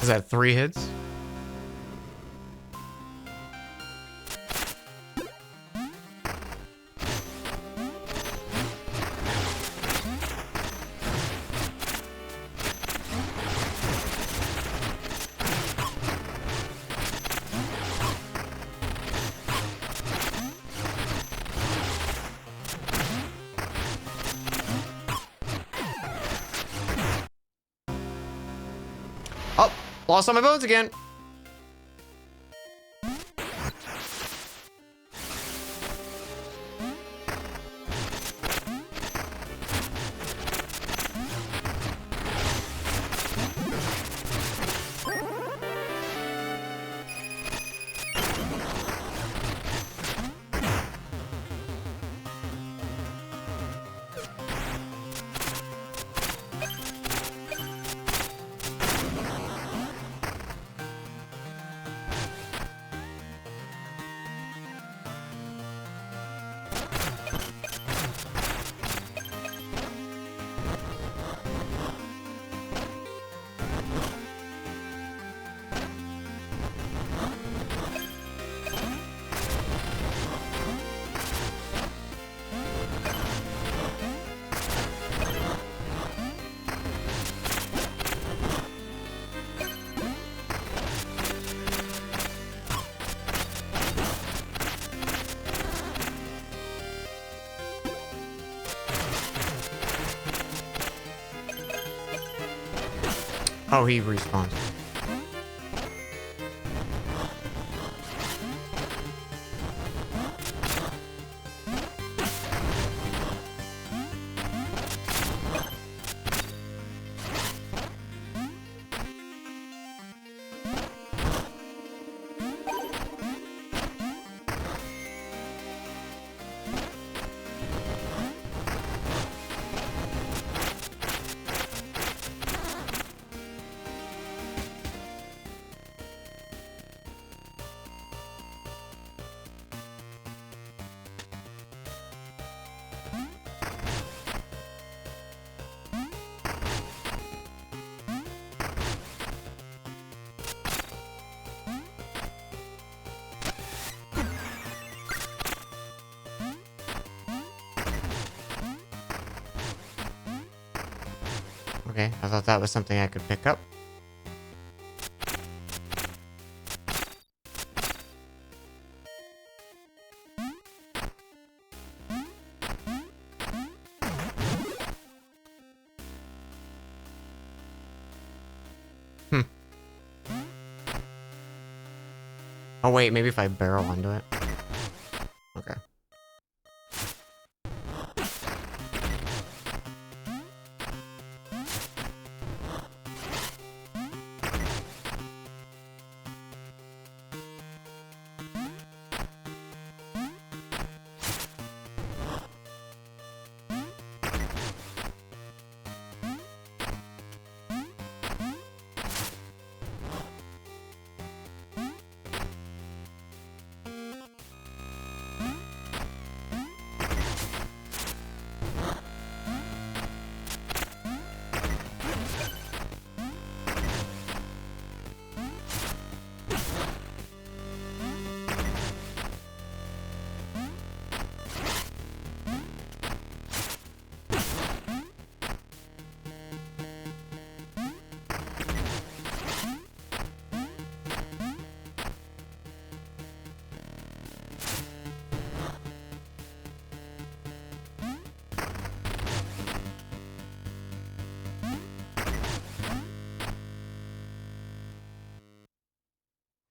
Is that 3 hits? Oh, lost all my bones again. Oh, he respawns. Okay, I thought that was something I could pick up. Oh wait, maybe if I barrel into it. Okay.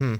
Hmm.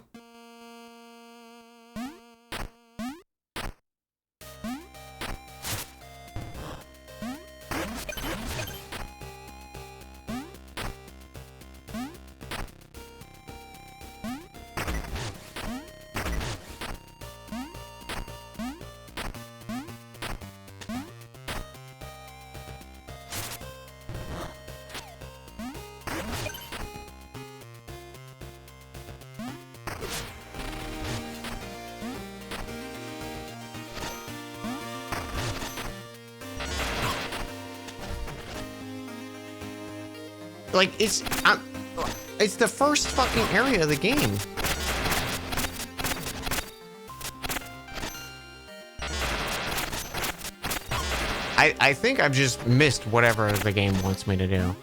Like, it's the first fucking area of the game. I think I've just missed whatever the game wants me to do.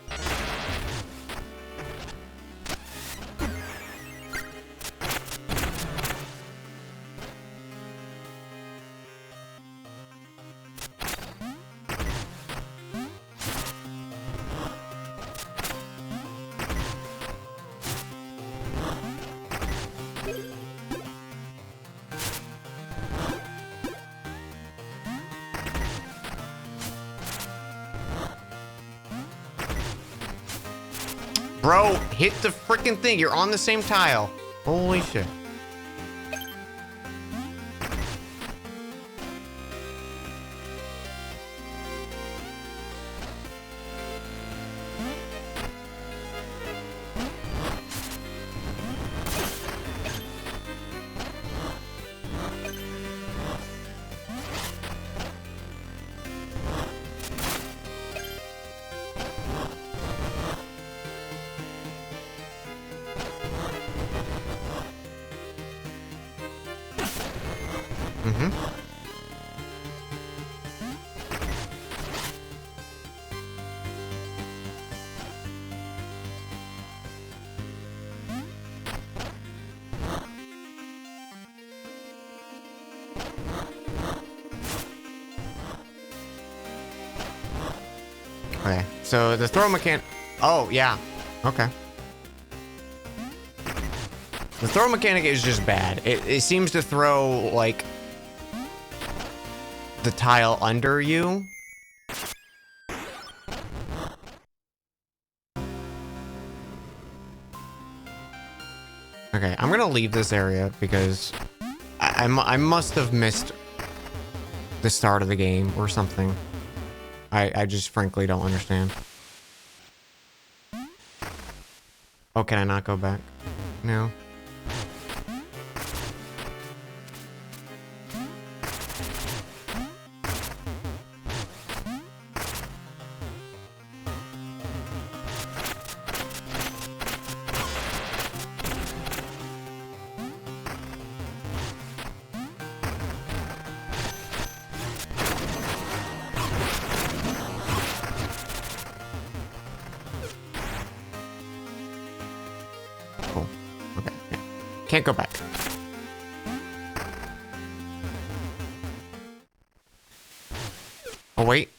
Bro, hit the freaking thing. You're on the same tile. Holy shit. Okay, so the throw mechanic. Oh, yeah. Okay. The throw mechanic is just bad. It seems to throw, like, the tile under you. Okay, I'm gonna leave this area because I must have missed the start of the game or something. I just frankly don't understand. Oh, can I not go back? No. Okay. Yeah. Can't go back. Oh, wait.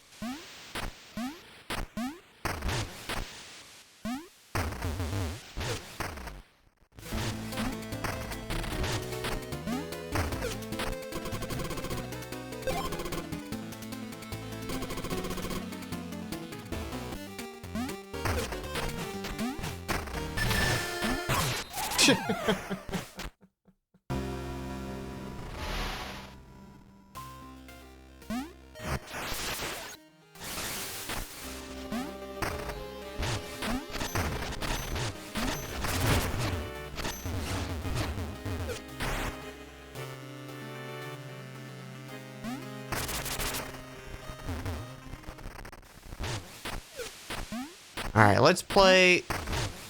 Alright, let's play...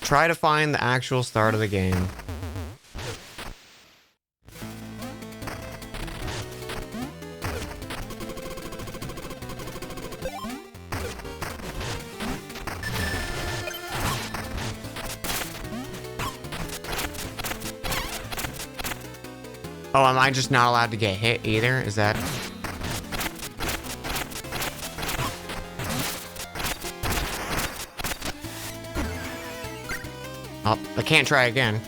Try to find the actual start of the game. Oh, am I just not allowed to get hit either? Is that... Oh, I can't try again.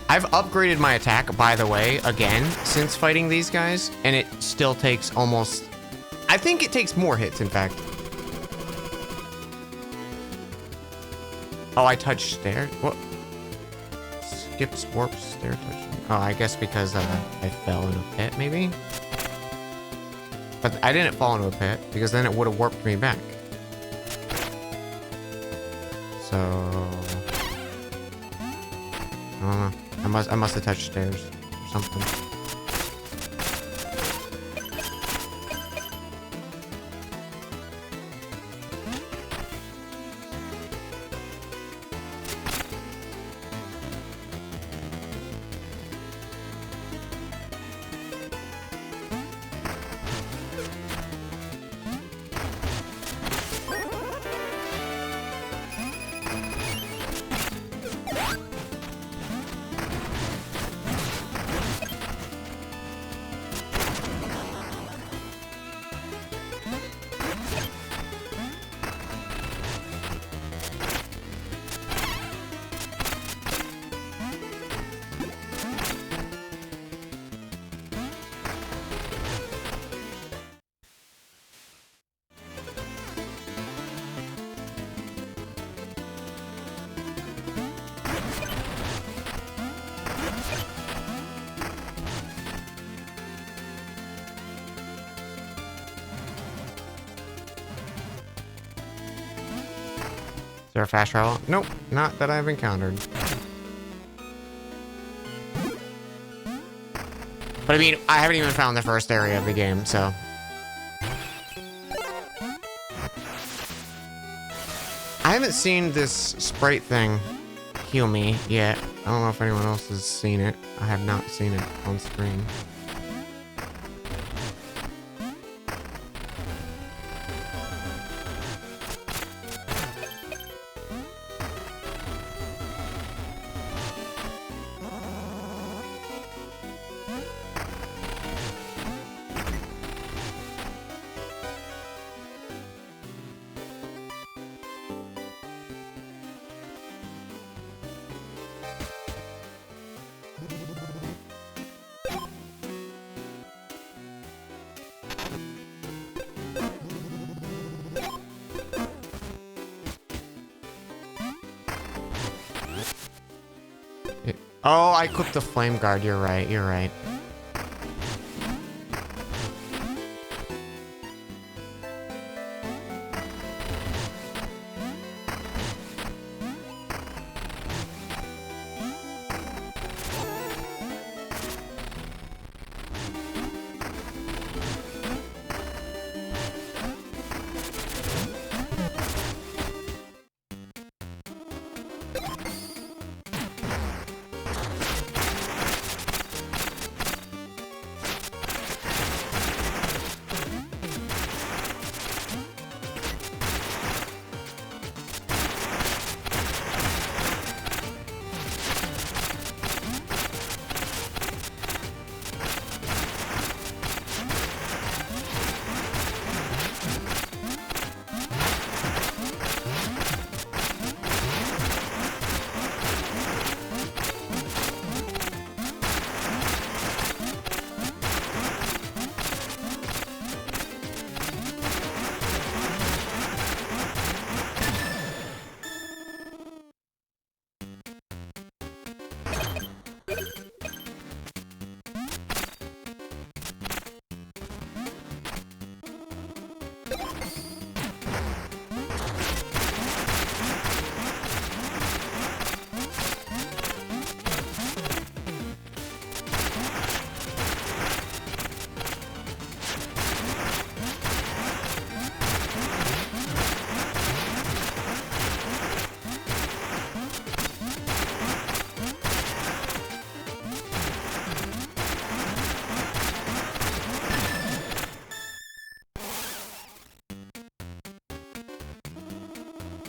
I've upgraded my attack, by the way, again, since fighting these guys, and it still takes almost... I think it takes more hits, in fact. Oh, I touched stairs? What? Skips warp stair touching. Oh, I guess because I fell in a pit, maybe? But I didn't fall into a pit, because then it would have warped me back. So... I don't know. I must have touched stairs or something. Is there a fast travel? Nope, not that I've encountered. But I mean, I haven't even found the first area of the game, so... I haven't seen this sprite thing heal me yet. I don't know if anyone else has seen it. I have not seen it on screen. Oh, I clicked the flame guard. You're right. You're right.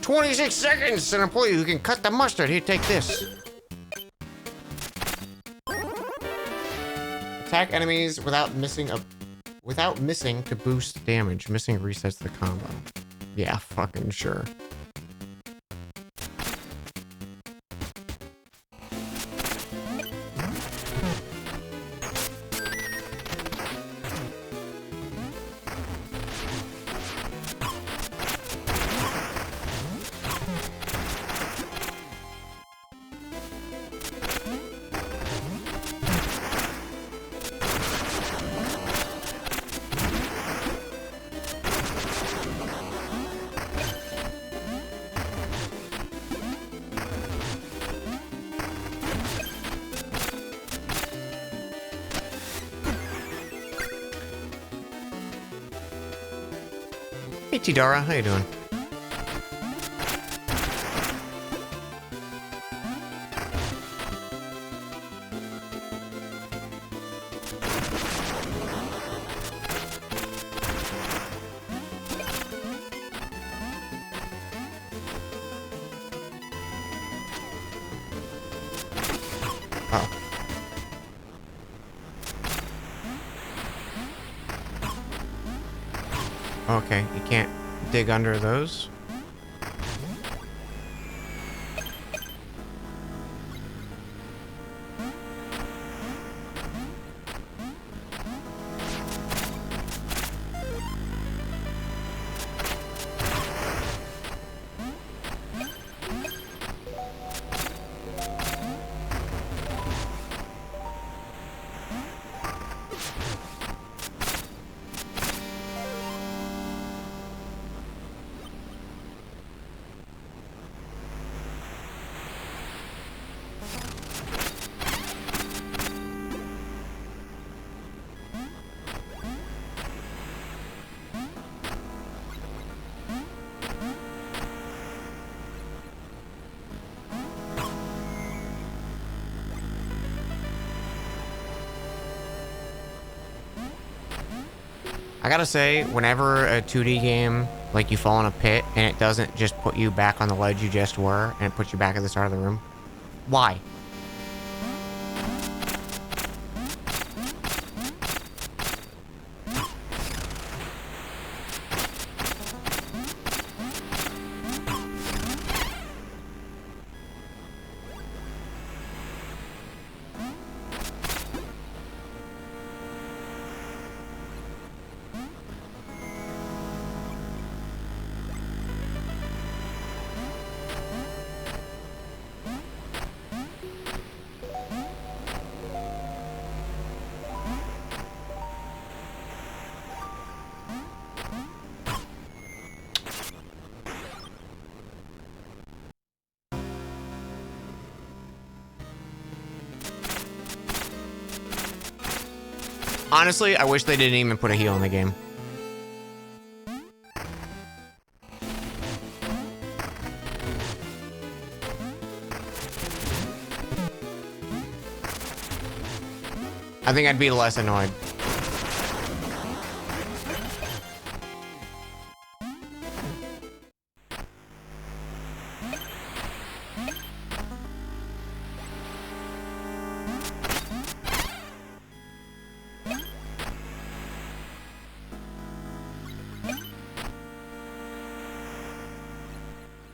26 seconds! An employee who can cut the mustard. Here, take this. Attack enemies without missing to boost damage. Missing resets the combo. Yeah, fucking sure. Hey, Tidara, how you doing? Okay, you can't dig under those. I gotta say, whenever a 2D game, like you fall in a pit and it doesn't just put you back on the ledge you just were and it puts you back at the start of the room, why? Honestly, I wish they didn't even put a heal in the game. I think I'd be less annoyed.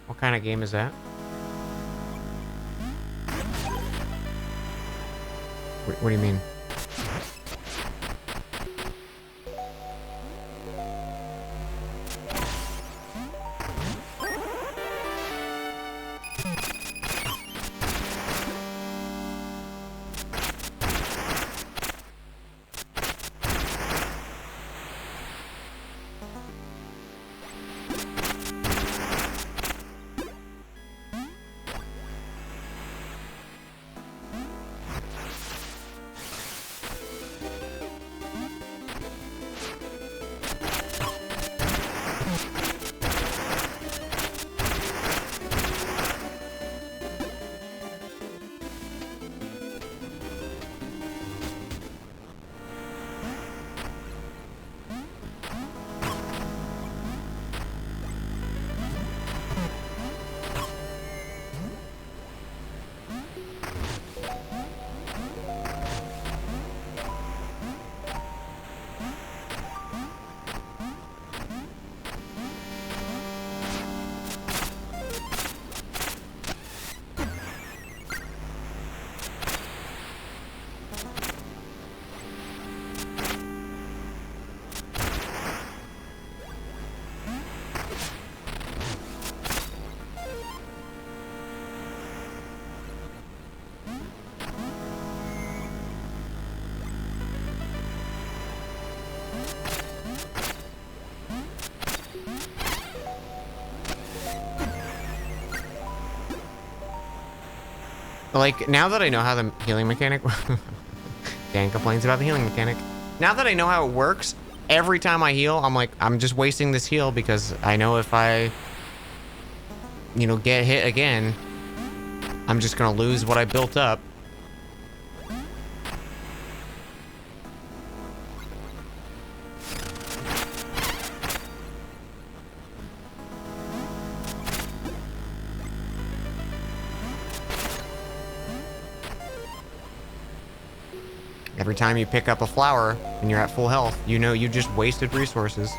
What kind of game is that? What do you mean? Like, now that I know how the healing mechanic... Dan complains about the healing mechanic. Now that I know how it works, every time I heal, I'm like, I'm just wasting this heal because I know if I, you know, get hit again, I'm just gonna lose what I built up. Every time you pick up a flower and you're at full health, you know you just wasted resources.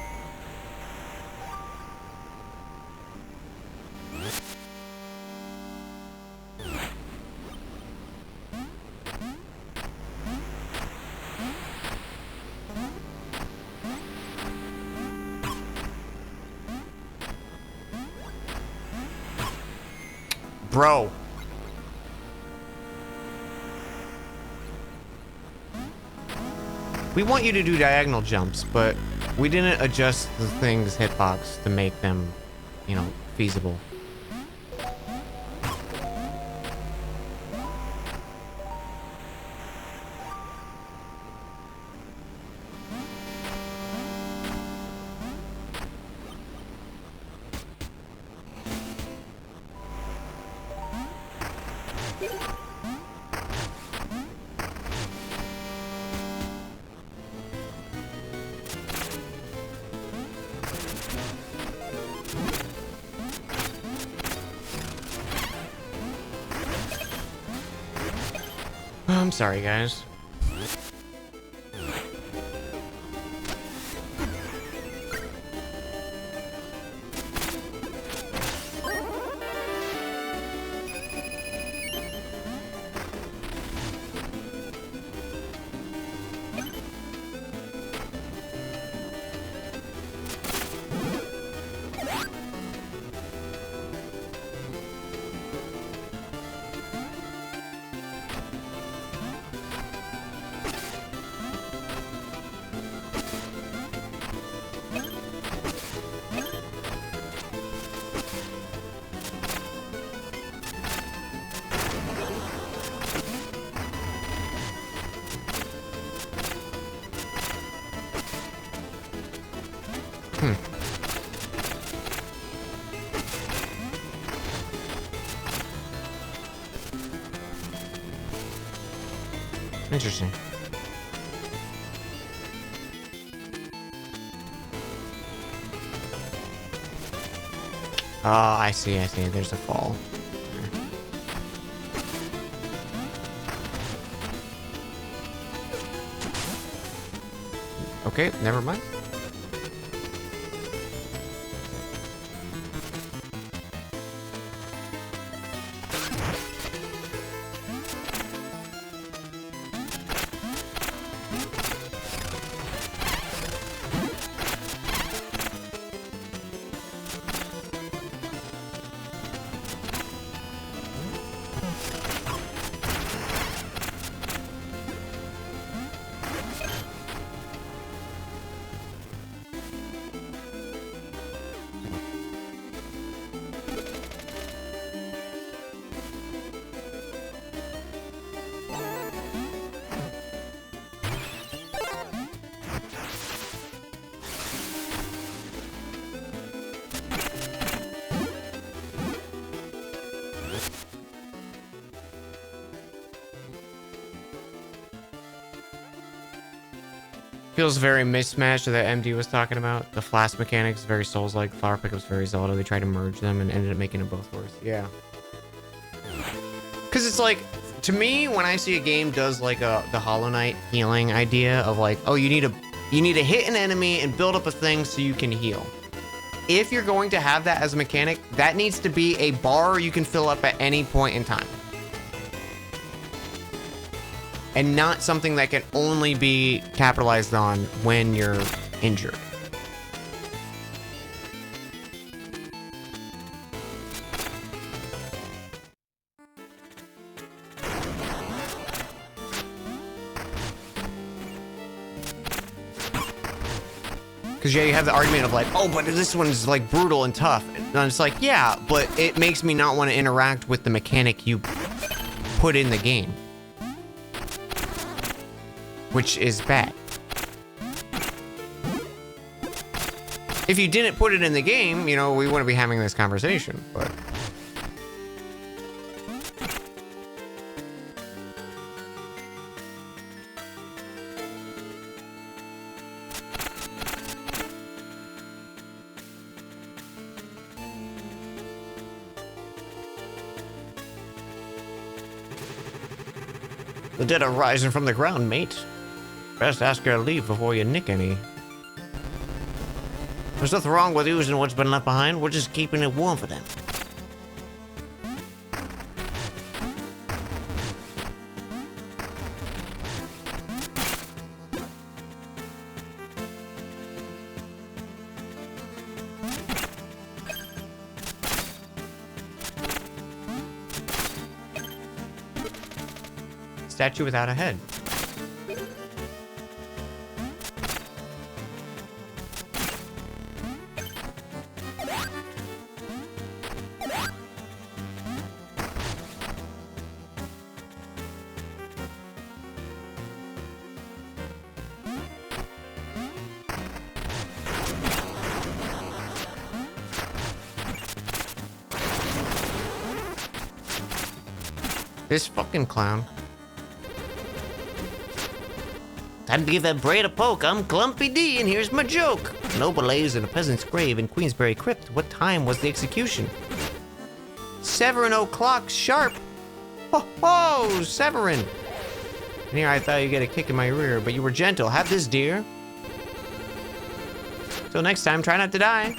Bro. We want you to do diagonal jumps, but we didn't adjust the thing's hitbox to make them, you know, feasible. I'm sorry, guys. Interesting. Oh, I see. There's a fall. Okay, never mind. Feels very mismatched to that MD was talking about. The flask mechanics very Souls-like, flower pickups very Zelda. They tried to merge them and ended up making it both worse. Yeah. Because it's like, to me, when I see a game does like the Hollow Knight healing idea of like, oh, you need to hit an enemy and build up a thing so you can heal. If you're going to have that as a mechanic, that needs to be a bar you can fill up at any point in time. And not something that can only be capitalized on when you're injured. Because yeah, you have the argument of like, oh, but this one's like brutal and tough. And it's like, yeah, but it makes me not want to interact with the mechanic you put in the game. Which is bad. If you didn't put it in the game, you know, we wouldn't be having this conversation, but... The dead are rising from the ground, mate. Best ask her to leave before you nick any. There's nothing wrong with using what's been left behind. We're just keeping it warm for them. Statue without a head. This fucking clown. Time to give that braid a poke. I'm Clumpy D, and here's my joke. Noble lays in a peasant's grave in Queensberry Crypt. What time was the execution? 7:00 sharp. Ho ho, Severin. And here I thought you'd get a kick in my rear, but you were gentle. Have this, dear. Till next time, try not to die.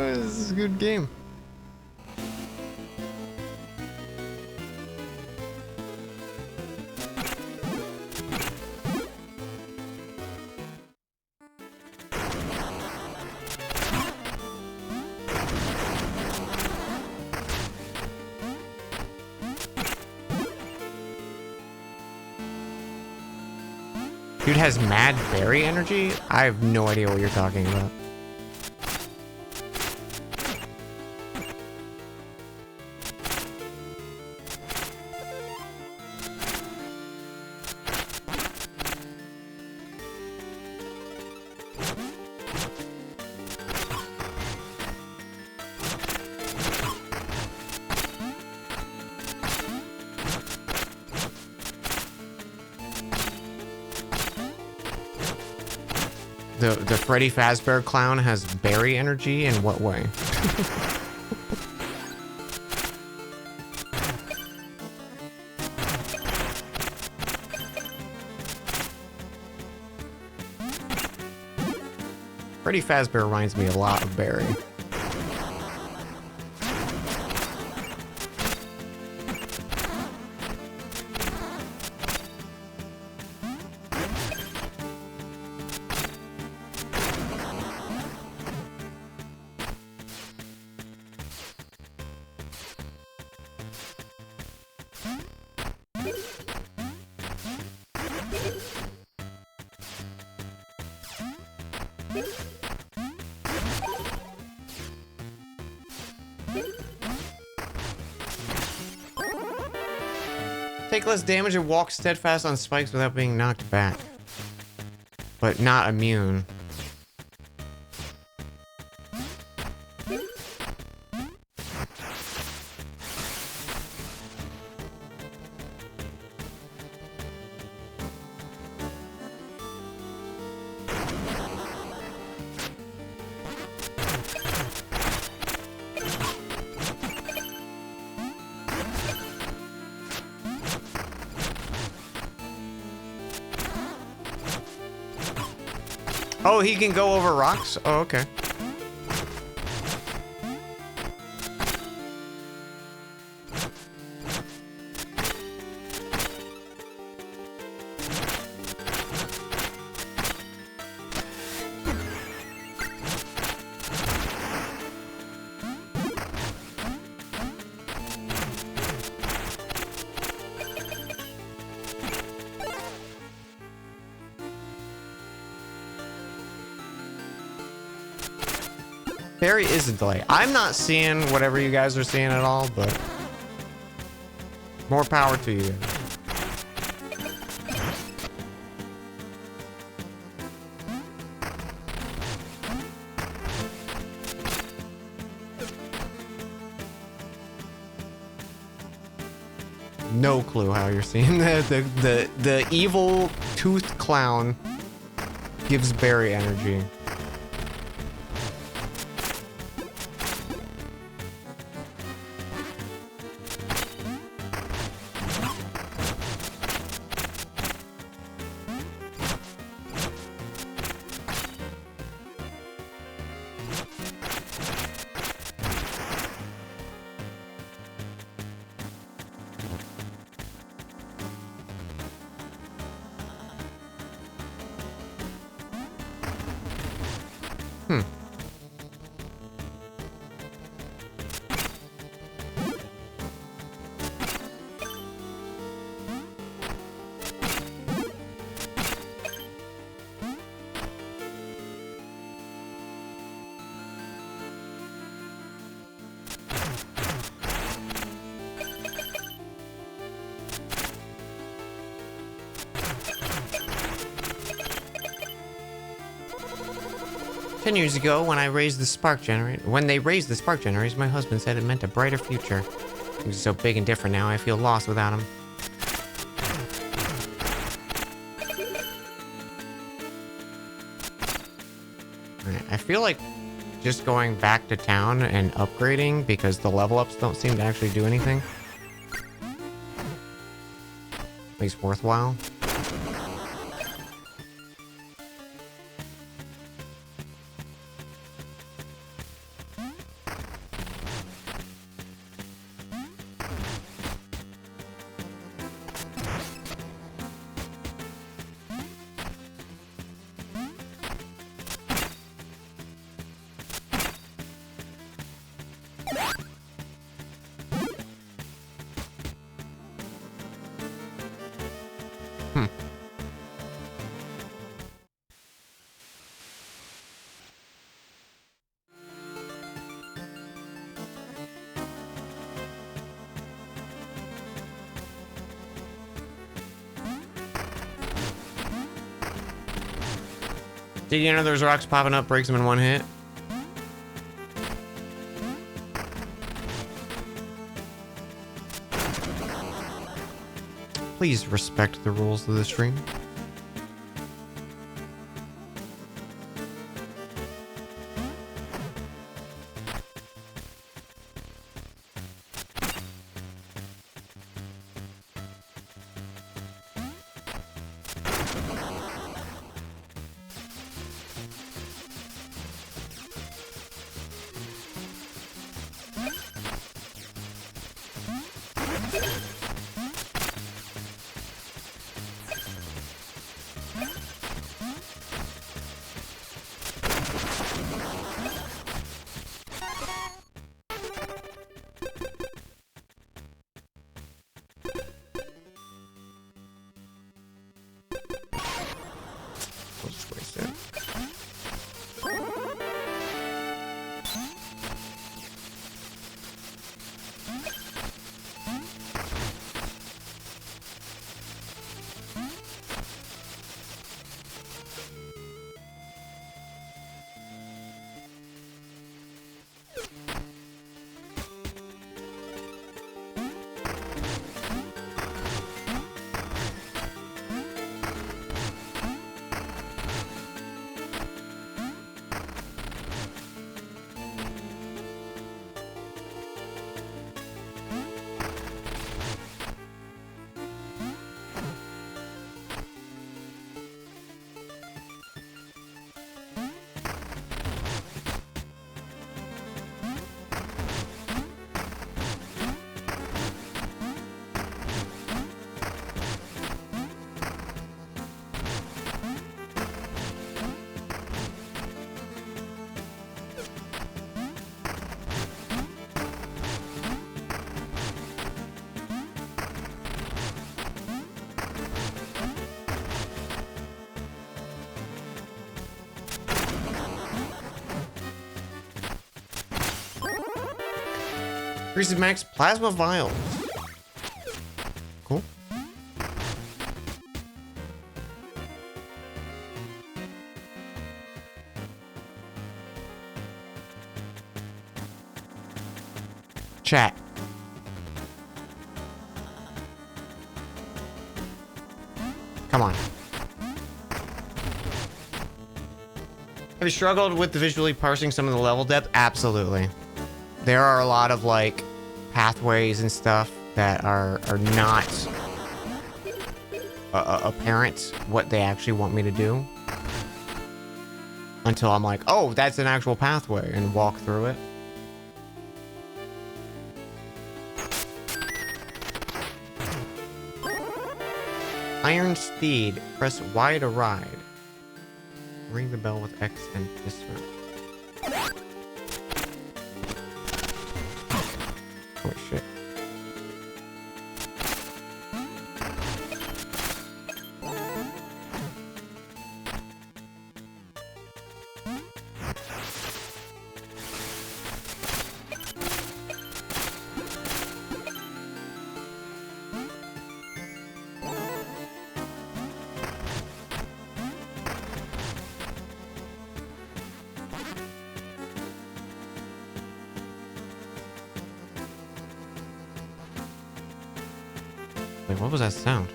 This is a good game. Dude has mad berry energy? I have no idea what you're talking about. The Freddy Fazbear clown has berry energy in what way? Freddy Fazbear reminds me a lot of Barry. Take less damage and walk steadfast on spikes without being knocked back. But not immune. Oh, he can go over rocks? Oh, okay. Barry is a delay. I'm not seeing whatever you guys are seeing at all, but more power to you guys. No clue how you're seeing the evil toothed clown gives Barry energy. Hmm. 10 years ago, when they raised the spark generators, my husband said it meant a brighter future. Things are so big and different now, I feel lost without him. I feel like just going back to town and upgrading because the level ups don't seem to actually do anything. At least worthwhile. Did you know there's rocks popping up, breaks them in one hit? Please respect the rules of the stream. We'll just waste it. Increases max plasma vials. Cool. Chat. Come on. Have you struggled with visually parsing some of the level depth? Absolutely. There are a lot of like pathways and stuff that are not apparent what they actually want me to do until I'm like, oh, that's an actual pathway, and walk through it. Iron Steed. Press Y to ride. Ring the bell with X and dismount. Oh shit. Wait, what was that sound?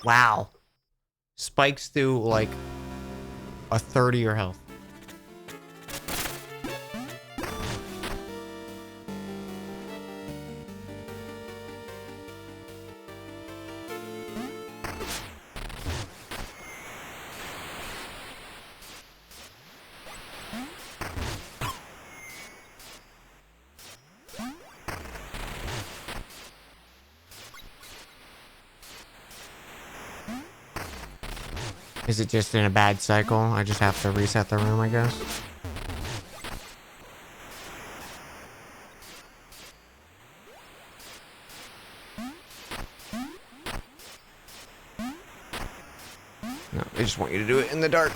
Wow. Spikes through like a third of your health. Is it just in a bad cycle? I just have to reset the room, I guess. No, they just want you to do it in the dark.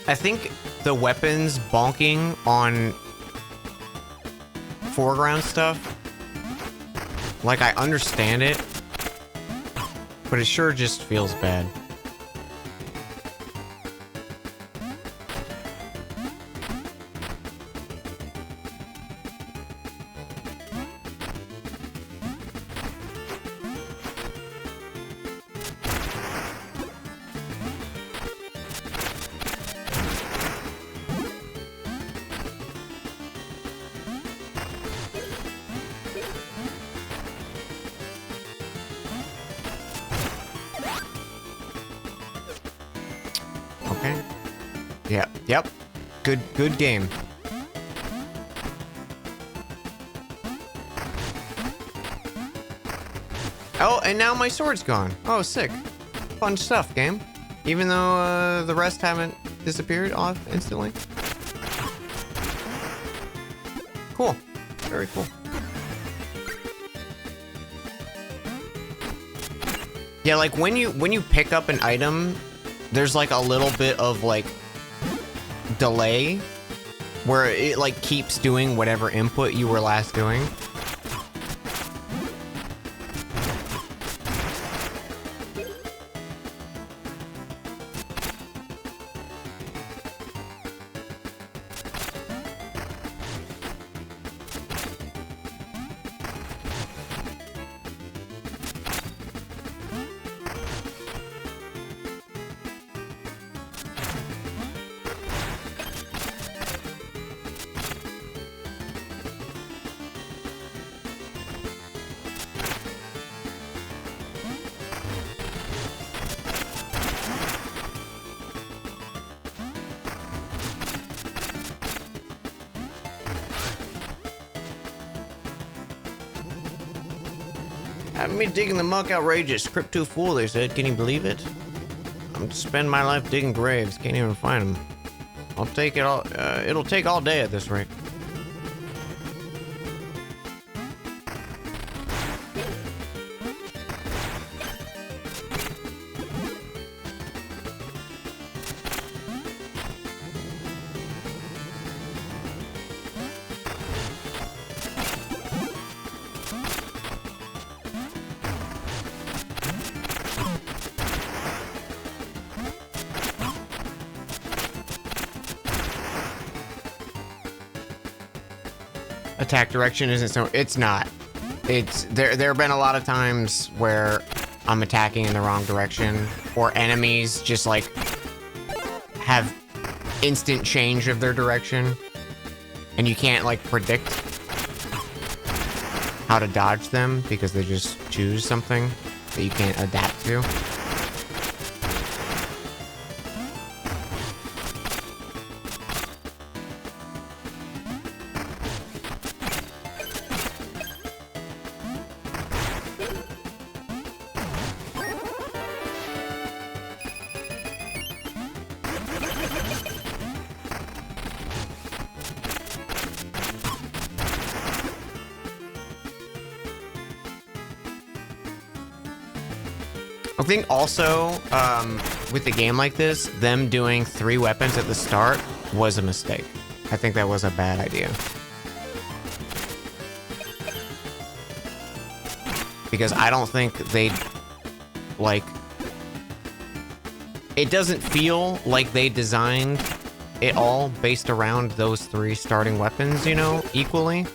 I think the weapons bonking on foreground stuff, like, I understand it, but it sure just feels bad. Okay. Yep. Good game. Oh, and now my sword's gone. Oh, sick. Fun stuff, game. Even though the rest haven't disappeared off instantly. Cool. Very cool. Yeah, like when you pick up an item, there's like a little bit of like delay where it like keeps doing whatever input you were last doing. Having me digging the muck outrageous. Crypt too full, they said. Can you believe it? I'm to spend my life digging graves. Can't even find them. I'll take it all. It'll take all day at this rate. Attack direction isn't so. It's not. It's there. There have been a lot of times where I'm attacking in the wrong direction, or enemies just like have instant change of their direction, and you can't like predict how to dodge them because they just choose something that you can't adapt to. I think also, with a game like this, them doing 3 weapons at the start was a mistake. I think that was a bad idea. Because I don't think they, like... It doesn't feel like they designed it all based around those 3 starting weapons, you know, equally.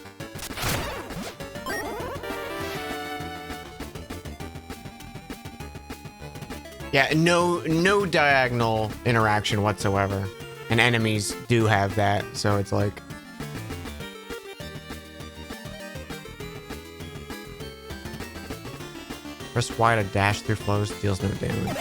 Yeah, no diagonal interaction whatsoever. And enemies do have that, so it's like... Press Y to dash through flows, deals no damage.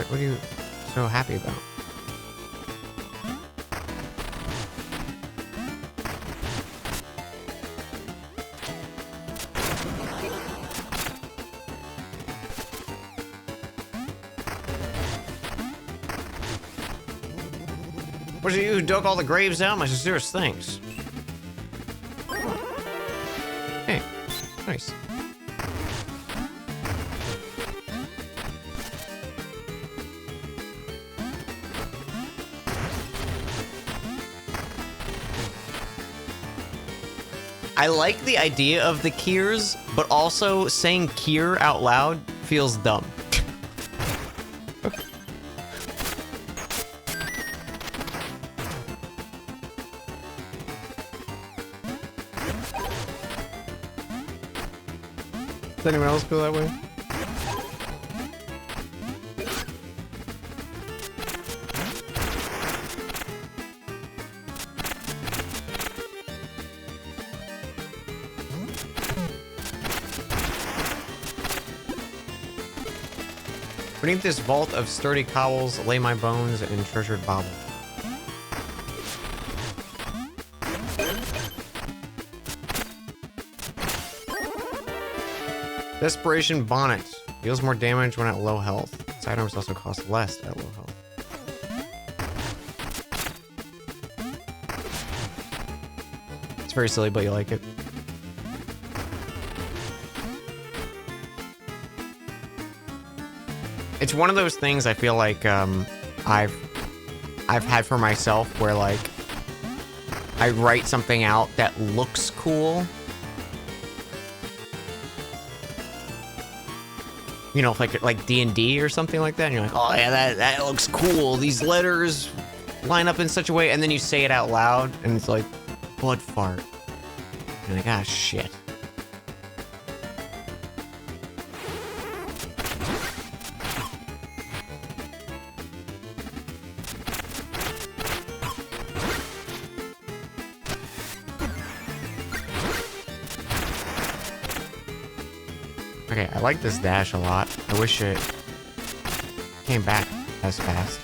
What are you so happy about? Was it you who dug all the graves out? My sincerest thanks. Hey, nice. I like the idea of the Kiers, but also saying Kier out loud feels dumb. Does anyone else feel that way? Beneath this vault of sturdy cobbles lay my bones and treasured bauble. Desperation Bonnet. Deals more damage when at low health. Sidearms also cost less at low health. It's very silly, but you like it. It's one of those things I feel like I've had for myself where like I write something out that looks cool. You know, like D&D or something like that, and you're like, oh yeah, that looks cool. These letters line up in such a way, and then you say it out loud, and it's like, blood fart. And you're like, ah, shit. Okay, I like this dash a lot. I wish it came back as fast.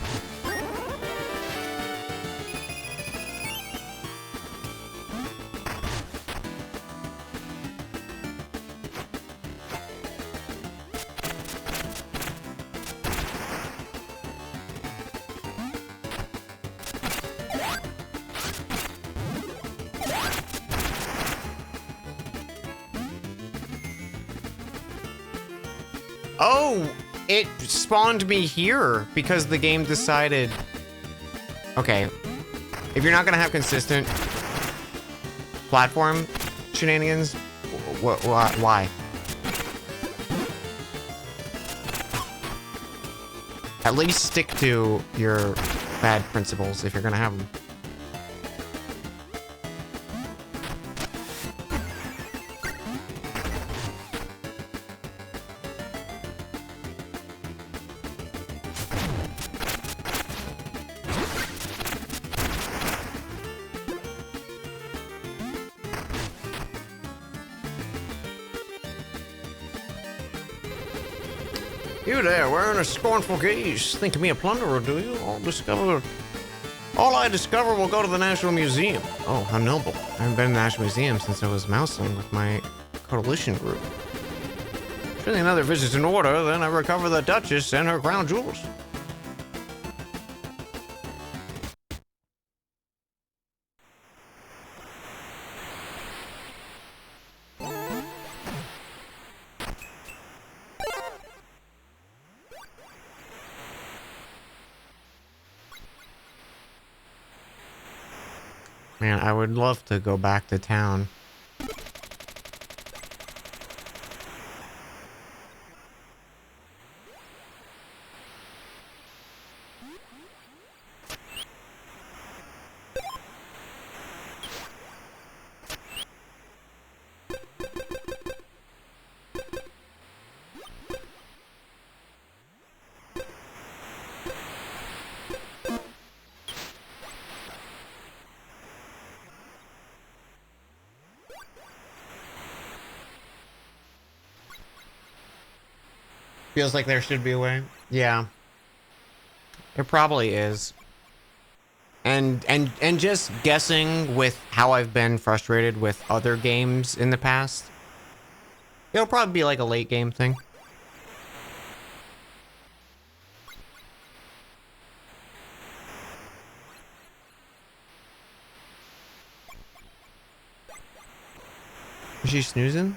Oh, it spawned me here because the game decided... Okay, if you're not gonna have consistent platform shenanigans, why? At least stick to your bad principles if you're gonna have them. You there, wearing a scornful gaze. Think me a plunderer, do you? All I discover will go to the National Museum. Oh, how noble. I haven't been in the National Museum since I was mouseling with my coalition group. Surely another visit in order, then I recover the Duchess and her crown jewels. Man, I would love to go back to town. Feels like there should be a way. Yeah. It probably is. And just guessing with how I've been frustrated with other games in the past, it'll probably be like a late game thing. Is she snoozing?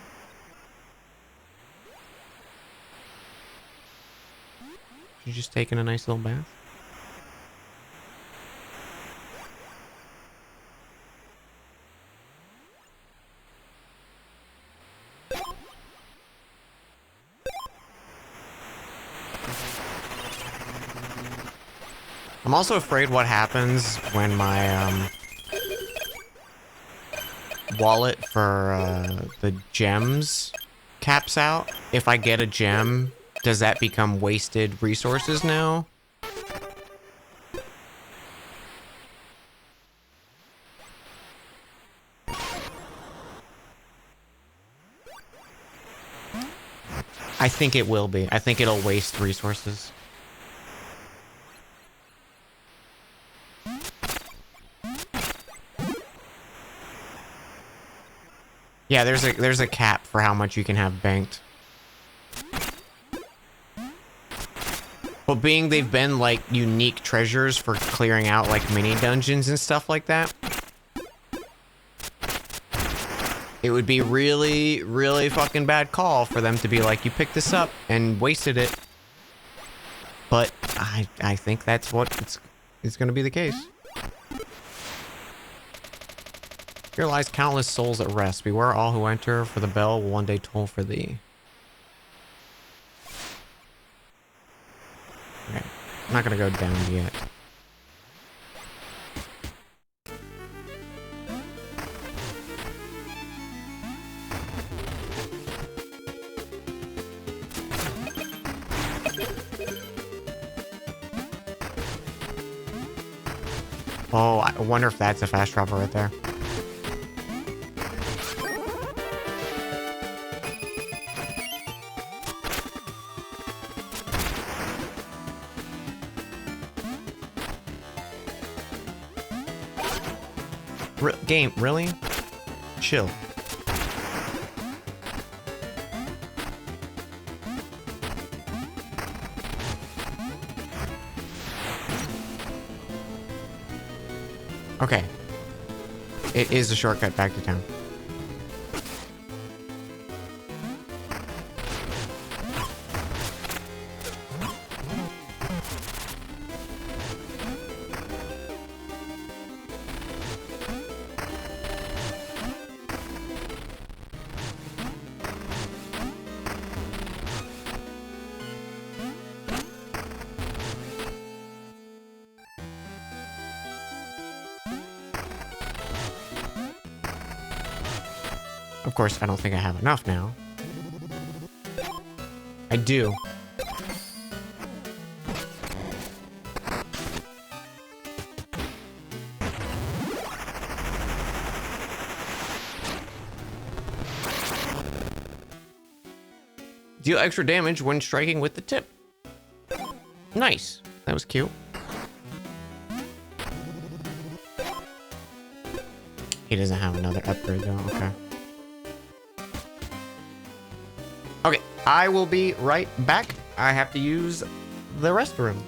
She's just taking a nice little bath. I'm also afraid what happens when my wallet for the gems caps out. If I get a gem, does that become wasted resources now? I think it will be. I think it'll waste resources. Yeah, there's a cap for how much you can have banked. But being they've been like unique treasures for clearing out like mini dungeons and stuff like that, it would be really, really fucking bad call for them to be like, you picked this up and wasted it. But I think that's what it's gonna be the case. Here lies countless souls at rest. Beware all who enter, for the bell will one day toll for thee. Okay. I'm not gonna go down yet. Oh, I wonder if that's a fast travel right there. Game, really? Chill. Okay. It is a shortcut back to town. Of course, I don't think I have enough now. I do. Deal extra damage when striking with the tip. Nice. That was cute. He doesn't have another upgrade though, okay. Okay, I will be right back. I have to use the restroom.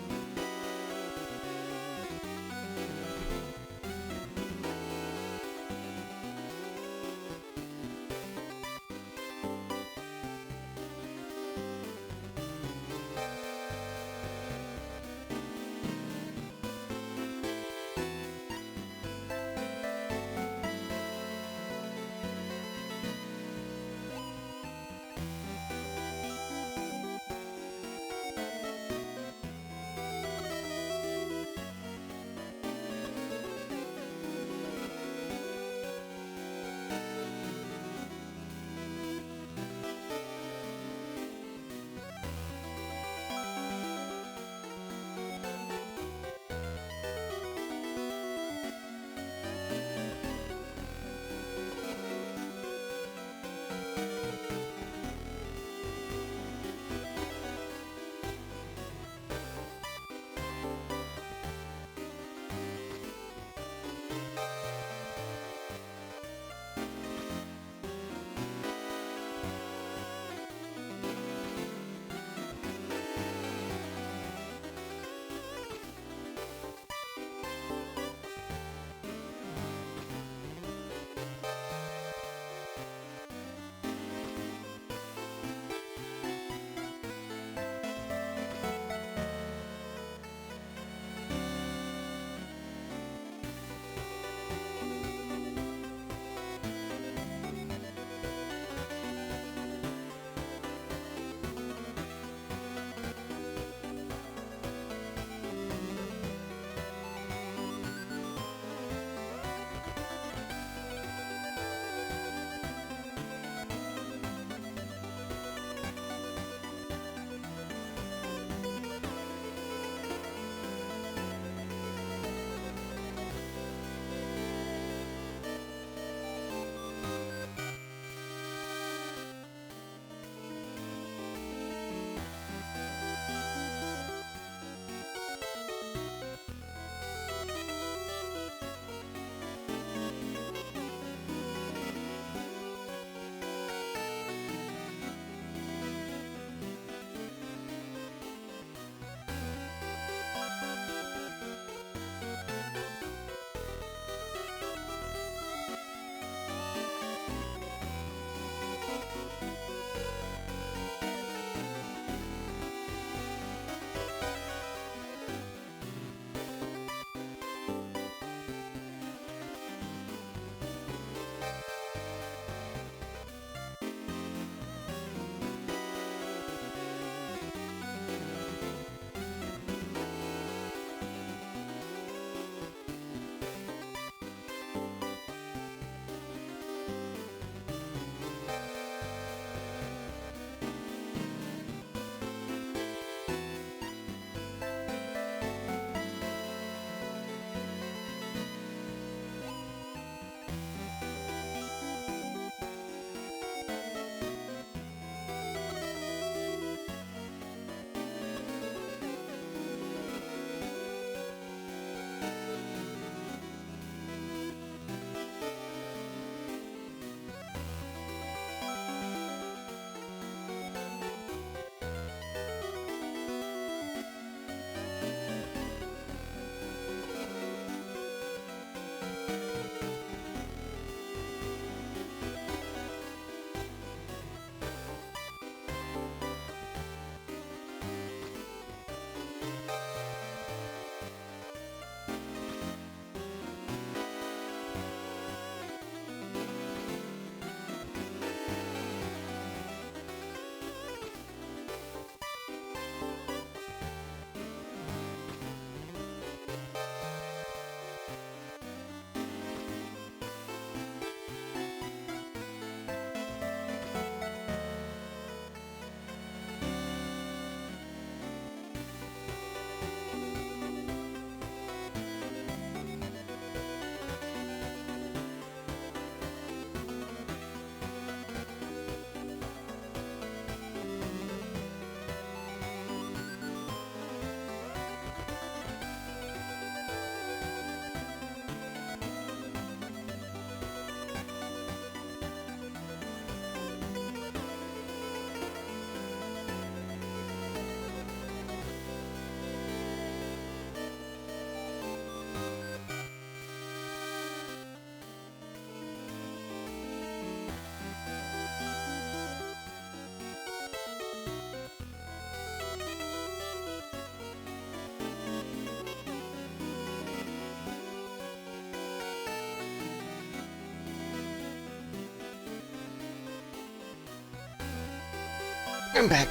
I'm back.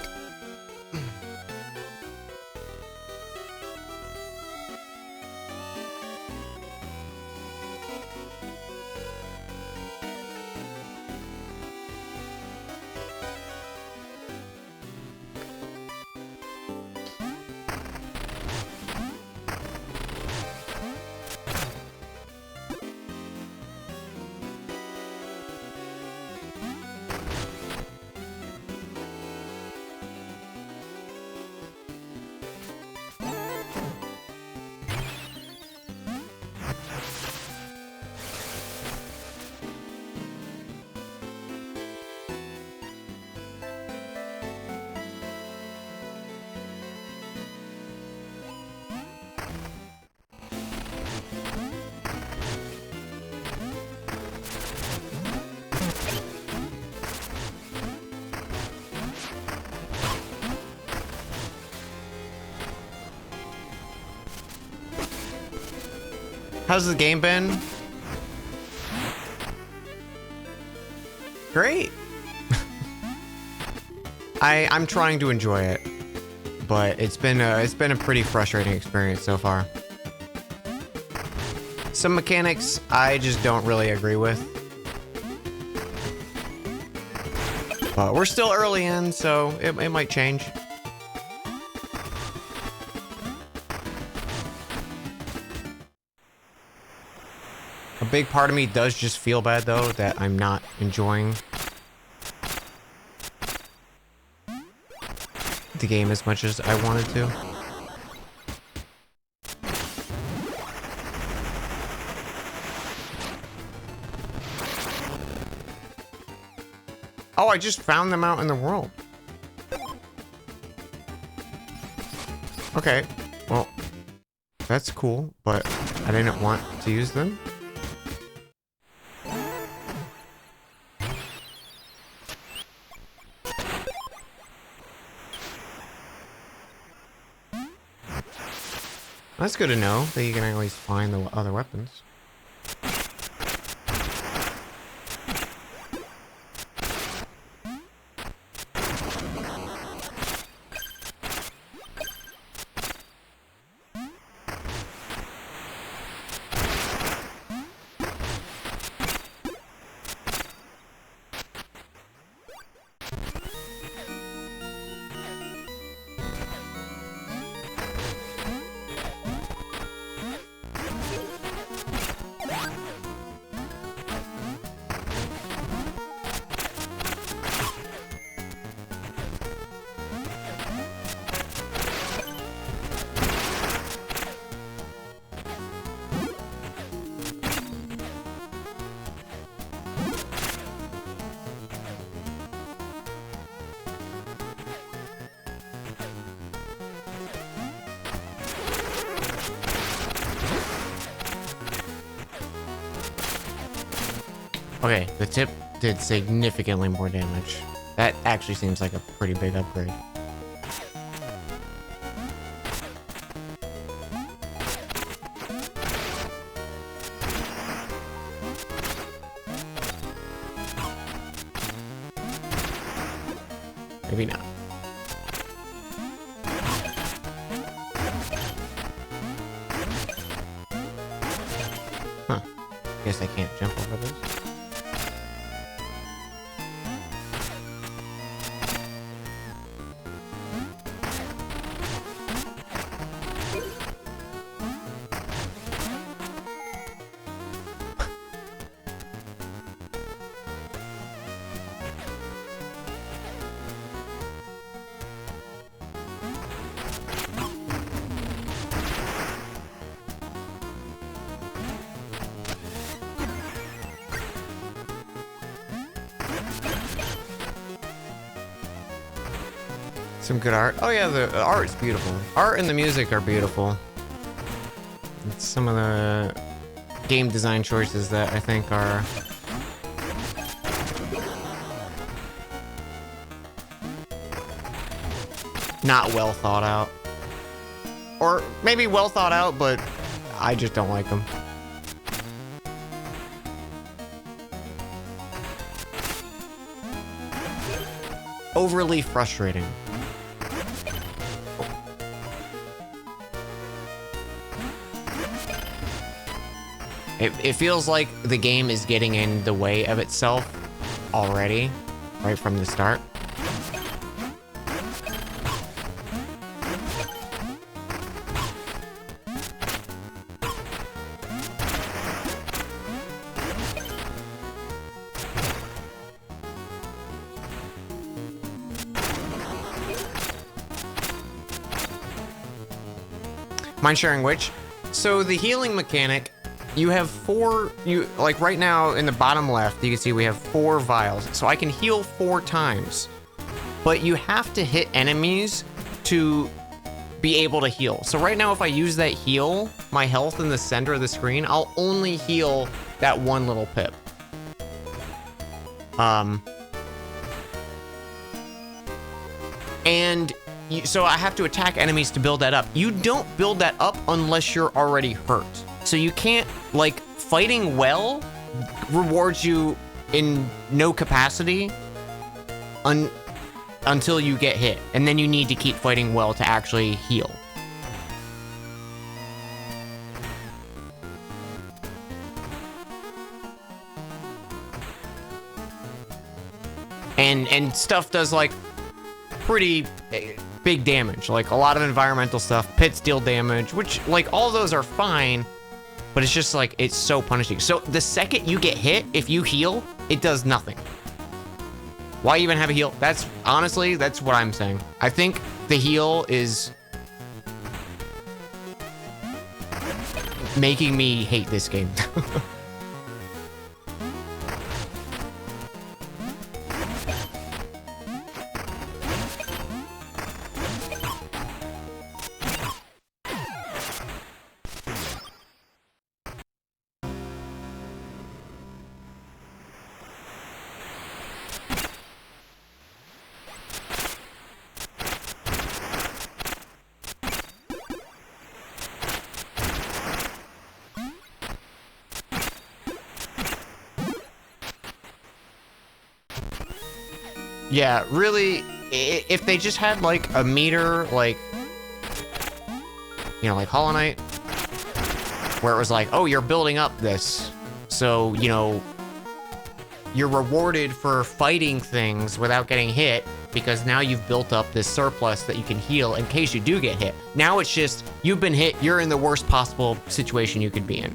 How's the game been? Great. I'm trying to enjoy it, but it's been a pretty frustrating experience so far. Some mechanics I just don't really agree with, but we're still early in, so it might change. A big part of me does just feel bad, though, that I'm not enjoying the game as much as I wanted to. Oh, I just found them out in the world. Okay, well, that's cool, but I didn't want to use them. That's good to know that you can at least find the other weapons. Okay, the tip did significantly more damage. That actually seems like a pretty big upgrade. Maybe not. Huh. Guess I can't jump over this. Some good art. Oh yeah, the art's beautiful. Art and the music are beautiful. It's some of the game design choices that I think are not well thought out. Or maybe well thought out, but I just don't like them. overly frustrating. It feels like the game is getting in the way of itself already, right from the start. Mind sharing which? So the healing mechanic, you have like right now in the bottom left, you can see we have 4 vials. So I can heal 4 times, but you have to hit enemies to be able to heal. So right now, if I use that heal, my health in the center of the screen, I'll only heal that one little pip. So I have to attack enemies to build that up. You don't build that up unless you're already hurt. So you can't, like, fighting well rewards you in no capacity until you get hit. And then you need to keep fighting well to actually heal. And stuff does, like, pretty big damage. Like, a lot of environmental stuff, pits deal damage, which, like, all those are fine, but it's just, like, it's so punishing. So the second you get hit, if you heal, it does nothing. Why even have a heal? That's, honestly, that's what I'm saying. I think the heal is making me hate this game. Yeah, really, if they just had, like, a meter, like, you know, like Hollow Knight, where it was like, oh, you're building up this, so, you know, you're rewarded for fighting things without getting hit, because now you've built up this surplus that you can heal in case you do get hit. Now it's just, you've been hit, you're in the worst possible situation you could be in.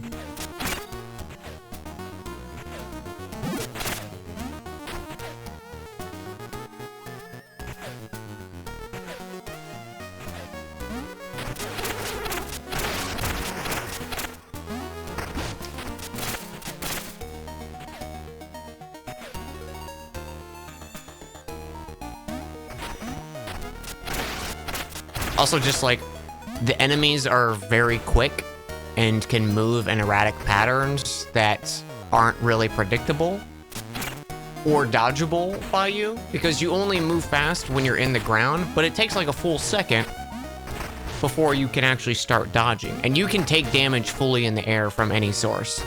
Also, just like, the enemies are very quick and can move in erratic patterns that aren't really predictable or dodgeable by you, because you only move fast when you're in the ground, but it takes like a full second before you can actually start dodging. And you can take damage fully in the air from any source.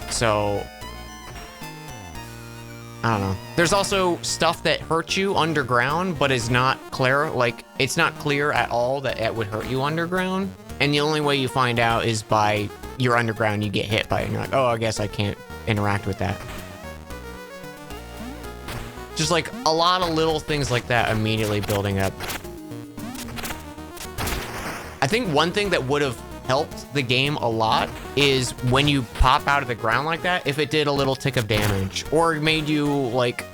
So, I don't know. There's also stuff that hurts you underground, but is not clear. Like, it's not clear at all that it would hurt you underground. And the only way you find out is by you're underground, you get hit by it, and you're like, oh, I guess I can't interact with that. Just like a lot of little things like that immediately building up. I think one thing that would have helped the game a lot is when you pop out of the ground like that, if it did a little tick of damage or made you like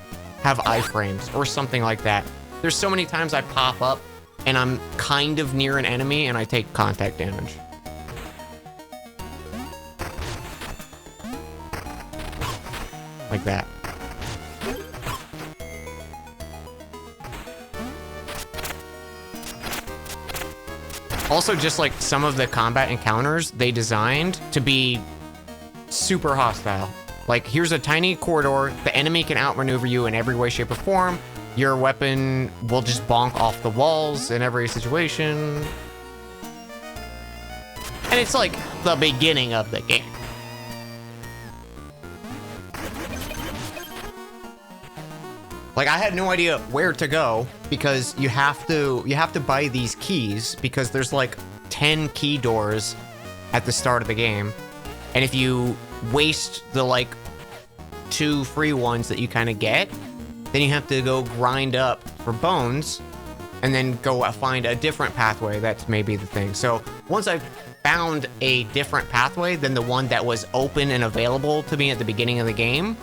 have iframes or something like that. There's so many times I pop up and I'm kind of near an enemy and I take contact damage. Like that. Also, just like some of the combat encounters, they designed to be super hostile. Like, here's a tiny corridor, the enemy can outmaneuver you in every way, shape, or form. Your weapon will just bonk off the walls in every situation. And it's like the beginning of the game. Like, I had no idea where to go because you have to buy these keys because there's like 10 key doors at the start of the game. And if you waste the like 2 free ones that you kind of get, then you have to go grind up for bones and then go find a different pathway. That's maybe the thing. So once I found a different pathway than the one that was open and available to me at the beginning of the game,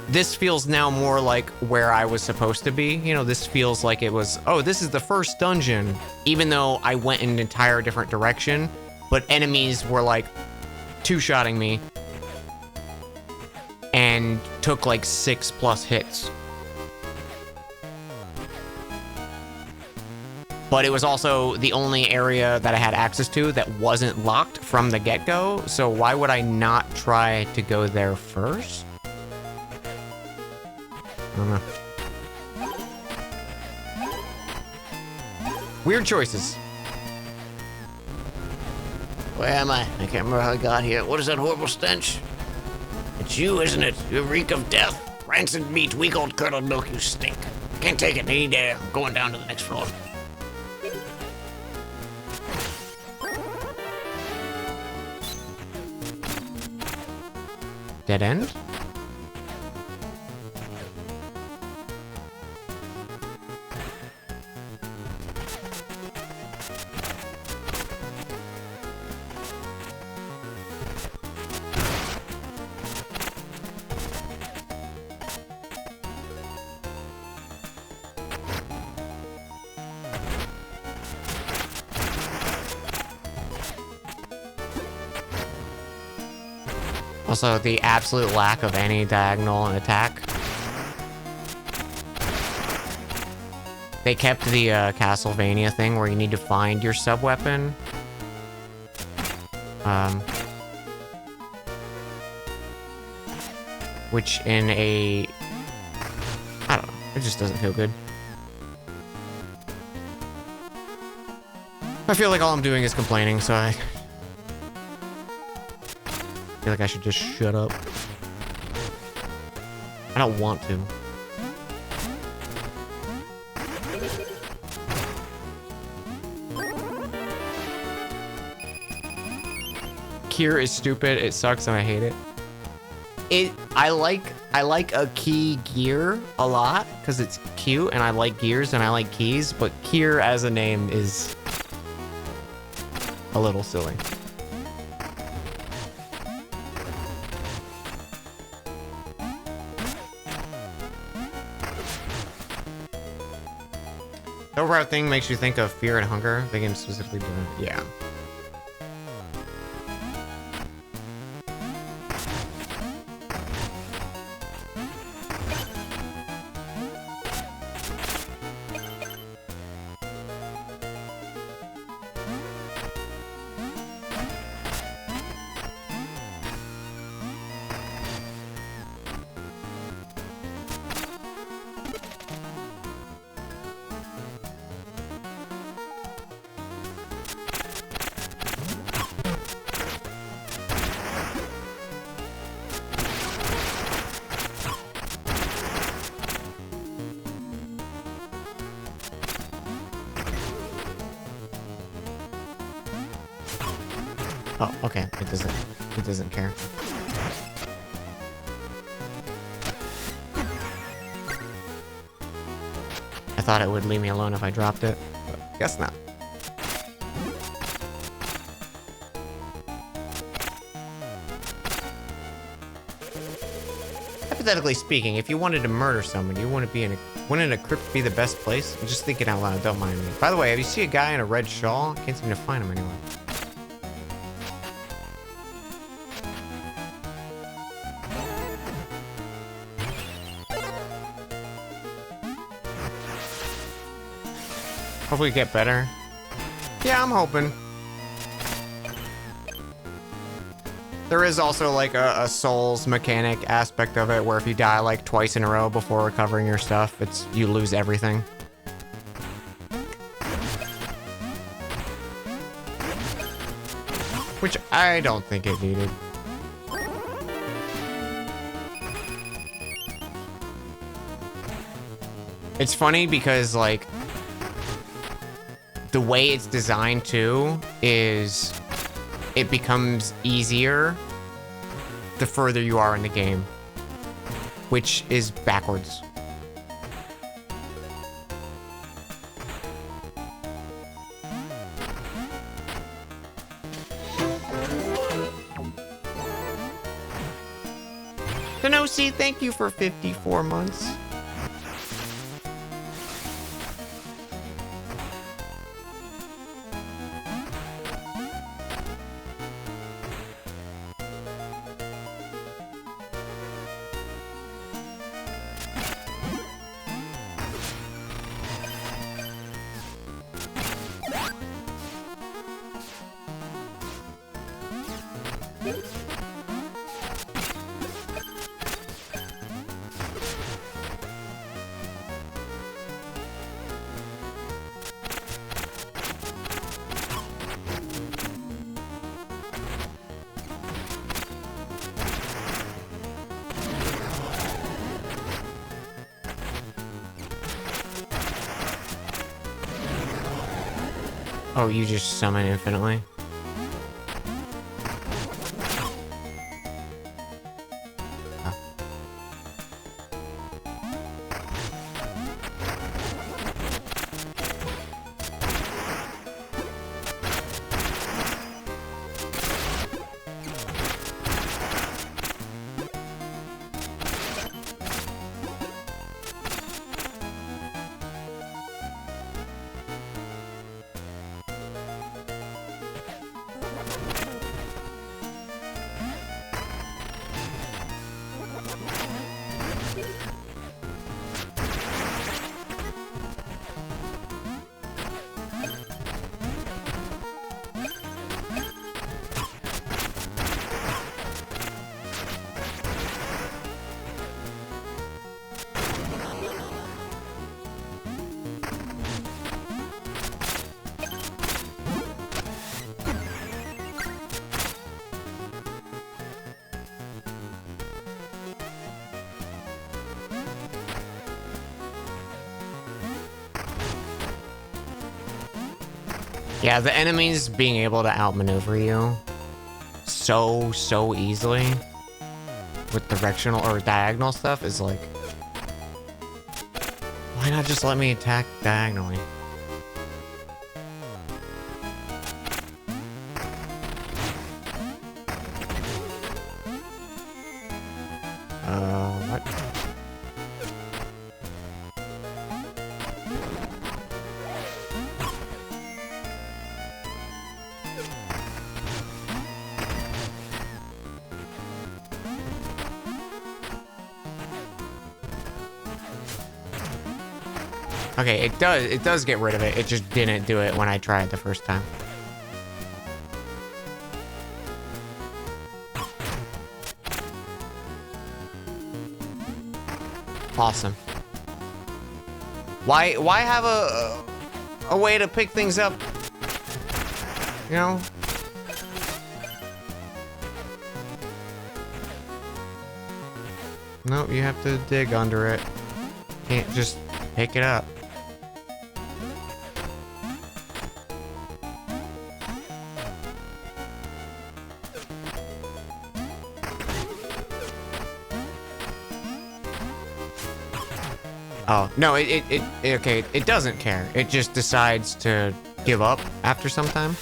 this feels now more like where I was supposed to be. You know, this feels like it was, oh, this is the first dungeon, even though I went in an entire different direction, but enemies were like two-shotting me and took like 6+ hits. But it was also the only area that I had access to that wasn't locked from the get-go, so why would I not try to go there first? I don't know. Weird choices. Where am I? I can't remember how I got here. What is that horrible stench? It's you, isn't it? You reek of death. Rancid meat, weak old curdled milk, you stink. Can't take it. Need air. I'm going down to the next floor. Dead end? Also, the absolute lack of any diagonal attack. They kept the Castlevania thing where you need to find your sub-weapon. Which in a... I don't know. It just doesn't feel good. I feel like all I'm doing is complaining, so I feel like I should just shut up. I don't want to. Cure is stupid. It sucks and I hate it. I like a key gear a lot because it's cute and I like gears and I like keys, but Cure as a name is a little silly. The overall thing makes you think of Fear and Hunger. The game specifically doing it. Yeah. Oh, okay. It doesn't care. I thought it would leave me alone if I dropped it, but guess not. Hypothetically speaking, if you wanted to murder someone, you wouldn't a crypt be the best place? I'm just thinking out loud, don't mind me. By the way, have you seen a guy in a red shawl? I can't seem to find him anywhere. Hopefully get better. Yeah, I'm hoping. There is also like a Souls mechanic aspect of it where if you die like twice in a row before recovering your stuff, you lose everything. Which I don't think it needed. It's funny because, like, the way it's designed too is it becomes easier the further you are in the game, which is backwards. Tenosi, thank you for 54 months. Oh, you just summon infinitely? Yeah, the enemies being able to outmaneuver you so easily with directional or diagonal stuff is like, why not just let me attack diagonally? What? Okay, it does get rid of it. It just didn't do it when I tried the first time. Awesome. Why have a way to pick things up? You know? Nope, you have to dig under it. Can't just pick it up. Oh, no, okay, it doesn't care. It just decides to give up after some time.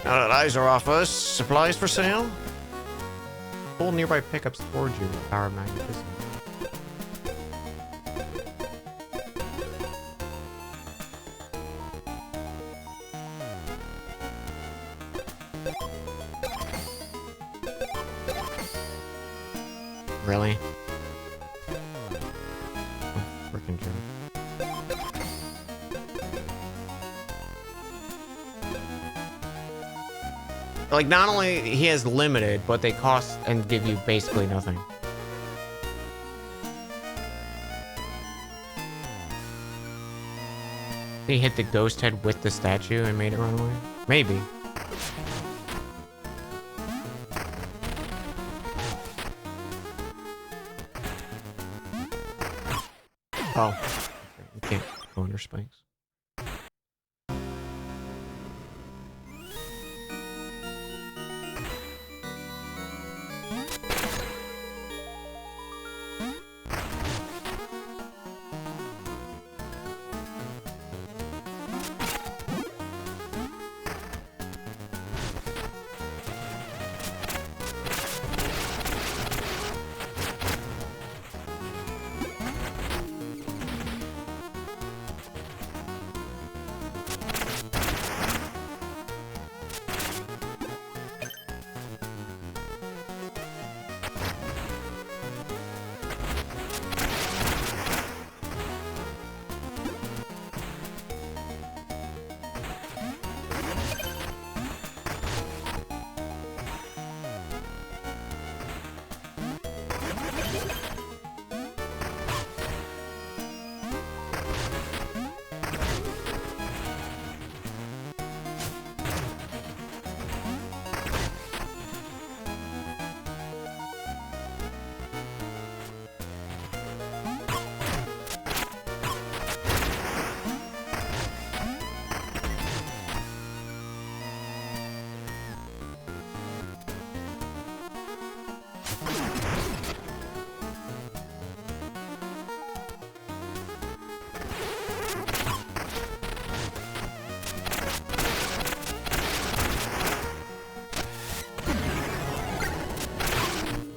Now that eyes are off us, supplies for sale? Pull nearby pickups towards you with power magnetism. Really? Oh, freaking jerk. Like, not only he has limited, but they cost and give you basically nothing. He hit the ghost head with the statue and made it run away? Maybe. Oh. You can't go under spikes.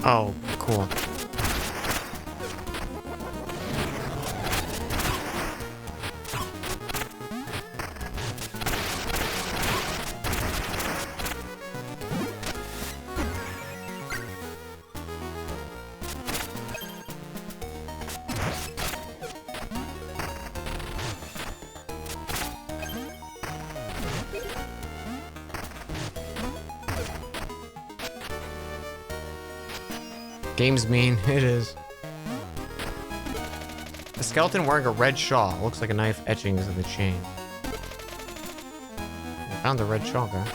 Oh, cool. Game's mean. It is. The skeleton wearing a red shawl. Looks like a knife etchings in the chain. I found the red shawl guy.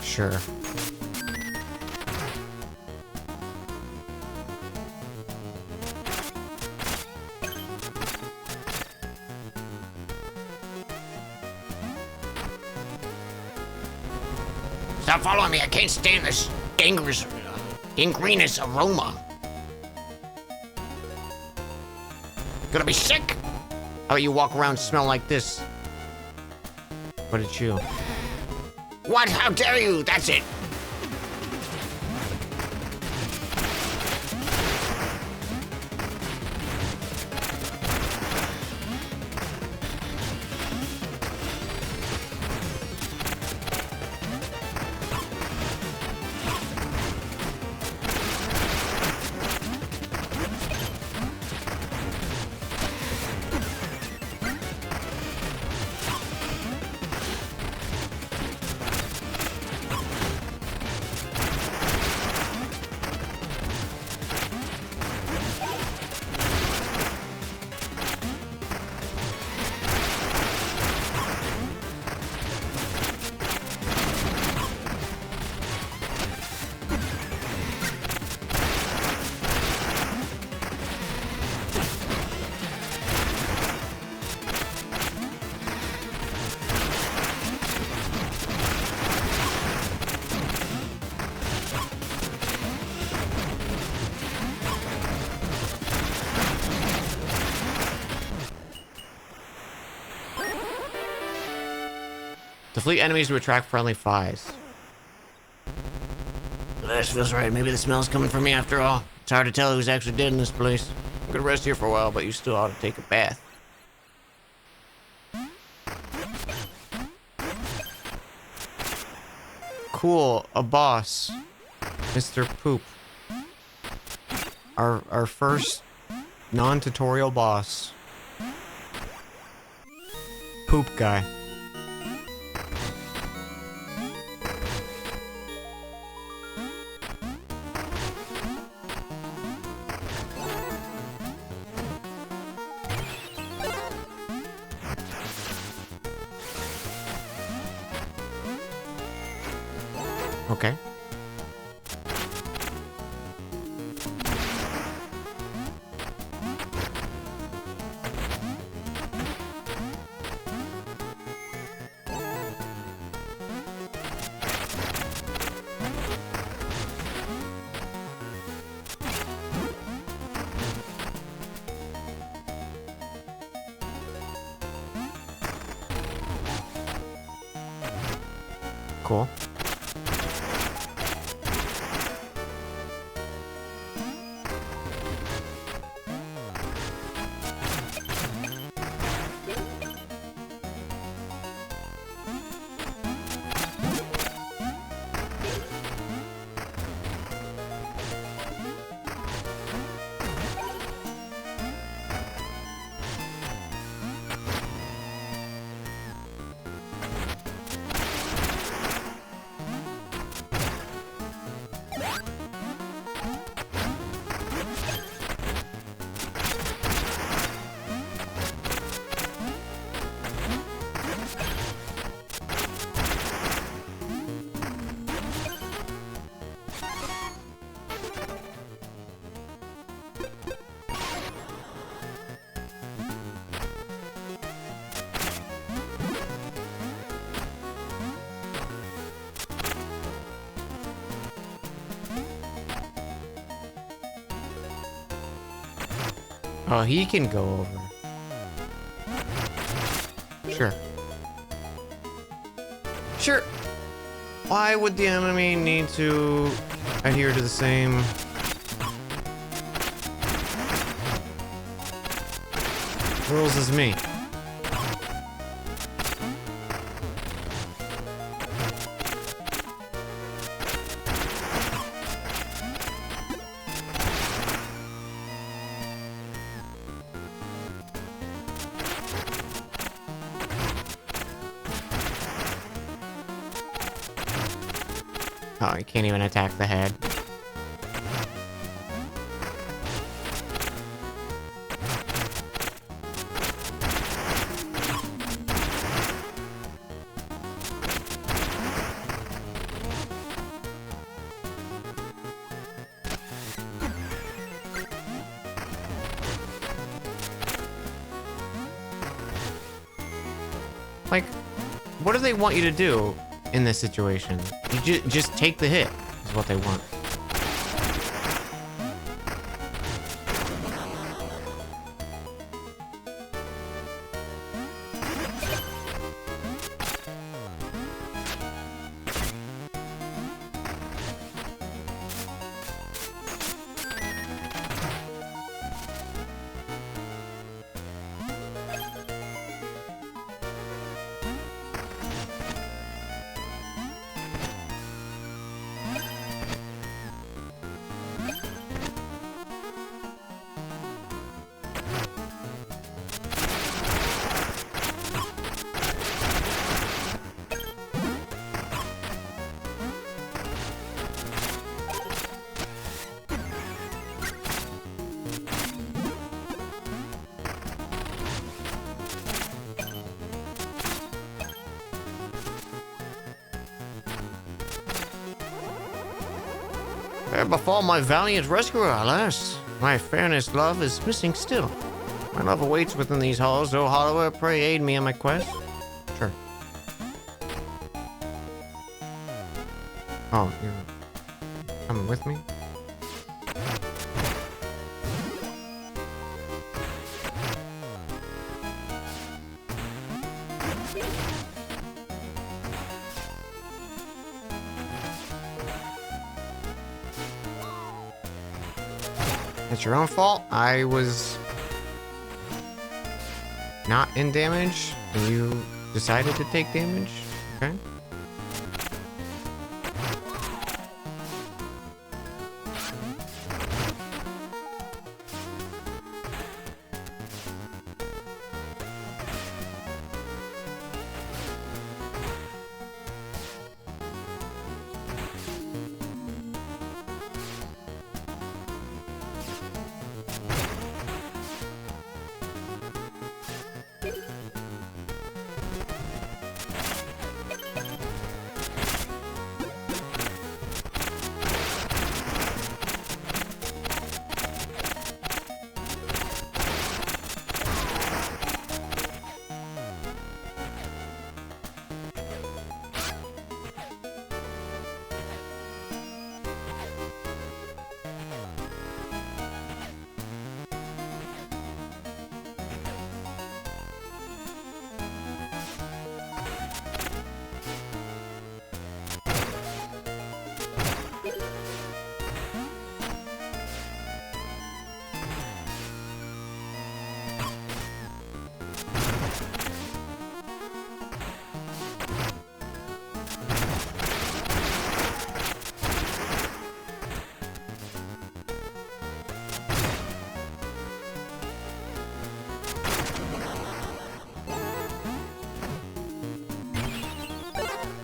Sure. Stop following me. I can't stand this gangrenous aroma. Gonna be sick. How about you walk around smell like this? What did you? What? How dare you? That's it. Defeat enemies to attract friendly flies. This feels right. Maybe the smell's coming from me after all. It's hard to tell who's actually dead in this place. I'm gonna rest here for a while, but you still ought to take a bath. Cool, a boss. Mr. Poop. Our first non-tutorial boss. Poop guy. Okay. Cool. Oh, he can go over. Sure. Sure. Why would the enemy need to adhere to the same rules as me? Oh, he can't even attack the head. Like, what do they want you to do in this situation? You just take the hit, is what they want. There befall my valiant rescuer, alas. My fairness love is missing still. My love awaits within these halls, O Hollower, pray aid me in my quest. Sure. Oh, you're coming with me? It's your own fault. I was not in damage, and you decided to take damage. Okay.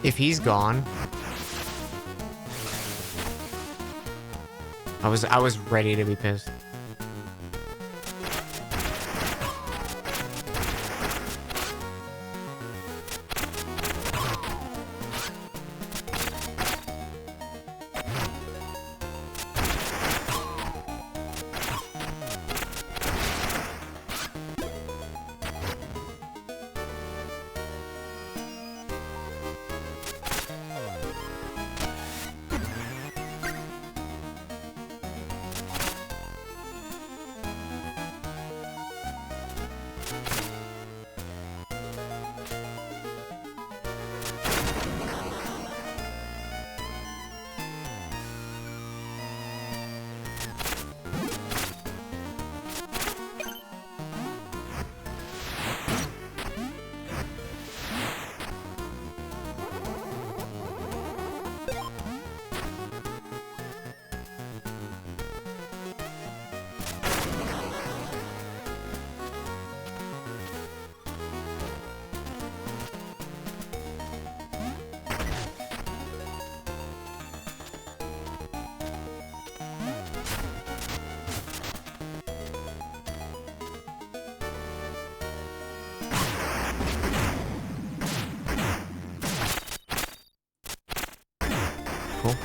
If he's gone, I was ready to be pissed. Cool.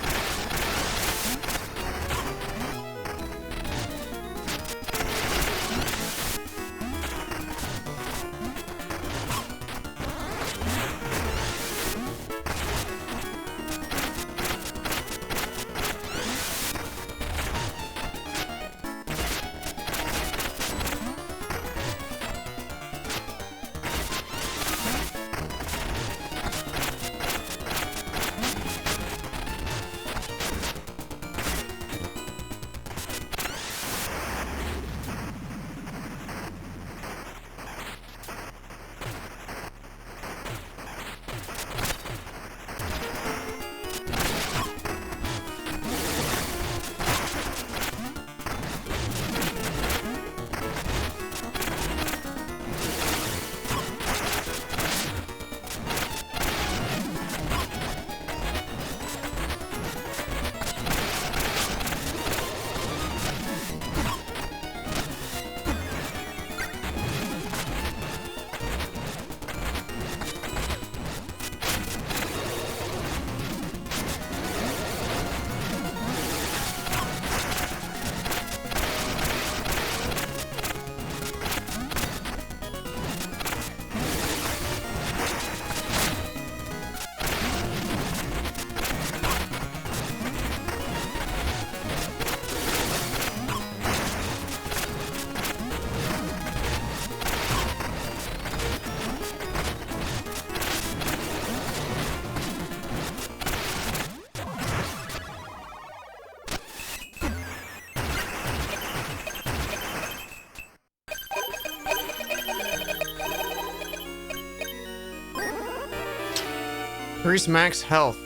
Increase max health.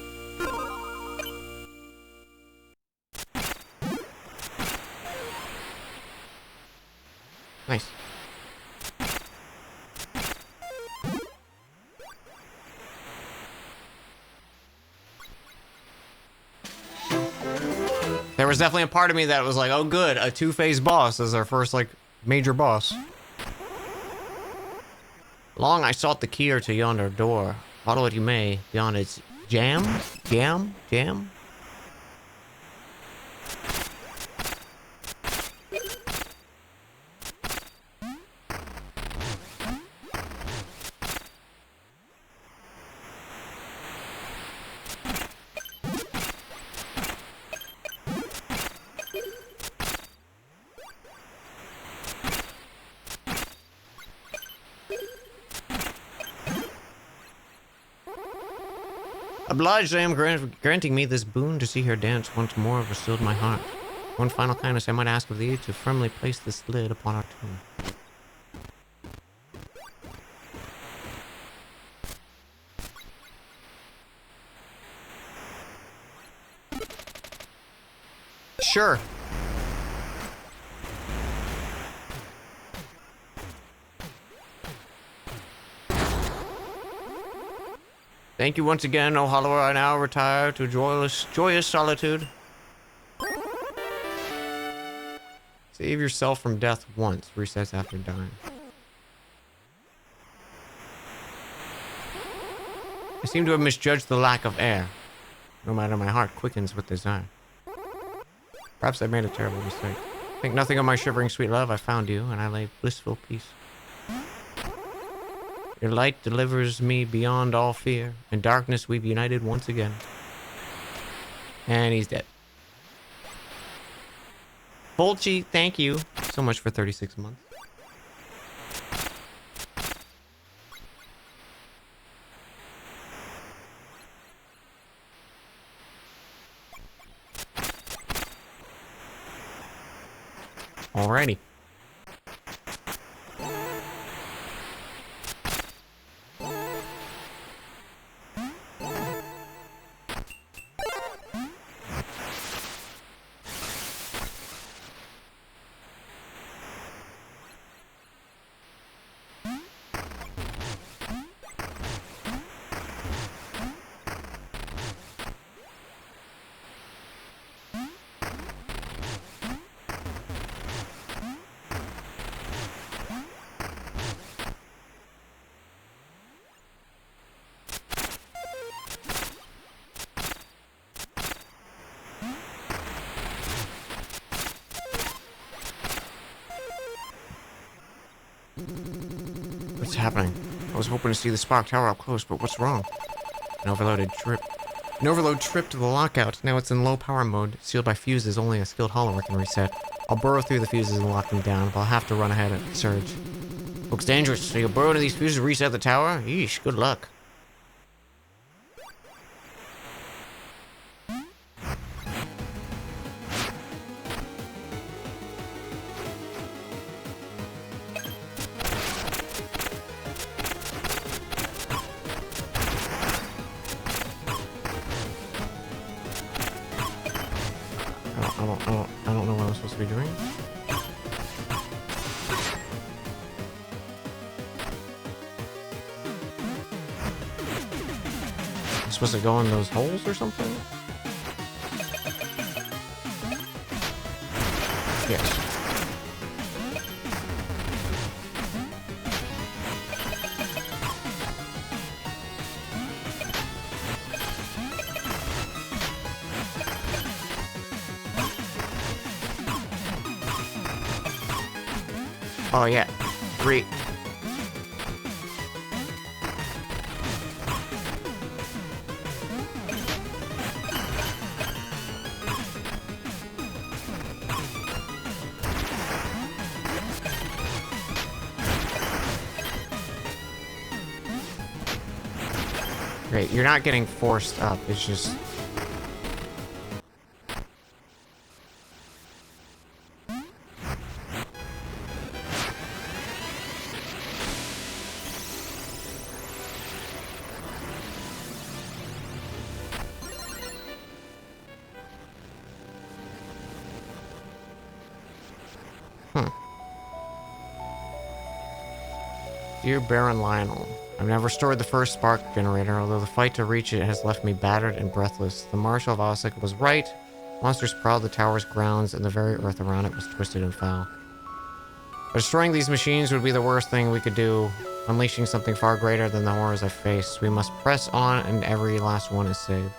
Nice. There was definitely a part of me that was like, oh good, a two-phase boss is our first, like, major boss. Long I sought the key to yonder door. Follow it you may, beyond its jam? Jam? Jam? Obliged I am granting me this boon to see her dance once more restored my heart. One final kindness I might ask of thee to firmly place this lid upon our tomb. Sure. Thank you once again, O Hollower. I now retire to joyous solitude. Save yourself from death once. Resets after dying. I seem to have misjudged the lack of air. No matter, my heart quickens with desire. Perhaps I made a terrible mistake. Think nothing of my shivering sweet love. I found you, and I lay blissful peace. Your light delivers me beyond all fear. In darkness we've united once again. And he's dead. Bolchi, thank you so much for 36 months. Alrighty. What's happening? I was hoping to see the Spark Tower up close, but what's wrong? An overload tripped the lockout. Now it's in low power mode, sealed by fuses only a skilled hollower can reset. I'll burrow through the fuses and lock them down, but I'll have to run ahead and surge. Looks dangerous. So you'll burrow into these fuses and reset the tower? Yeesh, good luck. I don't know what I'm supposed to be doing. I'm supposed to go in those holes or something? Yes. Oh yeah, 3. Great, you're not getting forced up, it's just... Dear Baron Lionel, I've now restored the first spark generator, although the fight to reach it has left me battered and breathless. The Marshal of Oslic was right. Monsters prowled the tower's grounds, and the very earth around it was twisted and foul. Destroying these machines would be the worst thing we could do, unleashing something far greater than the horrors I face. We must press on, and every last one is saved.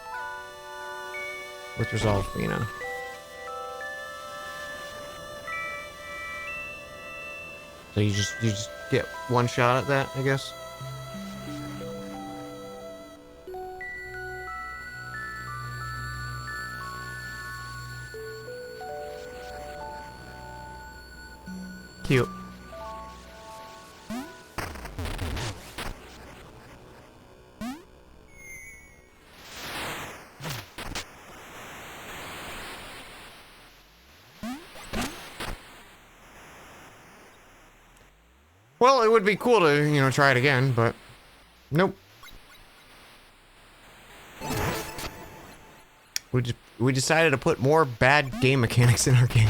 With resolve, Mina. So you just get one shot at that, I guess? Cute. Well, it would be cool to, you know, try it again, but nope. We decided to put more bad game mechanics in our game.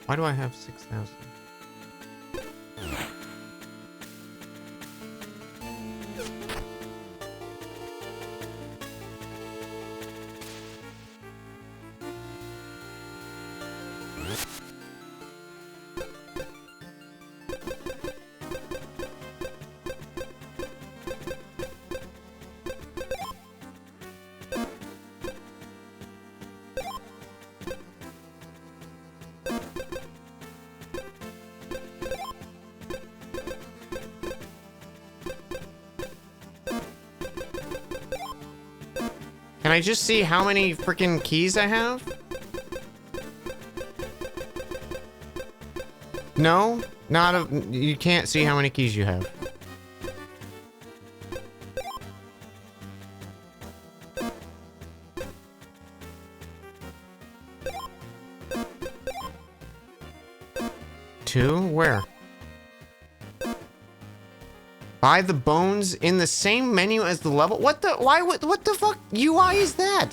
Why do I have 6,000? Can I just see how many freaking keys I have? No? Not a... You can't see how many keys you have. Two? Where? Buy the bones in the same menu as the level? What the? Why? What the fuck UI is that?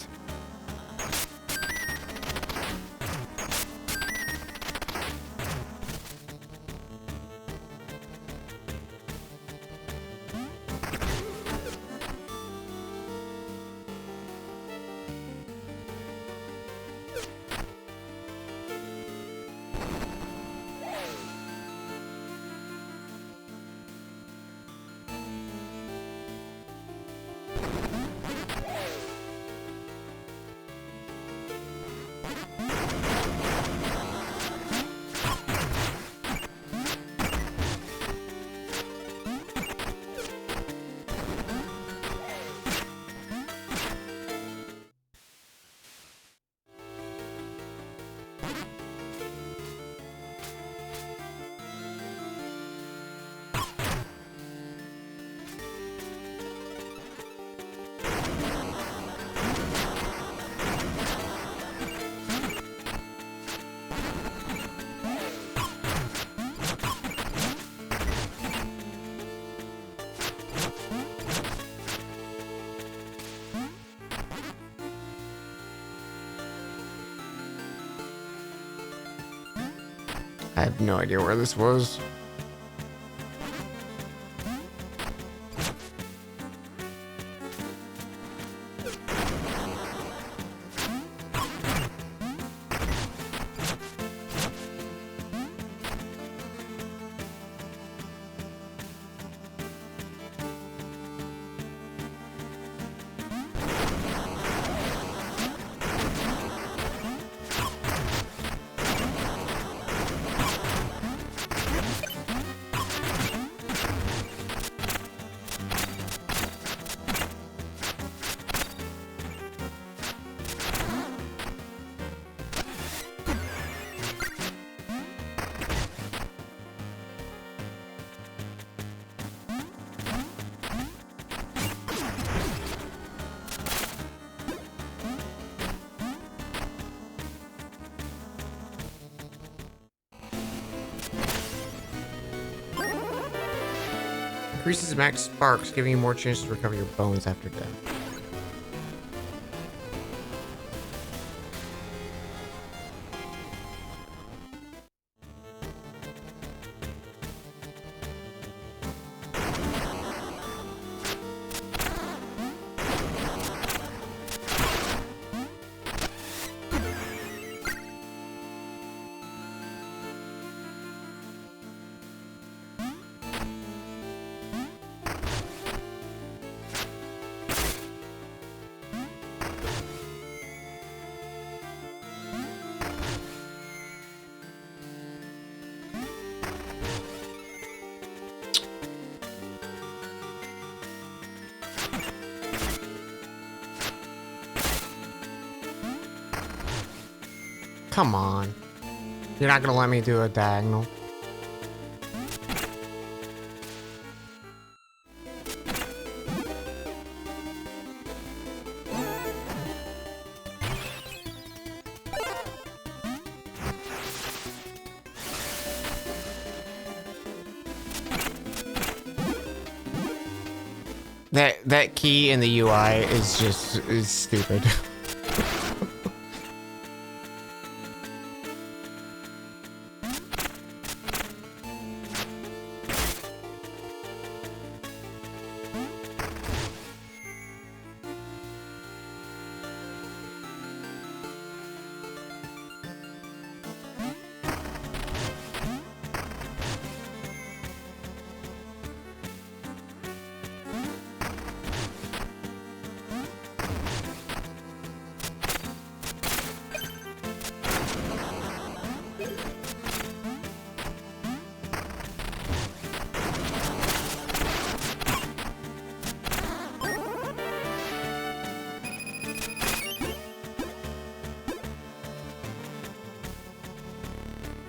I have no idea where this was. Increases max sparks, giving you more chances to recover your bones after death. Come on. You're not gonna let me do a diagonal. That key in the UI is stupid.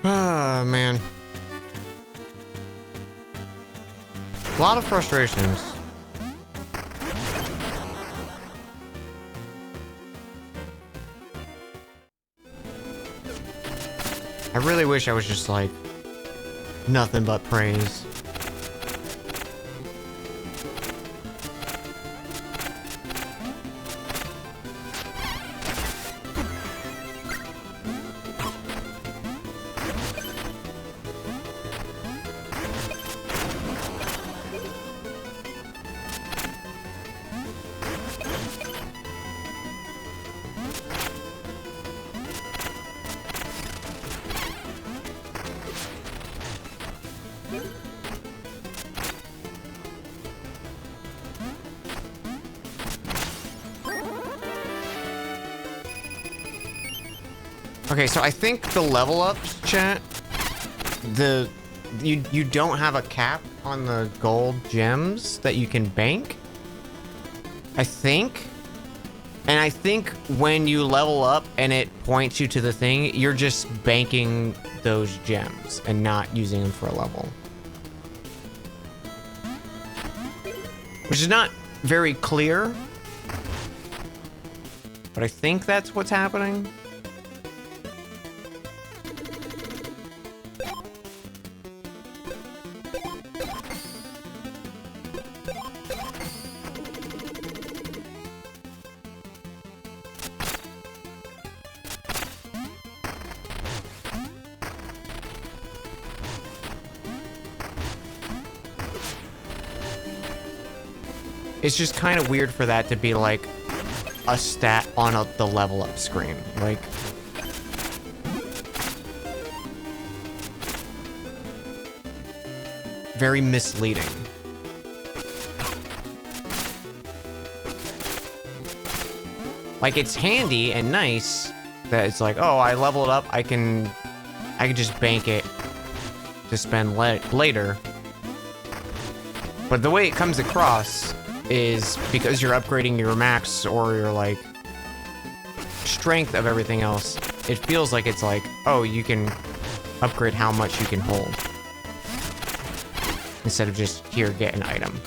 Ah, man. A lot of frustrations. I really wish I was just like nothing but praise. Okay, so I think the level ups, chat, you don't have a cap on the gold gems that you can bank. I think. And I think when you level up and it points you to the thing, you're just banking those gems and not using them for a level. Which is not very clear, but I think that's what's happening. It's just kind of weird for that to be like a stat on the level up screen. Like, very misleading. Like, it's handy and nice that it's like, oh, I leveled up, I can just bank it to spend later. But the way it comes across is because you're upgrading your max or your like strength of everything else, it feels like it's like, oh, you can upgrade how much you can hold instead of just here, get an item.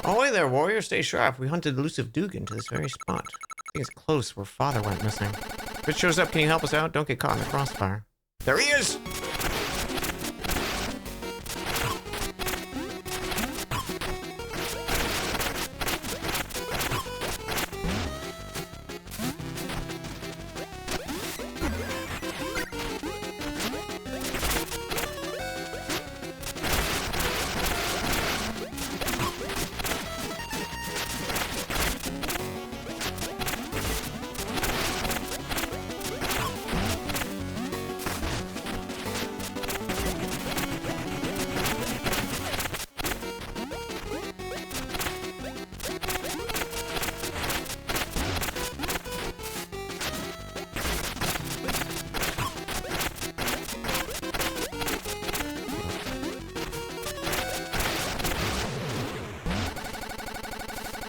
Oh, hey there, warrior. Stay sharp. We hunted elusive Dugan to this very spot. I think it's close where father went missing. If it shows up, can you help us out? Don't get caught in the crossfire. There he is!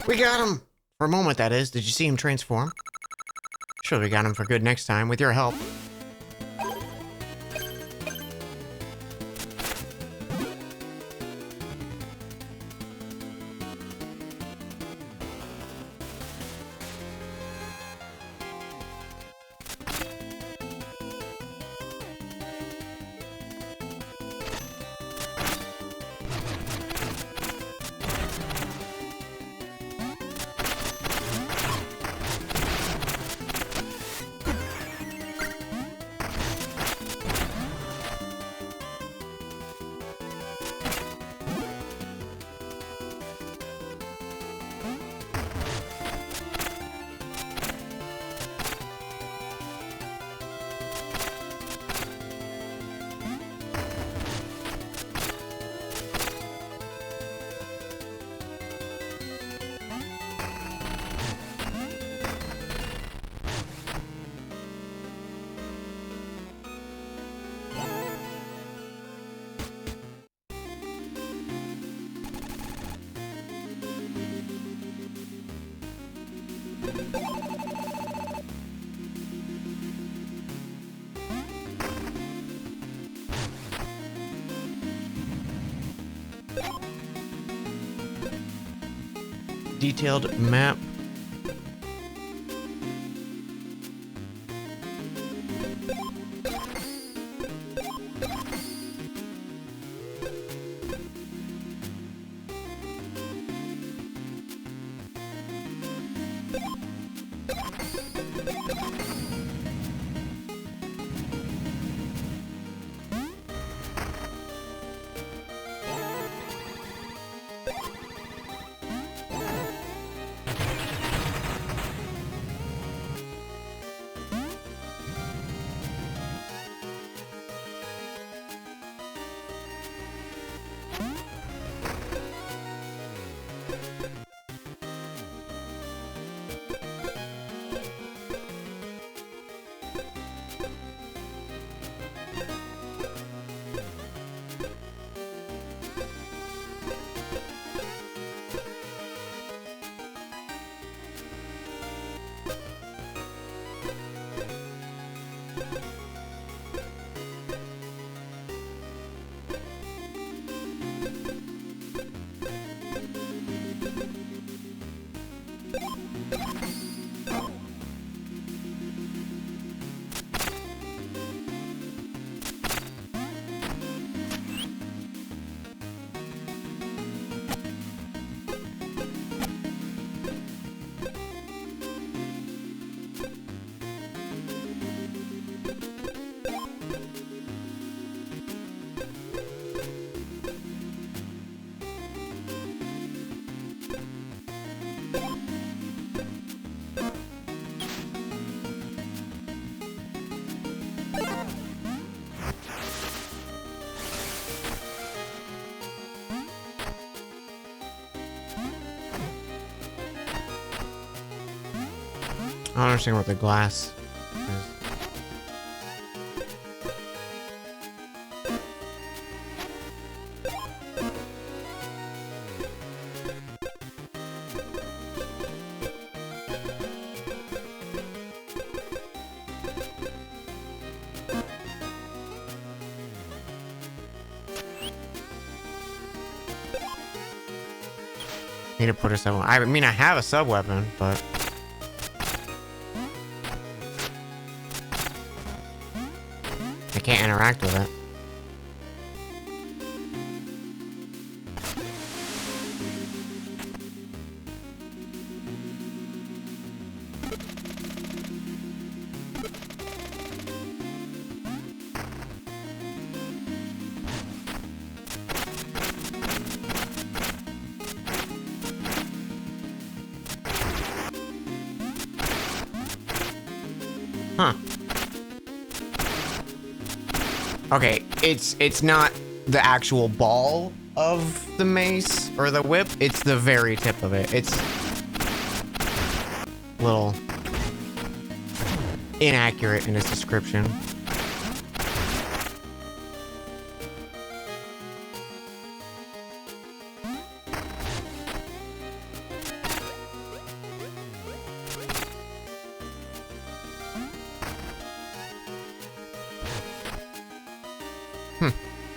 We got him! For a moment, that is. Did you see him transform? Sure, we got him for good next time, with your help. Detailed map. I don't understand what the glass is. Need to put a sub. I mean, I have a sub weapon, but I can't interact with it. Huh. Okay, it's not the actual ball of the mace or the whip, it's the very tip of it. It's a little inaccurate in its description.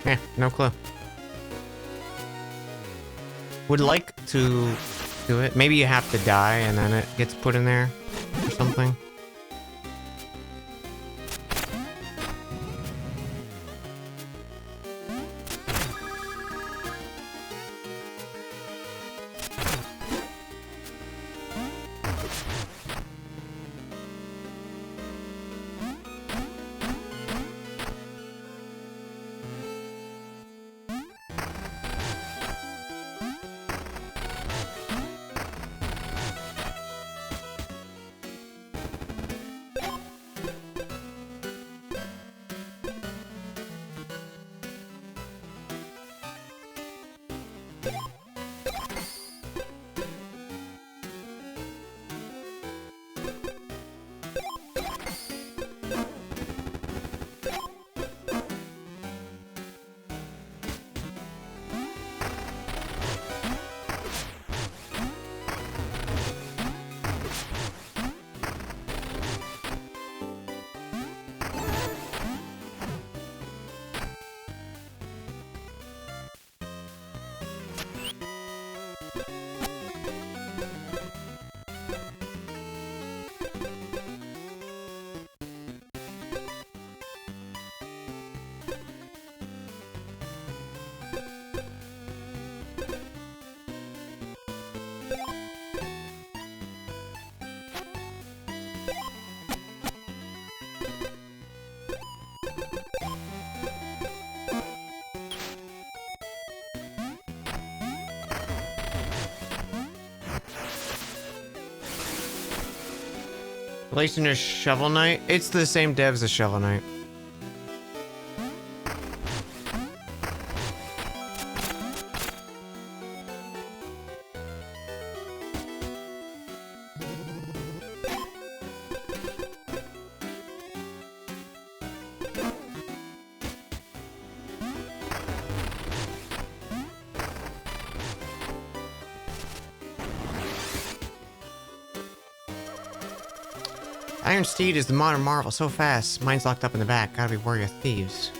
Yeah, no clue. Would like to do it. Maybe you have to die and then it gets put in there or something. Relation to Shovel Knight? It's the same devs as Shovel Knight. Iron Steed is the modern marvel, so fast. Mine's locked up in the back. Gotta be wary of thieves.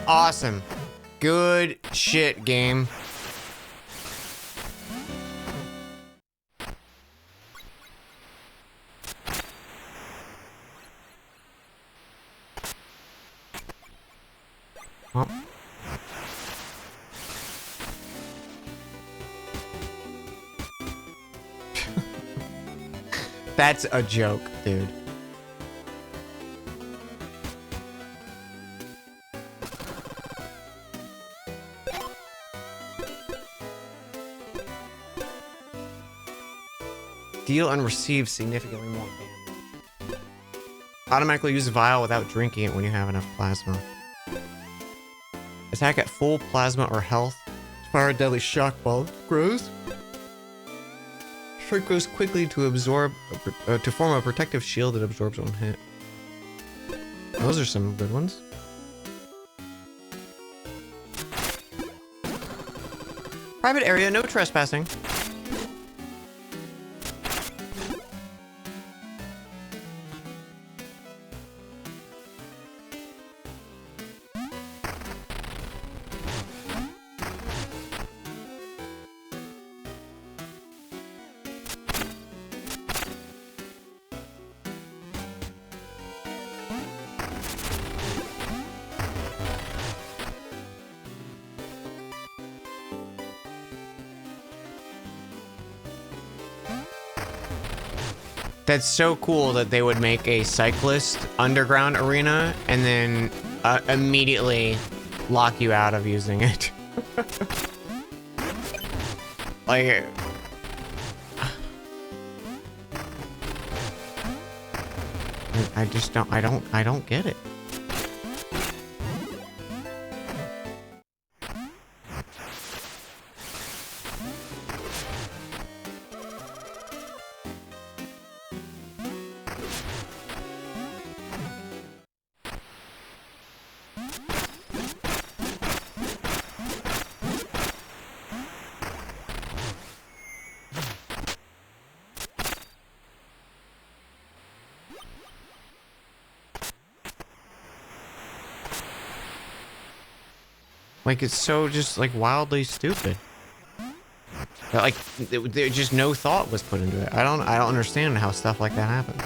Awesome. Good shit, game. Oh. That's a joke, dude. Deal and receive significantly more damage. Automatically use a vial without drinking it when you have enough plasma. Attack at full plasma or health. Fire a deadly shock ball. Gross. trick goes quickly to absorb, to form a protective shield that absorbs on hit. Those are some good ones. Private area, no trespassing. That's so cool that they would make a cyclist underground arena and then immediately lock you out of using it. Like, I just don't, I don't get it. Like, it's so just, like, wildly stupid. Like, there just no thought was put into it. I don't understand how stuff like that happens.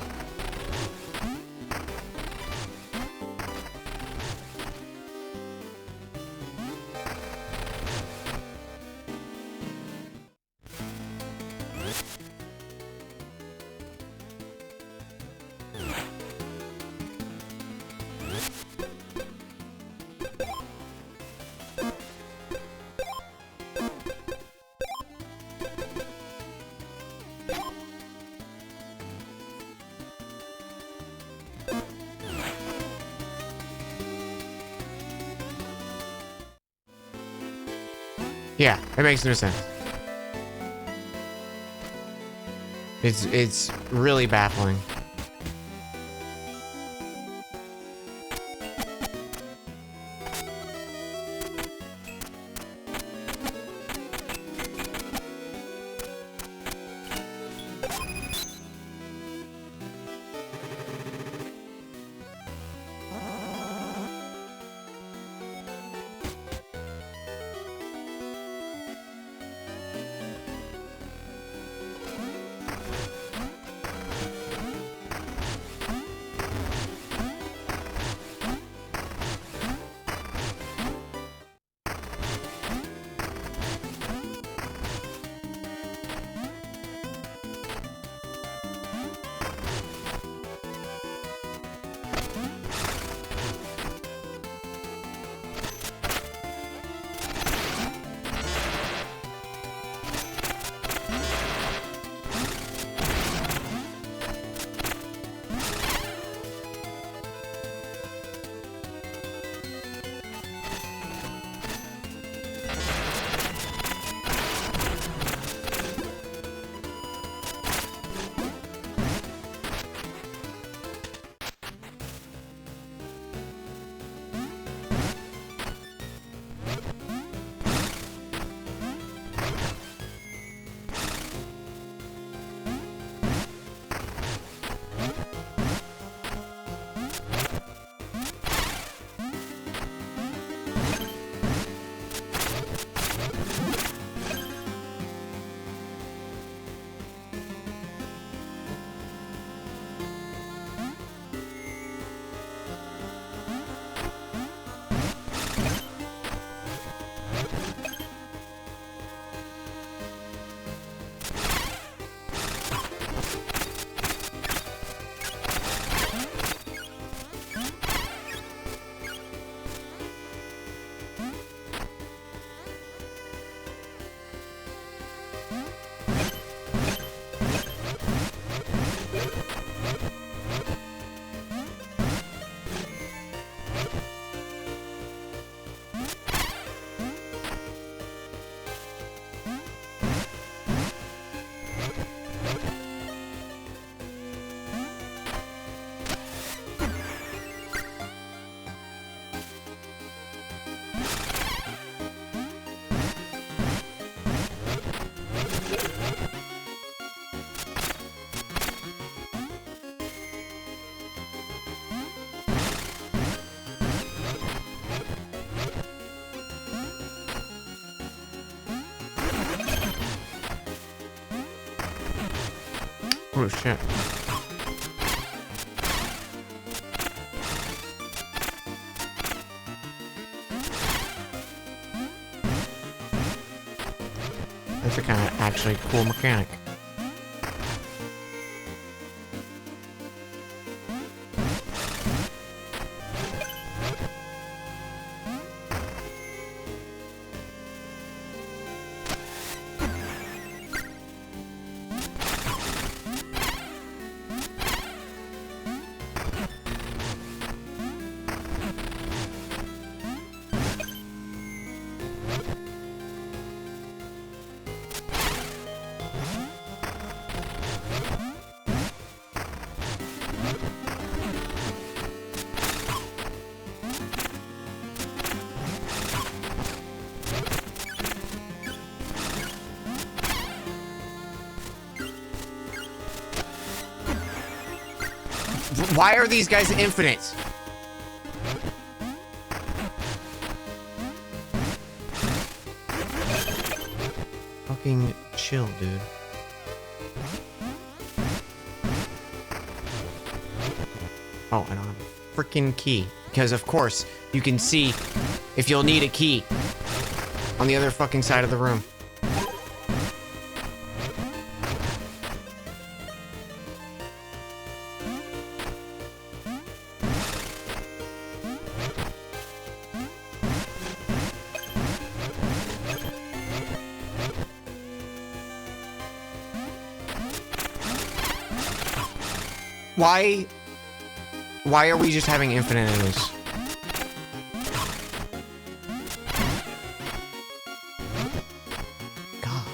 Yeah, it makes no sense. It's really baffling. Oh shit. That's a kind of actually cool mechanic. Why are these guys infinite? Fucking chill, dude. Oh, I don't have a freaking key. Because, of course, you can see if you'll need a key on the other fucking side of the room. Why are we just having infinite enemies? God.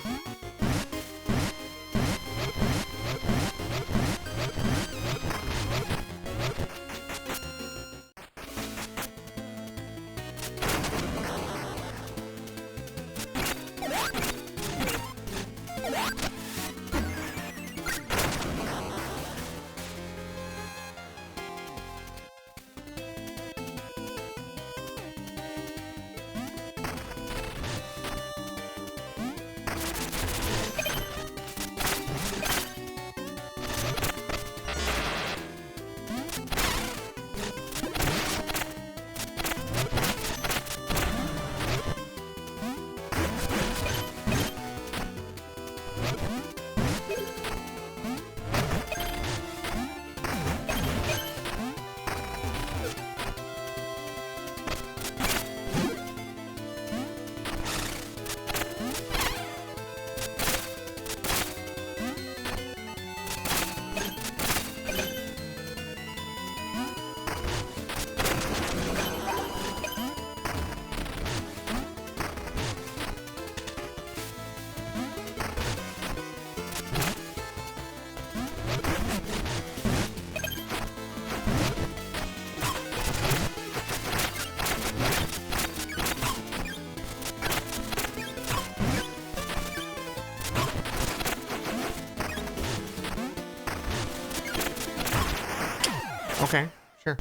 Okay, sure.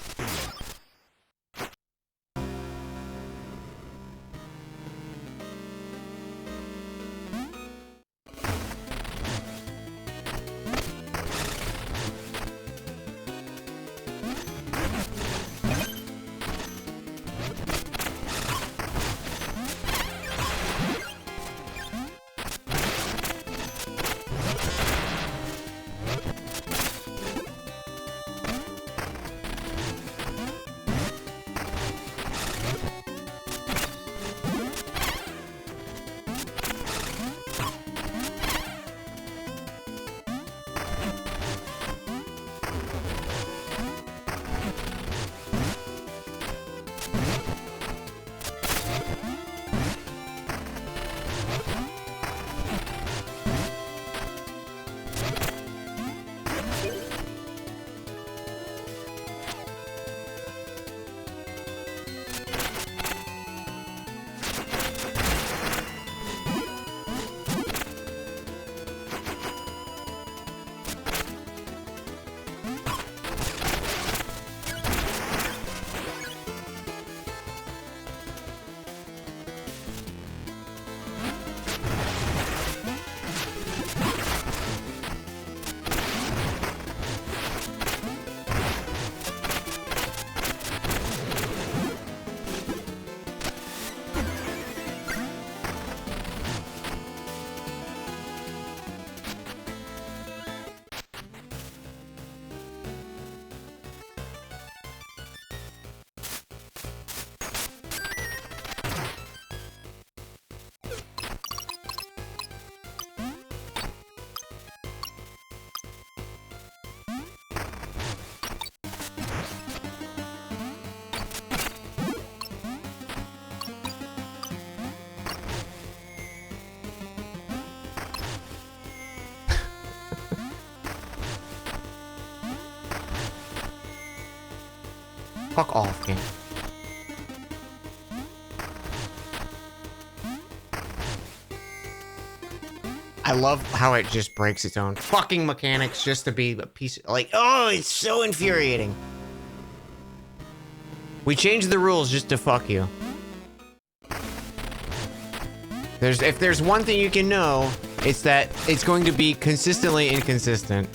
Fuck off, game. I love how it just breaks its own fucking mechanics just to be a piece of, like, oh, it's so infuriating. We changed the rules just to fuck you. If there's one thing you can know, it's that it's going to be consistently inconsistent.